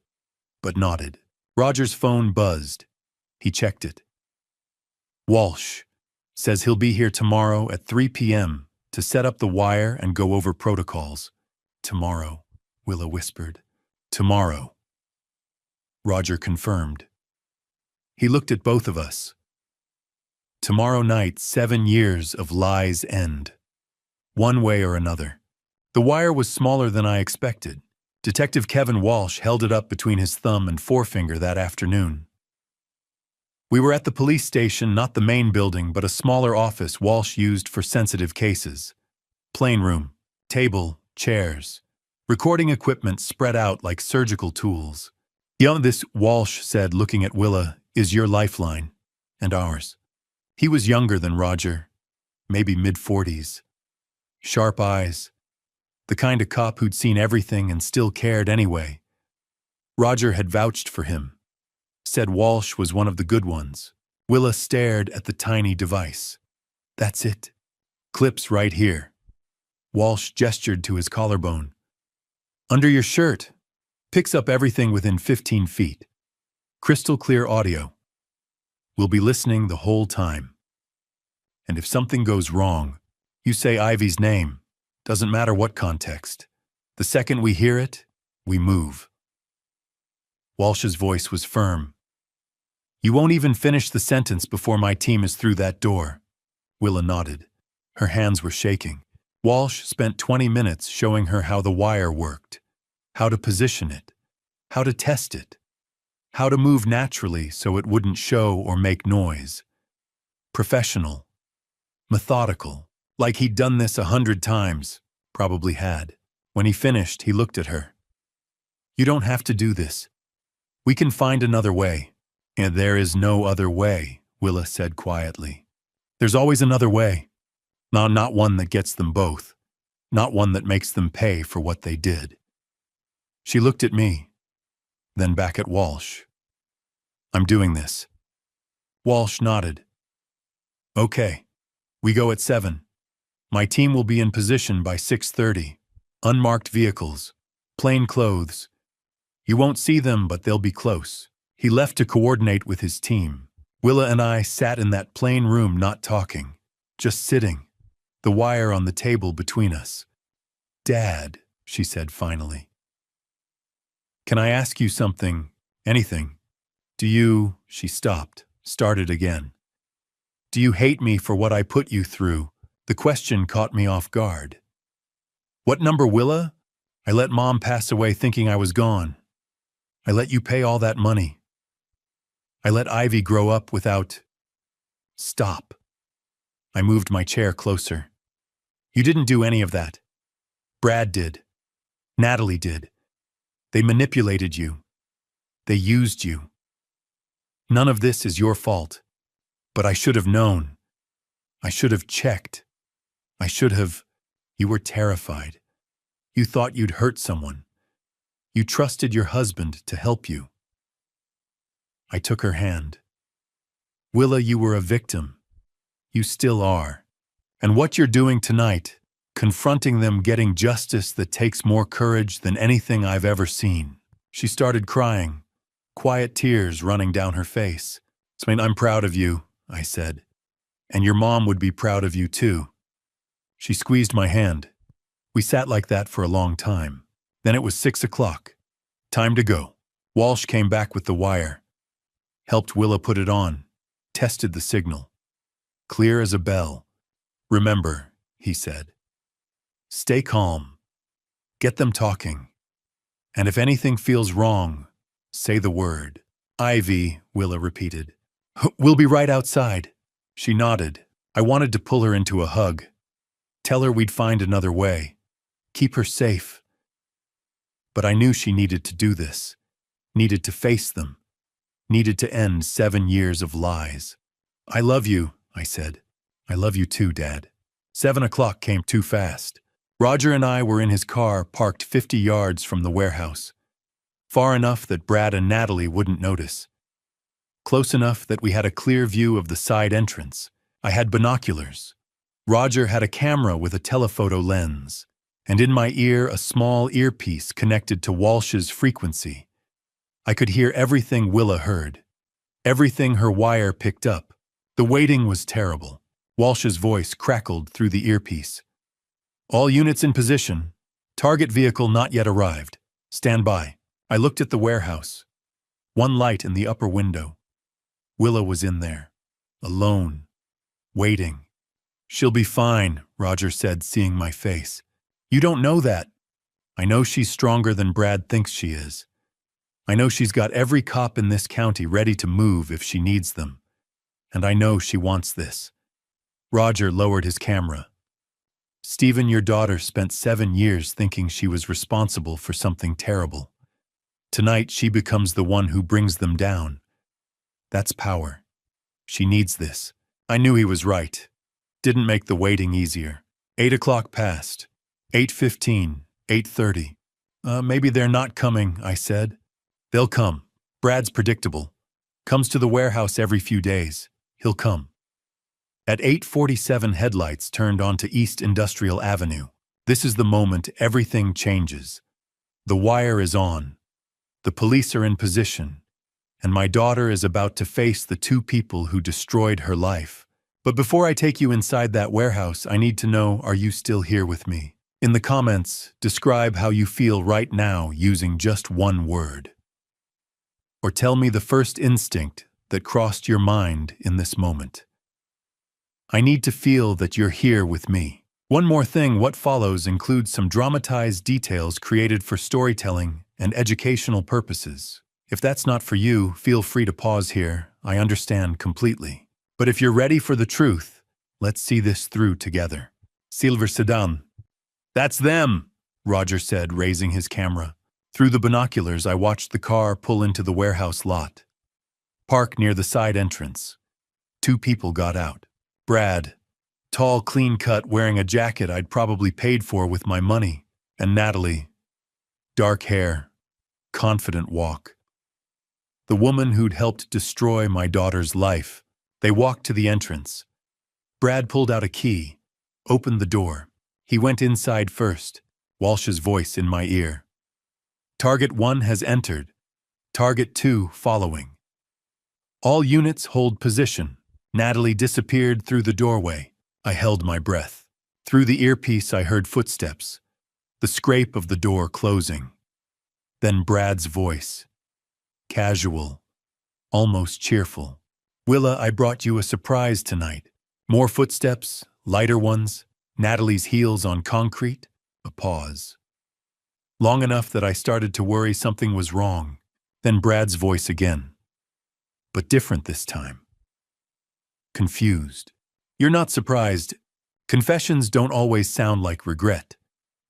but nodded. Roger's phone buzzed. He checked it. Walsh says he'll be here tomorrow at 3 p.m. to set up the wire and go over protocols. Tomorrow, Willa whispered. Tomorrow. Roger confirmed. He looked at both of us. Tomorrow night, 7 years of lies end. One way or another. The wire was smaller than I expected. Detective Kevin Walsh held it up between his thumb and forefinger that afternoon. We were at the police station, not the main building, but a smaller office Walsh used for sensitive cases. Plain room, table, chairs. Recording equipment spread out like surgical tools. This, Walsh said, looking at Willa, is your lifeline. And ours. He was younger than Roger. Maybe mid-40s. Sharp eyes. The kind of cop who'd seen everything and still cared anyway. Roger had vouched for him. Said Walsh was one of the good ones. Willa stared at the tiny device. That's it. Clips right here. Walsh gestured to his collarbone. Under your shirt. Picks up everything within 15 feet. Crystal clear audio. We'll be listening the whole time. And if something goes wrong, you say Ivy's name. Doesn't matter what context. The second we hear it, we move. Walsh's voice was firm. You won't even finish the sentence before my team is through that door. Willa nodded. Her hands were shaking. Walsh spent 20 minutes showing her how the wire worked, how to position it, how to test it, how to move naturally so it wouldn't show or make noise. Professional. Methodical. Like he'd done this 100 times. Probably had. When he finished, he looked at her. You don't have to do this. We can find another way. And there is no other way, Willa said quietly. There's always another way. Not one that gets them both. Not one that makes them pay for what they did. She looked at me, then back at Walsh. I'm doing this. Walsh nodded. Okay. We go at 7. My team will be in position by 6:30. Unmarked vehicles. Plain clothes. You won't see them, but they'll be close. He left to coordinate with his team. Willa and I sat in that plain room not talking, just sitting, the wire on the table between us. Dad, she said finally. Can I ask you something? Anything? Do you, she stopped, started again. Do you hate me for what I put you through? The question caught me off guard. What number, Willa? I let Mom pass away thinking I was gone. I let you pay all that money. I let Ivy grow up without... Stop. I moved my chair closer. You didn't do any of that. Brad did. Natalie did. They manipulated you. They used you. None of this is your fault. But I should have known. I should have checked. I should have... You were terrified. You thought you'd hurt someone. You trusted your husband to help you. I took her hand. Willa, you were a victim. You still are. And what you're doing tonight, confronting them, getting justice that takes more courage than anything I've ever seen. She started crying, quiet tears running down her face. I'm proud of you, I said. And your mom would be proud of you too. She squeezed my hand. We sat like that for a long time. Then it was 6 o'clock. Time to go. Walsh came back with the wire. Helped Willa put it on. Tested the signal. Clear as a bell. Remember, he said. Stay calm. Get them talking. And if anything feels wrong, say the word. Ivy, Willa repeated. We'll be right outside. She nodded. I wanted to pull her into a hug. Tell her we'd find another way. Keep her safe. But I knew she needed to do this. Needed to face them. Needed to end 7 years of lies. I love you, I said. I love you too, Dad. 7 o'clock came too fast. Roger and I were in his car parked 50 yards from the warehouse. Far enough that Brad and Natalie wouldn't notice. Close enough that we had a clear view of the side entrance. I had binoculars. Roger had a camera with a telephoto lens. And in my ear, a small earpiece connected to Walsh's frequency. I could hear everything Willa heard. Everything her wire picked up. The waiting was terrible. Walsh's voice crackled through the earpiece. All units in position. Target vehicle not yet arrived. Stand by. I looked at the warehouse. One light in the upper window. Willa was in there. Alone. Waiting. She'll be fine, Roger said, seeing my face. You don't know that. I know she's stronger than Brad thinks she is. I know she's got every cop in this county ready to move if she needs them. And I know she wants this. Roger lowered his camera. Stephen, your daughter spent 7 years thinking she was responsible for something terrible. Tonight she becomes the one who brings them down. That's power. She needs this. I knew he was right. Didn't make the waiting easier. 8 o'clock passed. 8:15, 8:30. Maybe they're not coming, I said. They'll come. Brad's predictable. Comes to the warehouse every few days. He'll come. At 8:47, headlights turned onto East Industrial Avenue. This is the moment everything changes. The wire is on. The police are in position. and my daughter is about to face the two people who destroyed her life. But before I take you inside that warehouse, I need to know, are you still here with me? In the comments, describe how you feel right now using just one word. Or tell me the first instinct that crossed your mind in this moment. I need to feel that you're here with me. One more thing, what follows includes some dramatized details created for storytelling and educational purposes. If that's not for you, feel free to pause here. I understand completely. But if you're ready for the truth, let's see this through together. Silver sedan. That's them, Roger said, raising his camera. Through the binoculars, I watched the car pull into the warehouse lot. Park near the side entrance. Two people got out. Brad, tall, clean-cut, wearing a jacket I'd probably paid for with my money, and Natalie, dark hair, confident walk. The woman who'd helped destroy my daughter's life. They walked to the entrance. Brad pulled out a key, opened the door. He went inside first, Walsh's voice in my ear. Target 1 has entered. Target 2 following. All units hold position. Natalie disappeared through the doorway. I held my breath. Through the earpiece, I heard footsteps, the scrape of the door closing. Then Brad's voice. Casual, almost cheerful. Willa, I brought you a surprise tonight. More footsteps, lighter ones, Natalie's heels on concrete, a pause. Long enough that I started to worry something was wrong. Then Brad's voice again. But different this time. Confused. You're not surprised. Confessions don't always sound like regret.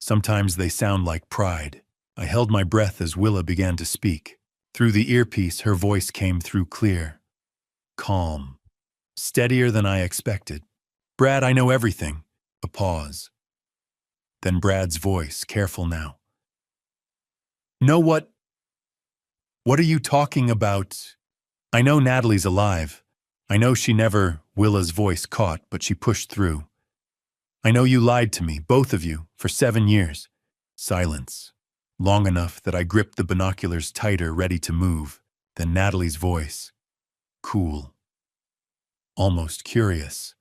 Sometimes they sound like pride. I held my breath as Willa began to speak. Through the earpiece, her voice came through clear. Calm. Steadier than I expected. Brad, I know everything. A pause. Then Brad's voice, careful now. Know what? What are you talking about? I know Natalie's alive. I know she never, Willa's voice caught, but she pushed through. I know you lied to me, both of you, for 7 years. Silence. Long enough that I gripped the binoculars tighter, ready to move. Then Natalie's voice. Cool. Almost curious.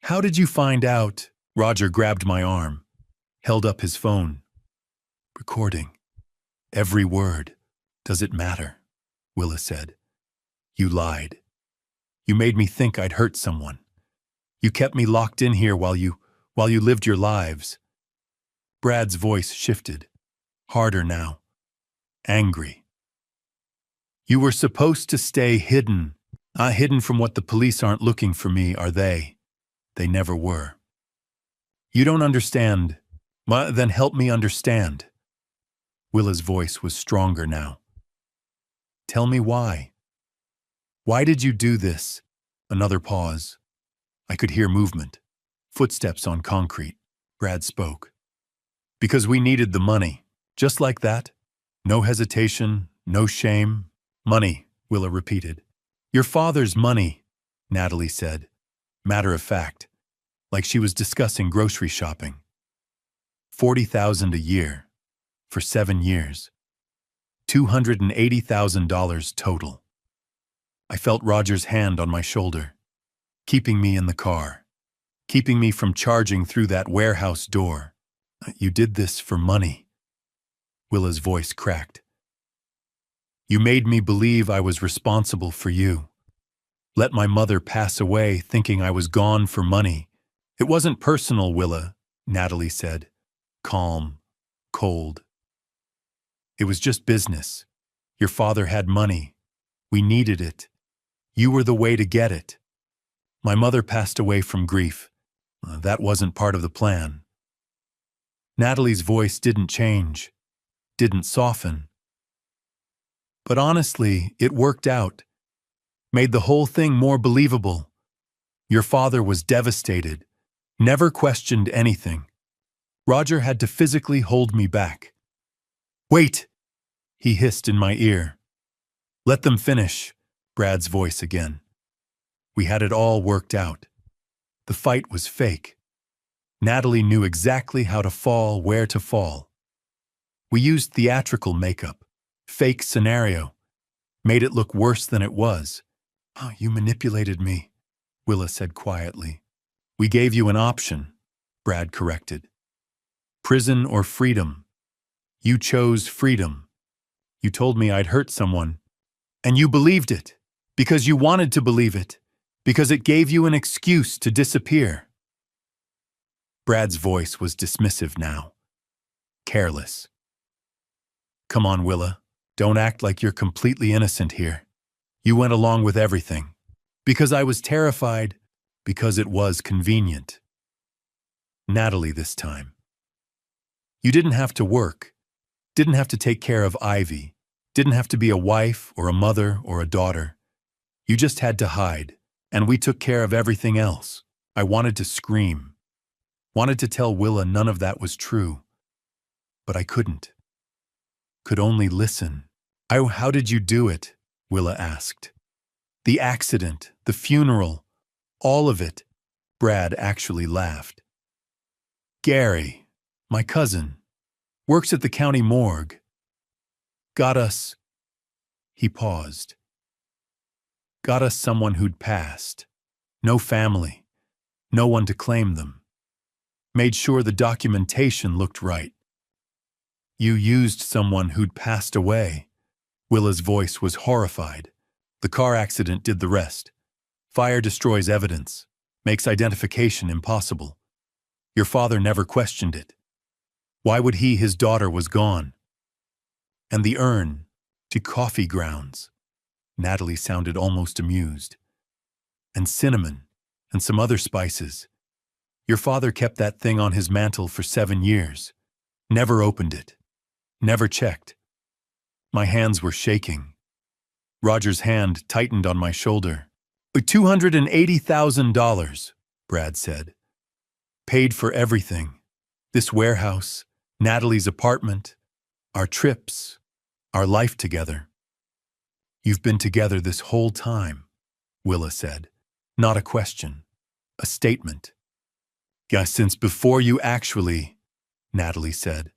How did you find out? Roger grabbed my arm, held up his phone. Recording. Every word. Does it matter? Willa said. You lied. You made me think I'd hurt someone. You kept me locked in here while you lived your lives. Brad's voice shifted, harder now, angry. You were supposed to stay hidden. Hidden from what the police aren't looking for me, are they? They never were. You don't understand. Then help me understand. Willa's voice was stronger now. Tell me why. Why did you do this? Another pause. I could hear movement. Footsteps on concrete. Brad spoke. Because we needed the money. Just like that. No hesitation, no shame. Money, Willa repeated. Your father's money, Natalie said. Matter of fact. Like she was discussing grocery shopping. $40,000 a year. For 7 years. $280,000 total. I felt Roger's hand on my shoulder, keeping me in the car, keeping me from charging through that warehouse door. You did this for money. Willa's voice cracked. You made me believe I was responsible for you. Let my mother pass away thinking I was gone for money. It wasn't personal, Willa, Natalie said, calm, cold. It was just business. Your father had money. We needed it. You were the way to get it. My mother passed away from grief. That wasn't part of the plan. Natalie's voice didn't change, didn't soften. But honestly, it worked out. Made the whole thing more believable. Your father was devastated, never questioned anything. Roger had to physically hold me back. Wait, he hissed in my ear. Let them finish, Brad's voice again. We had it all worked out. The fight was fake. Natalie knew exactly how to fall, where to fall. We used theatrical makeup, fake scenario. made it look worse than it was. "Oh, you manipulated me," Willa said quietly. "We gave you an option," Brad corrected. "Prison or freedom. You chose freedom. You told me I'd hurt someone, and you believed it, because you wanted to believe it, because it gave you an excuse to disappear." Brad's voice was dismissive now, careless. "Come on, Willa. Don't act like you're completely innocent here. You went along with everything. Because I was terrified, because it was convenient." Natalie this time. "You didn't have to work, didn't have to take care of Ivy, didn't have to be a wife or a mother or a daughter. You just had to hide, and we took care of everything else." I wanted to scream, wanted to tell Willa none of that was true, but I couldn't. Could only listen. "How did you do it?" Willa asked. "The accident, the funeral, all of it." Brad actually laughed. "Gary, my cousin, works at the county morgue. Got us." He paused. "Got us someone who'd passed. No family, no one to claim them. Made sure the documentation looked right." "You used someone who'd passed away." Willa's voice was horrified. "The car accident did the rest. Fire destroys evidence, makes identification impossible. Your father never questioned it. Why would his daughter was gone? And the urn, to coffee grounds." Natalie sounded almost amused. "And cinnamon, and some other spices. Your father kept that thing on his mantle for 7 years. Never opened it. Never checked." My hands were shaking. Roger's hand tightened on my shoulder. $280,000, Brad said. "Paid for everything. This warehouse, Natalie's apartment, our trips, our life together." "You've been together this whole time," Willa said. Not a question, a statement. "Yeah, since before you actually," Natalie said.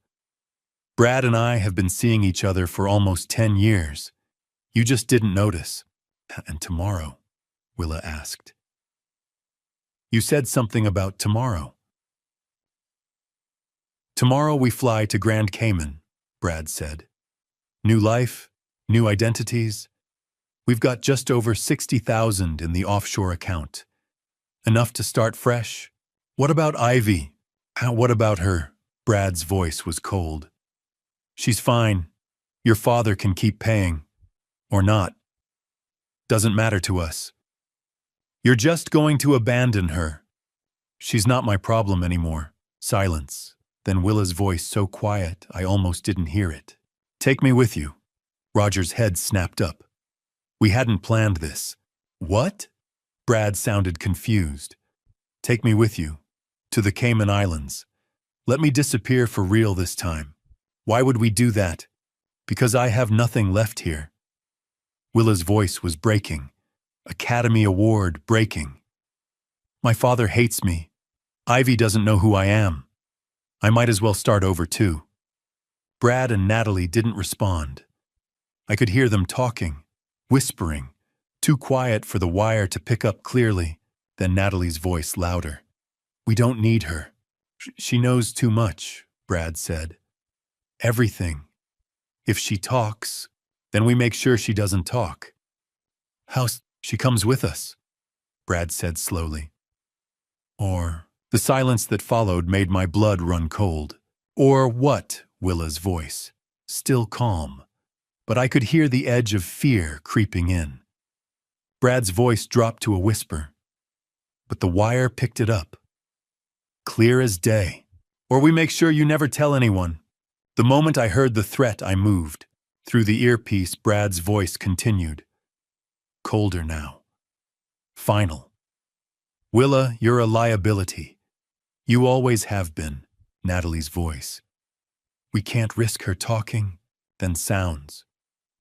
"Brad and I have been seeing each other for almost 10 years. You just didn't notice." "And tomorrow?" Willa asked. "You said something about tomorrow." "Tomorrow we fly to Grand Cayman," Brad said. "New life, new identities. We've got just over 60,000 in the offshore account. Enough to start fresh." "What about Ivy?" "What about her?" Brad's voice was cold. "She's fine. Your father can keep paying. Or not. Doesn't matter to us. You're just going to abandon her." "She's not my problem anymore." Silence. Then Willa's voice so quiet I almost didn't hear it. "Take me with you." Roger's head snapped up. "We hadn't planned this." "What?" Brad sounded confused. "Take me with you. To the Cayman Islands. Let me disappear for real this time." "Why would we do that?" "Because I have nothing left here." Willa's voice was breaking. Academy Award breaking. "My father hates me. Ivy doesn't know who I am. I might as well start over too." Brad and Natalie didn't respond. I could hear them talking, whispering, too quiet for the wire to pick up clearly, then Natalie's voice louder. "We don't need her. She knows too much," Brad said. "Everything. If she talks, then we make sure she doesn't talk." She comes with us," Brad said slowly. "Or..." The silence that followed made my blood run cold. "Or what?" Willa's voice. Still calm, but I could hear the edge of fear creeping in. Brad's voice dropped to a whisper, but the wire picked it up. Clear as day. "Or we make sure you never tell anyone." The moment I heard the threat, I moved. Through the earpiece, Brad's voice continued. Colder now. Final. "Willa, you're a liability. You always have been," Natalie's voice. "We can't risk her talking." Then sounds.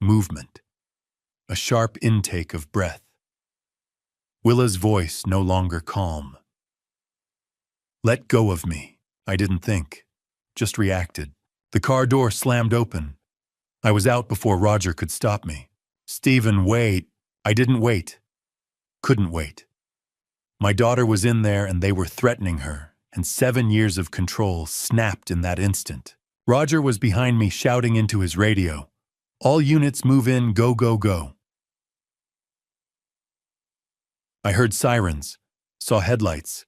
Movement. A sharp intake of breath. Willa's voice no longer calm. "Let go of me." I didn't think. Just reacted. The car door slammed open. I was out before Roger could stop me. Stephen, wait. I didn't wait. Couldn't wait. My daughter was in there and they were threatening her, and 7 years of control snapped in that instant. Roger was behind me shouting into his radio, "All units move in, go, go, go." I heard sirens, saw headlights,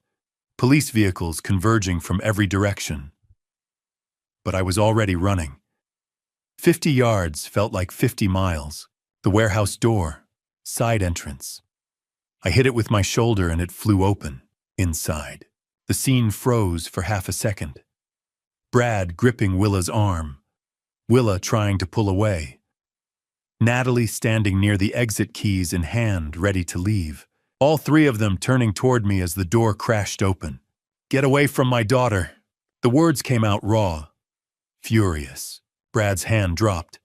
police vehicles converging from every direction. But I was already running. 50 yards felt like 50 miles. The warehouse door, side entrance. I hit it with my shoulder and it flew open, inside. The scene froze for half a second. Brad gripping Willa's arm. Willa trying to pull away. Natalie standing near the exit keys in hand, ready to leave. All three of them turning toward me as the door crashed open. "Get away from my daughter." The words came out raw, furious. Brad's hand dropped.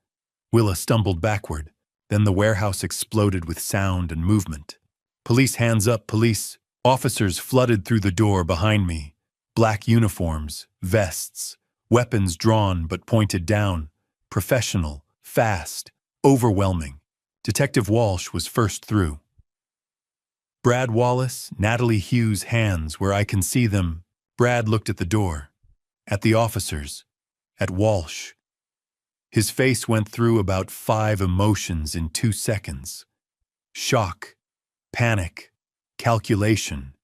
Willa stumbled backward. Then the warehouse exploded with sound and movement. Police hands up, police. Officers flooded through the door behind me. Black uniforms, vests, weapons drawn but pointed down. Professional, fast, overwhelming. Detective Walsh was first through. Brad Wallace, Natalie Hughes' hands where I can see them. Brad looked at the door, at the officers, at Walsh. His face went through about 5 emotions in 2 seconds. Shock, panic, calculation.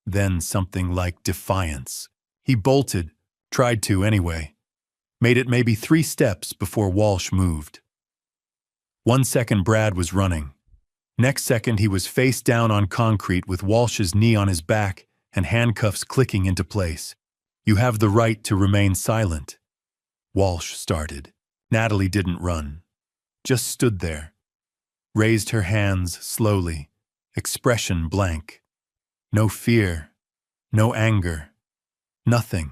Then something like defiance. He bolted, tried to anyway. Made it maybe 3 steps before Walsh moved. 1 second Brad was running. Next second he was face down on concrete with Walsh's knee on his back and handcuffs clicking into place. "You have the right to remain silent." Walsh started. Natalie didn't run, just stood there. Raised her hands slowly, expression blank. No fear, no anger, nothing.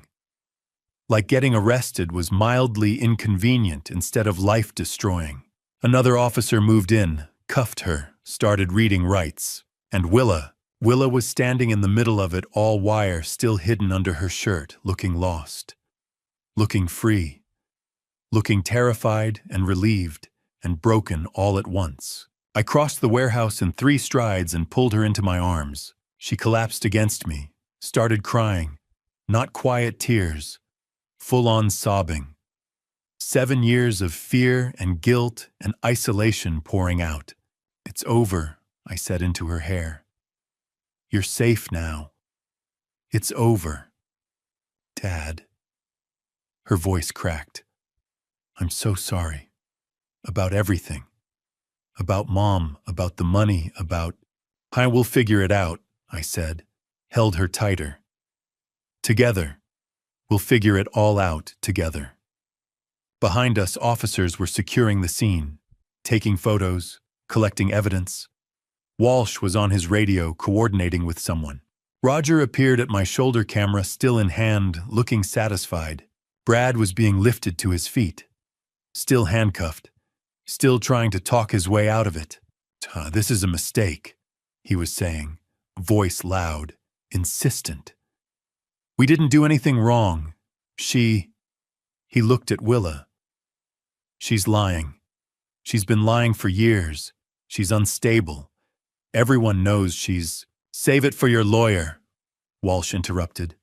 Like getting arrested was mildly inconvenient instead of life-destroying. Another officer moved in, cuffed her, started reading rights. And Willa was standing in the middle of it, all wire still hidden under her shirt, looking lost. Looking free. Looking terrified and relieved and broken all at once. I crossed the warehouse in 3 strides and pulled her into my arms. She collapsed against me, started crying. Not quiet tears, full-on sobbing. 7 years of fear and guilt and isolation pouring out. "It's over," I said into her hair. "You're safe now. It's over. Dad." Her voice cracked. "I'm so sorry. About everything. About Mom, about the money, about—" "I will figure it out," I said, held her tighter. "Together. We'll figure it all out together." Behind us, officers were securing the scene, taking photos, collecting evidence. Walsh was on his radio, coordinating with someone. Roger appeared at my shoulder camera, still in hand, looking satisfied. Brad was being lifted to his feet. Still handcuffed, still trying to talk his way out of it. "This is a mistake," he was saying, voice loud, insistent. "We didn't do anything wrong. He looked at Willa. "She's lying. She's been lying for years. She's unstable. Everyone knows she's—" "Save it for your lawyer," Walsh interrupted.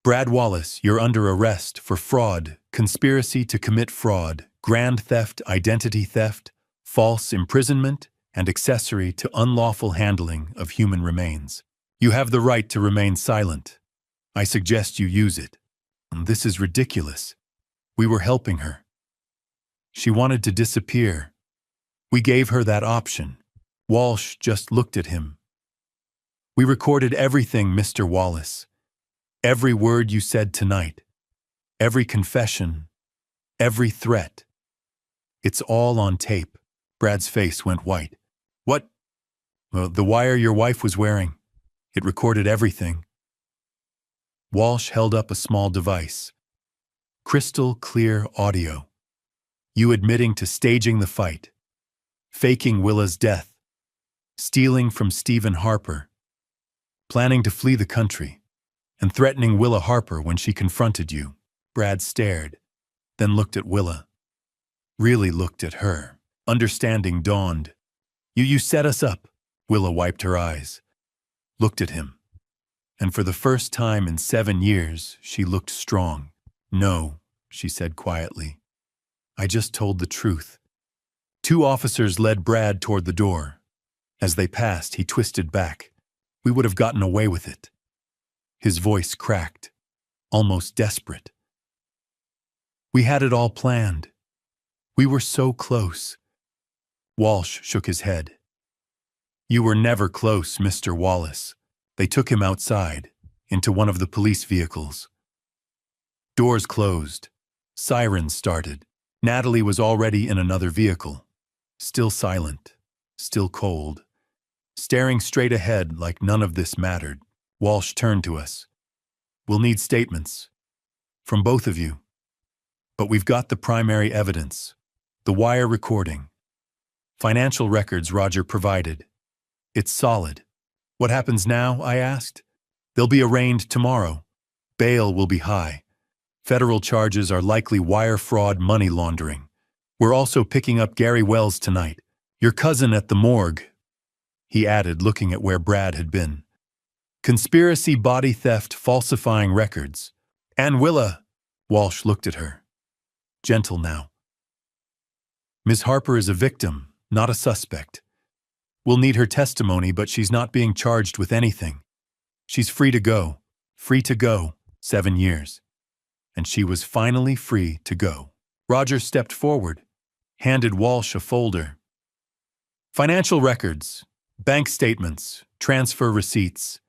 "Brad Wallace, you're under arrest for fraud, conspiracy to commit fraud, grand theft, identity theft, false imprisonment, and accessory to unlawful handling of human remains. You have the right to remain silent. I suggest you use it." "This is ridiculous. We were helping her. She wanted to disappear. We gave her that option." Walsh just looked at him. "We recorded everything, Mr. Wallace. Every word you said tonight. Every confession. Every threat. It's all on tape." Brad's face went white. "What?" "The wire your wife was wearing. It recorded everything." Walsh held up a small device. "Crystal clear audio. You admitting to staging the fight, faking Willa's death, stealing from Stephen Harper, planning to flee the country, and threatening Willa Harper when she confronted you." Brad stared, then looked at Willa. really looked at her. Understanding dawned. You set us up." Willa wiped her eyes, looked at him. And for the first time in 7 years, she looked strong. "No," she said quietly. "I just told the truth." 2 officers led Brad toward the door. As they passed, he twisted back. "We would have gotten away with it." His voice cracked, almost desperate. "We had it all planned. We were so close." Walsh shook his head. "You were never close, Mr. Wallace." They took him outside, into one of the police vehicles. Doors closed. Sirens started. Natalie was already in another vehicle. Still silent, still cold. Staring straight ahead like none of this mattered, Walsh turned to us. "We'll need statements. From both of you. But we've got the primary evidence. The wire recording. Financial records Roger provided. It's solid." "What happens now?" I asked. "They'll be arraigned tomorrow. Bail will be high. Federal charges are likely wire fraud, money laundering. We're also picking up Gary Wells tonight. Your cousin at the morgue," he added, looking at where Brad had been. "Conspiracy, body theft, falsifying records. And Willa." Walsh looked at her. Gentle now. "Ms. Harper is a victim, not a suspect. We'll need her testimony, but she's not being charged with anything. She's free to go. Free to go. 7 years." And she was finally free to go. Roger stepped forward, handed Walsh a folder. "Financial records, bank statements, transfer receipts.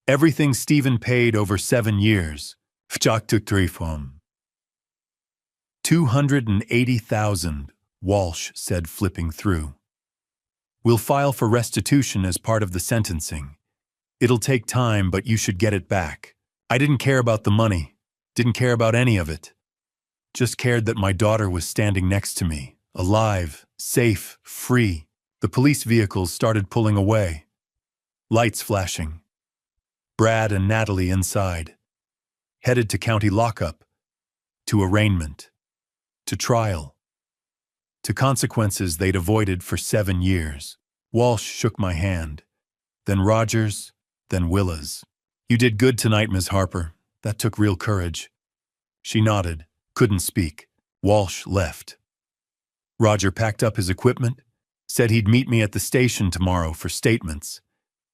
Everything Stephen paid over 7 years. $280,000, Walsh said, flipping through. "We'll file for restitution as part of the sentencing. It'll take time, but you should get it back." I didn't care about the money, didn't care about any of it. Just cared that my daughter was standing next to me, alive, safe, free. The police vehicles started pulling away. Lights flashing. Brad and Natalie inside. Headed to county lockup. To arraignment. To trial. To consequences they'd avoided for 7 years. Walsh shook my hand. Then Roger's, then Willa's. "You did good tonight, Ms. Harper. That took real courage." She nodded, couldn't speak. Walsh left. Roger packed up his equipment, said he'd meet me at the station tomorrow for statements,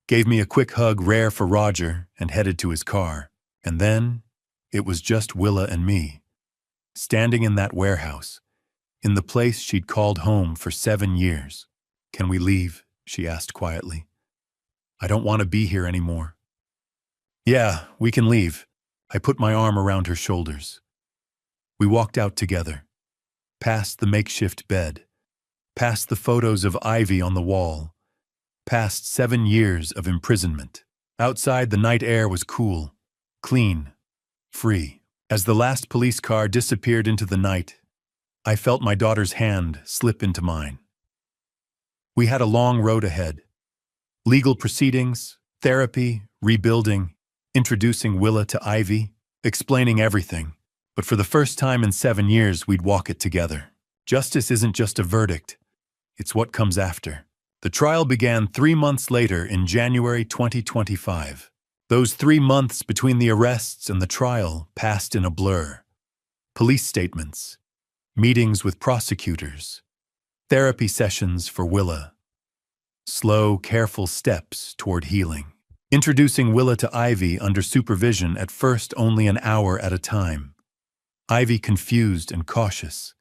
gave me a quick hug rare for Roger, and headed to his car. And then, it was just Willa and me, standing in that warehouse, in the place she'd called home for 7 years. "Can we leave?" she asked quietly. "I don't want to be here anymore." "Yeah, we can leave." I put my arm around her shoulders. We walked out together, past the makeshift bed, past the photos of Ivy on the wall, past 7 years of imprisonment. Outside, the night air was cool, clean, free. As the last police car disappeared into the night, I felt my daughter's hand slip into mine. We had a long road ahead. Legal proceedings, therapy, rebuilding, introducing Willa to Ivy, explaining everything. But for the first time in 7 years, we'd walk it together. Justice isn't just a verdict. It's what comes after. The trial began 3 months later in January 2025. Those 3 months between the arrests and the trial passed in a blur. Police statements, meetings with prosecutors, therapy sessions for Willa. Slow, careful steps toward healing. Introducing Willa to Ivy under supervision, at first only an hour at a time. Ivy confused and cautious.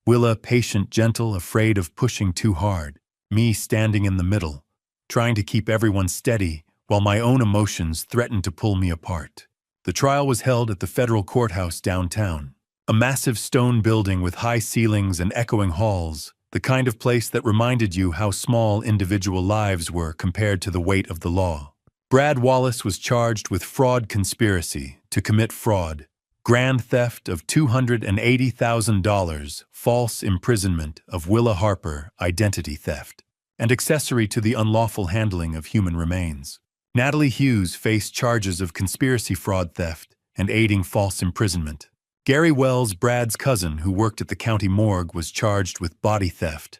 Willa patient, gentle, afraid of pushing too hard. Me standing in the middle, trying to keep everyone steady while my own emotions threatened to pull me apart. The trial was held at the federal courthouse downtown. A massive stone building with high ceilings and echoing halls, the kind of place that reminded you how small individual lives were compared to the weight of the law. Brad Wallace was charged with fraud conspiracy to commit fraud, grand theft of $280,000, false imprisonment of Willa Harper, identity theft, and accessory to the unlawful handling of human remains. Natalie Hughes faced charges of conspiracy, fraud, theft, and aiding false imprisonment. Gary Wells, Brad's cousin who worked at the county morgue, was charged with body theft,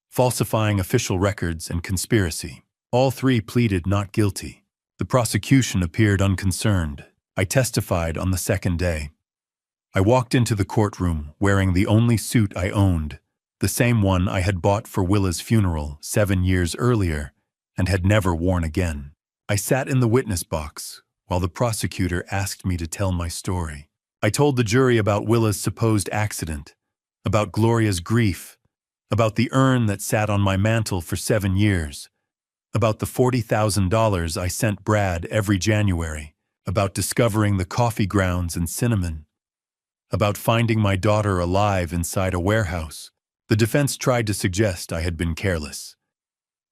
falsifying official records, and conspiracy. All three pleaded not guilty. The prosecution appeared unconcerned. I testified on the second day. I walked into the courtroom wearing the only suit I owned, the same one I had bought for Willa's funeral 7 years earlier and had never worn again. I sat in the witness box while the prosecutor asked me to tell my story. I told the jury about Willa's supposed accident, about Gloria's grief, about the urn that sat on my mantel for 7 years, about the $40,000 I sent Brad every January, about discovering the coffee grounds and cinnamon, about finding my daughter alive inside a warehouse. The defense tried to suggest I had been careless,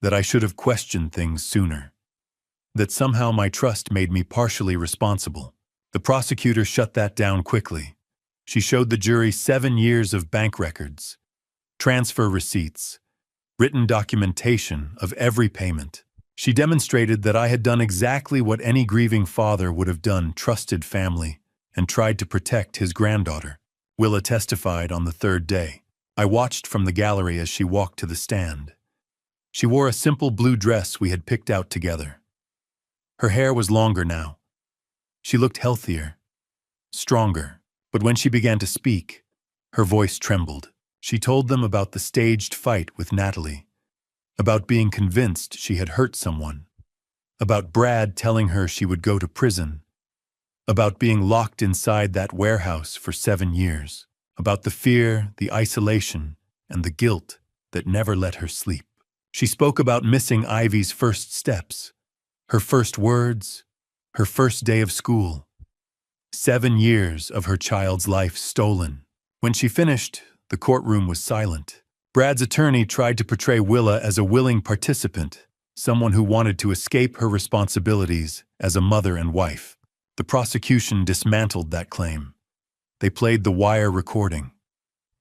that I should have questioned things sooner, that somehow my trust made me partially responsible. The prosecutor shut that down quickly. She showed the jury 7 years of bank records, transfer receipts, written documentation of every payment. She demonstrated that I had done exactly what any grieving father would have done, trusted family, and tried to protect his granddaughter. Willa testified on the third day. I watched from the gallery as she walked to the stand. She wore a simple blue dress we had picked out together. Her hair was longer now. She looked healthier, stronger, but when she began to speak, her voice trembled. She told them about the staged fight with Natalie, about being convinced she had hurt someone, about Brad telling her she would go to prison, about being locked inside that warehouse for 7 years, about the fear, the isolation, and the guilt that never let her sleep. She spoke about missing Ivy's first steps, her first words, her first day of school. 7 years of her child's life stolen. When she finished, the courtroom was silent. Brad's attorney tried to portray Willa as a willing participant, someone who wanted to escape her responsibilities as a mother and wife. The prosecution dismantled that claim. They played the wire recording.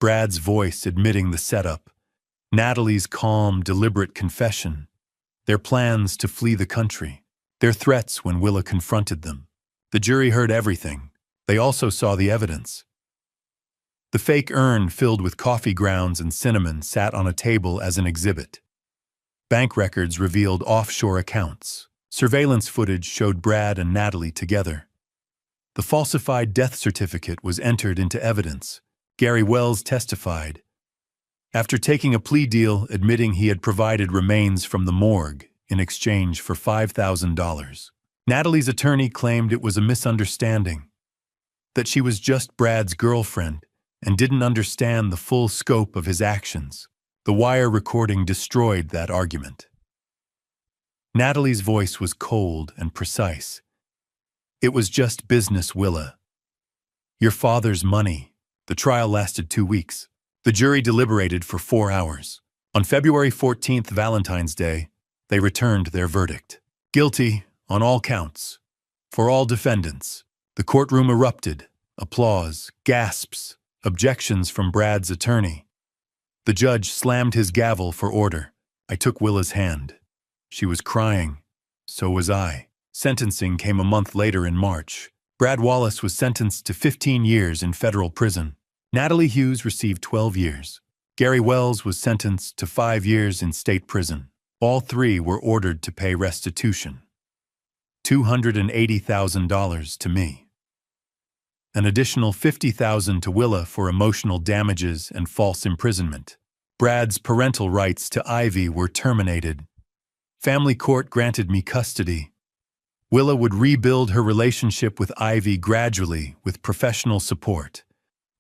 Brad's voice admitting the setup, Natalie's calm, deliberate confession, their plans to flee the country, their threats when Willa confronted them. The jury heard everything. They also saw the evidence. The fake urn filled with coffee grounds and cinnamon sat on a table as an exhibit. Bank records revealed offshore accounts. Surveillance footage showed Brad and Natalie together. The falsified death certificate was entered into evidence. Gary Wells testified. After taking a plea deal admitting he had provided remains from the morgue in exchange for $5,000. Natalie's attorney claimed it was a misunderstanding, that she was just Brad's girlfriend and didn't understand the full scope of his actions. The wire recording destroyed that argument. Natalie's voice was cold and precise. It was just business, Willa. Your father's money. The trial lasted 2 weeks. The jury deliberated for 4 hours. On February 14th, Valentine's Day, they returned their verdict. Guilty on all counts. For all defendants. The courtroom erupted. Applause, gasps, objections from Brad's attorney. The judge slammed his gavel for order. I took Willa's hand. She was crying. So was I. Sentencing came a month later in March. Brad Wallace was sentenced to 15 years in federal prison. Natalie Hughes received 12 years. Gary Wells was sentenced to 5 years in state prison. All three were ordered to pay restitution. $280,000 to me. An additional $50,000 to Willa for emotional damages and false imprisonment. Brad's parental rights to Ivy were terminated. Family court granted me custody. Willa would rebuild her relationship with Ivy gradually with professional support.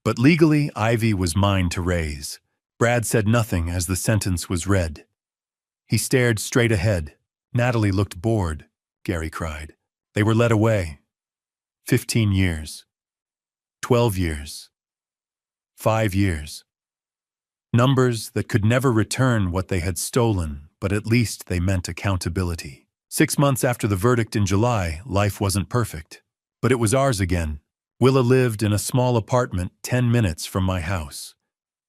But legally, Ivy was mine to raise. Brad said nothing as the sentence was read. He stared straight ahead. Natalie looked bored, Gary cried. They were led away. 15 years. 12 years. 5 years. Numbers that could never return what they had stolen, but at least they meant accountability. 6 months after the verdict in July, life wasn't perfect. But it was ours again. Willa lived in a small apartment 10 minutes from my house.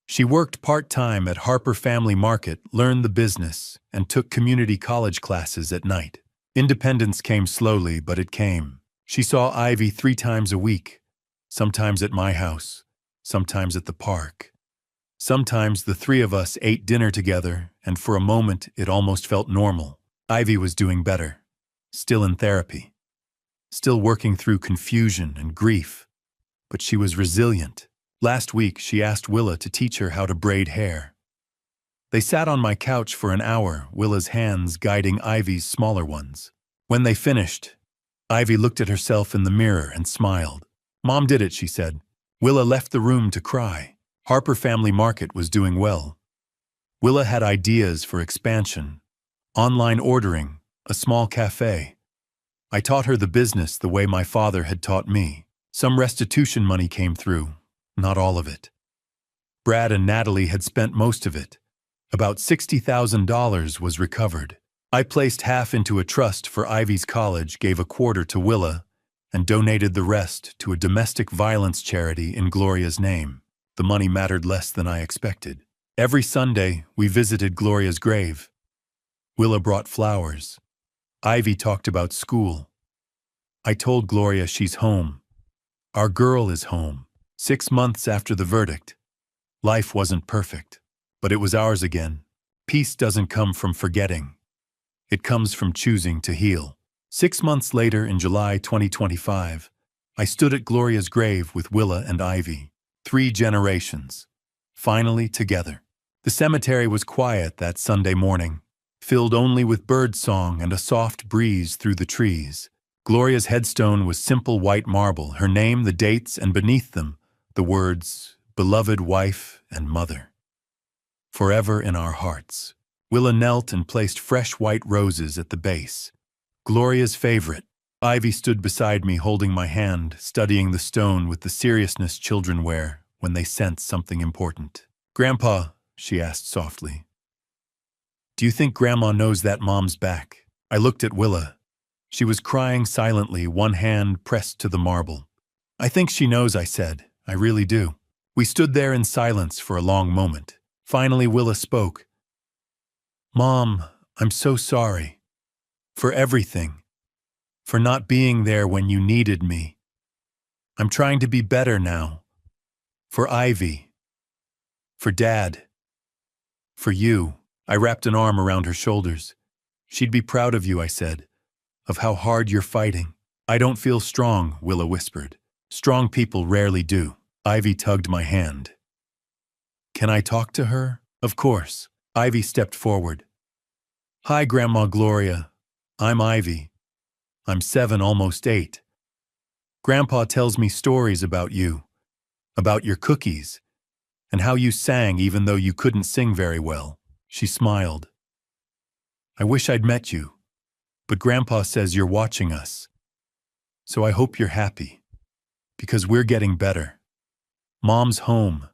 She worked part-time at Harper Family Market, learned the business, and took community college classes at night. Independence came slowly, but it came. She saw Ivy 3 times a week. Sometimes at my house, sometimes at the park. Sometimes the three of us ate dinner together, and for a moment it almost felt normal. Ivy was doing better, still in therapy, still working through confusion and grief, but she was resilient. Last week she asked Willa to teach her how to braid hair. They sat on my couch for an hour, Willa's hands guiding Ivy's smaller ones. When they finished, Ivy looked at herself in the mirror and smiled. "Mom did it," she said. Willa left the room to cry. Harper Family Market was doing well. Willa had ideas for expansion, online ordering, a small cafe. I taught her the business the way my father had taught me. Some restitution money came through, not all of it. Brad and Natalie had spent most of it. About $60,000 was recovered. I placed half into a trust for Ivy's college, gave a quarter to Willa, and donated the rest to a domestic violence charity in Gloria's name. The money mattered less than I expected. Every Sunday, we visited Gloria's grave. Willa brought flowers. Ivy talked about school. I told Gloria she's home. Our girl is home. 6 months after the verdict. Life wasn't perfect, but it was ours again. Peace doesn't come from forgetting. It comes from choosing to heal. 6 months later, in July 2025, I stood at Gloria's grave with Willa and Ivy. 3 generations, finally together. The cemetery was quiet that Sunday morning, filled only with bird song and a soft breeze through the trees. Gloria's headstone was simple white marble, her name, the dates, and beneath them, the words, "Beloved wife and mother. Forever in our hearts." Willa knelt and placed fresh white roses at the base. Gloria's favorite. Ivy stood beside me, holding my hand, studying the stone with the seriousness children wear when they sense something important. "Grandpa," she asked softly, "do you think Grandma knows that Mom's back?" I looked at Willa. She was crying silently, one hand pressed to the marble. "I think she knows," I said. "I really do." We stood there in silence for a long moment. Finally, Willa spoke. "Mom, I'm so sorry. For everything. For not being there when you needed me. I'm trying to be better now. For Ivy. For Dad. For you." I wrapped an arm around her shoulders. "She'd be proud of you," I said. "Of how hard you're fighting." "I don't feel strong," Willa whispered. "Strong people rarely do." Ivy tugged my hand. "Can I talk to her?" "Of course." Ivy stepped forward. "Hi, Grandma Gloria. I'm Ivy. I'm 7, almost 8. Grandpa tells me stories about you, about your cookies, and how you sang even though you couldn't sing very well." She smiled. "I wish I'd met you, but Grandpa says you're watching us. So I hope you're happy, because we're getting better. Mom's home,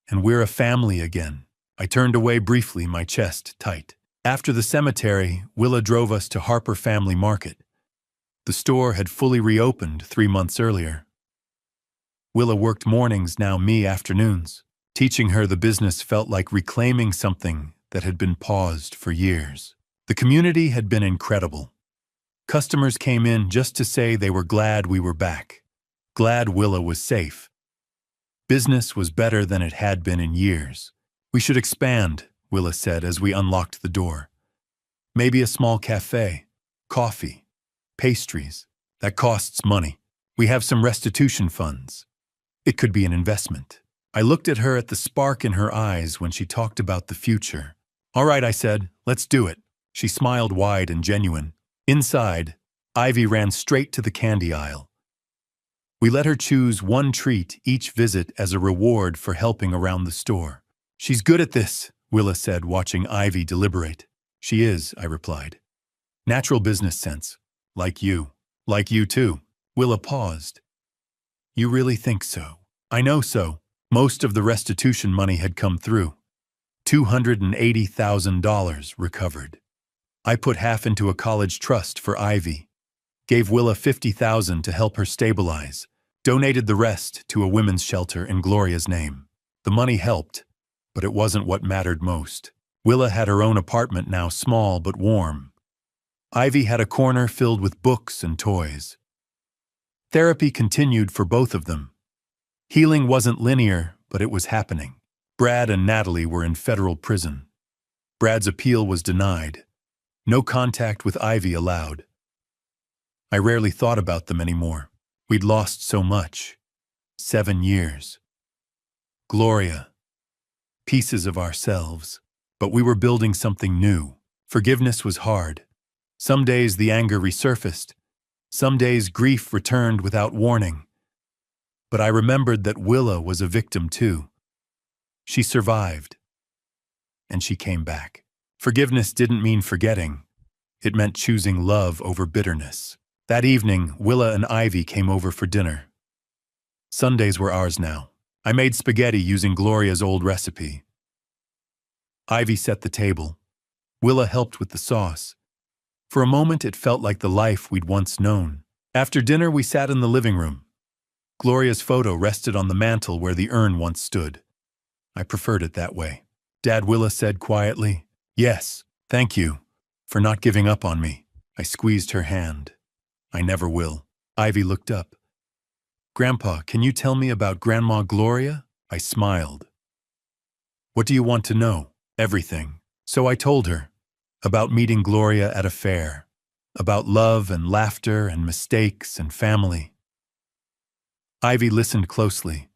and we're a family again." I turned away briefly, my chest tight. After the cemetery, Willa drove us to Harper Family Market. The store had fully reopened 3 months earlier. Willa worked mornings, now me afternoons. Teaching her the business felt like reclaiming something that had been paused for years. The community had been incredible. Customers came in just to say they were glad we were back, glad Willa was safe. Business was better than it had been in years. "We should expand," Willa said as we unlocked the door. "Maybe a small cafe, coffee, pastries. That costs money. We have some restitution funds. It could be an investment." I looked at her, at the spark in her eyes when she talked about the future. "All right," I said, "let's do it." She smiled wide and genuine. Inside, Ivy ran straight to the candy aisle. We let her choose one treat each visit as a reward for helping around the store. "She's good at this," Willa said, watching Ivy deliberate. "She is," I replied. "Natural business sense. Like you. Like you too." Willa paused. "You really think so?" "I know so." Most of the restitution money had come through. $280,000 recovered. I put half into a college trust for Ivy. Gave Willa $50,000 to help her stabilize. Donated the rest to a women's shelter in Gloria's name. The money helped, but it wasn't what mattered most. Willa had her own apartment now, small but warm. Ivy had a corner filled with books and toys. Therapy continued for both of them. Healing wasn't linear, but it was happening. Brad and Natalie were in federal prison. Brad's appeal was denied. No contact with Ivy allowed. I rarely thought about them anymore. We'd lost so much. 7 years. Gloria. Pieces of ourselves. But we were building something new. Forgiveness was hard. Some days the anger resurfaced. Some days grief returned without warning. But I remembered that Willa was a victim too. She survived. And she came back. Forgiveness didn't mean forgetting. It meant choosing love over bitterness. That evening, Willa and Ivy came over for dinner. Sundays were ours now. I made spaghetti using Gloria's old recipe. Ivy set the table. Willa helped with the sauce. For a moment, it felt like the life we'd once known. After dinner, we sat in the living room. Gloria's photo rested on the mantel where the urn once stood. I preferred it that way. Dad, Willa said quietly, "Yes, thank you for not giving up on me." I squeezed her hand. "I never will." Ivy looked up. "Grandpa, can you tell me about Grandma Gloria?" I smiled. "What do you want to know?" "Everything." So I told her about meeting Gloria at a fair, about love and laughter and mistakes and family. Ivy listened closely.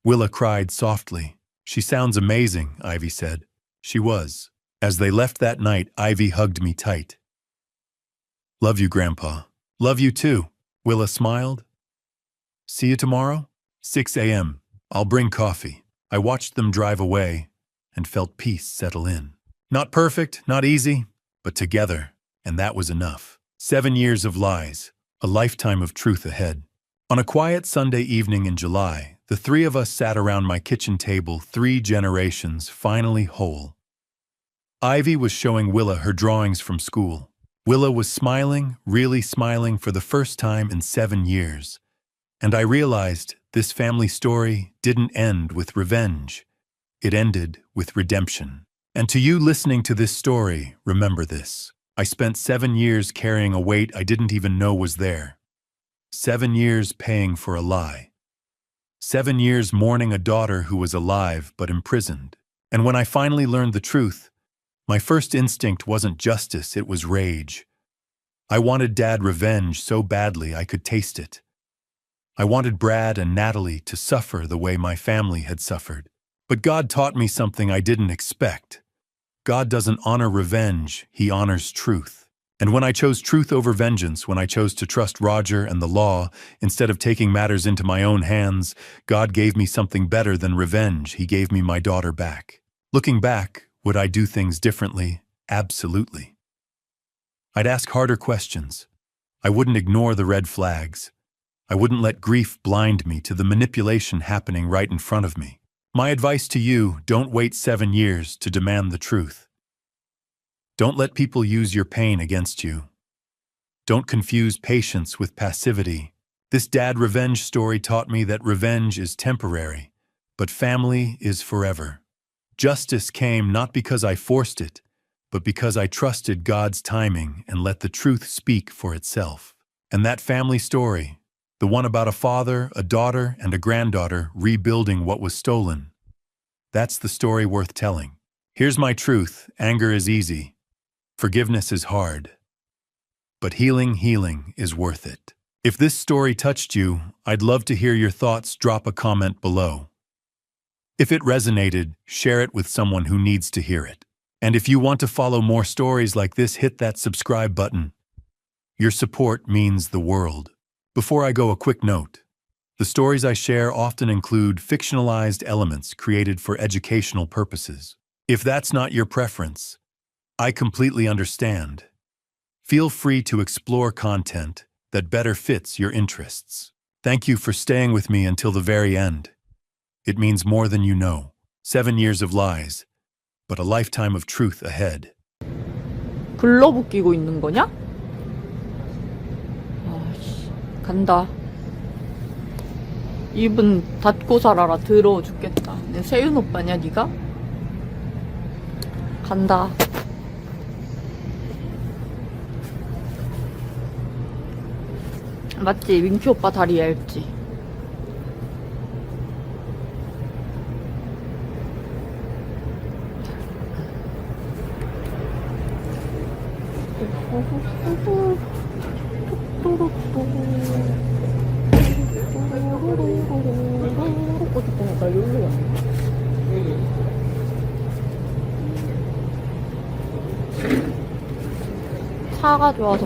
Willa cried softly. "She sounds amazing," Ivy said. She was. As they left that night, Ivy hugged me tight. "Love you, Grandpa." "Love you too," Willa smiled. "See you tomorrow?" 6 a.m. "I'll bring coffee." I watched them drive away and felt peace settle in. Not perfect, not easy, but together, and that was enough. 7 years of lies, a lifetime of truth ahead. On a quiet Sunday evening in July, the three of us sat around my kitchen table, 3 generations finally whole. Ivy was showing Willa her drawings from school. Willa was smiling, really smiling for the first time in 7 years. And I realized this family story didn't end with revenge. It ended with redemption. And to you listening to this story, remember this. I spent 7 years carrying a weight I didn't even know was there. 7 years paying for a lie. 7 years mourning a daughter who was alive but imprisoned. And when I finally learned the truth, my first instinct wasn't justice, it was rage. I wanted Dad revenge so badly I could taste it. I wanted Brad and Natalie to suffer the way my family had suffered. But God taught me something I didn't expect. God doesn't honor revenge, He honors truth. And when I chose truth over vengeance, when I chose to trust Roger and the law, instead of taking matters into my own hands, God gave me something better than revenge. He gave me my daughter back. Looking back, would I do things differently? Absolutely. I'd ask harder questions. I wouldn't ignore the red flags. I wouldn't let grief blind me to the manipulation happening right in front of me. My advice to you, don't wait 7 years to demand the truth. Don't let people use your pain against you. Don't confuse patience with passivity. This dad revenge story taught me that revenge is temporary, but family is forever. Justice came not because I forced it, but because I trusted God's timing and let the truth speak for itself. And that family story, the one about a father, a daughter, and a granddaughter rebuilding what was stolen, that's the story worth telling. Here's my truth: anger is easy. Forgiveness is hard. But healing is worth it. If this story touched you, I'd love to hear your thoughts. Drop a comment below. If it resonated, share it with someone who needs to hear it. And if you want to follow more stories like this, hit that subscribe button. Your support means the world. Before I go, a quick note. The stories I share often include fictionalized elements created for educational purposes. If that's not your preference, I completely understand. Feel free to explore content that better fits your interests. Thank you for staying with me until the very end. It means more than you know. 7 years of lies, but a lifetime of truth ahead. 글러브 끼고 있는 거냐? 아씨, 간다. 입은 닫고 살아라. 더러워 죽겠다. 내 세윤 오빠냐, 니가? 간다. 맞지? 민키 오빠 다리 얇지? 잠깐만, 나 여기로 왔네. 차가 좋아서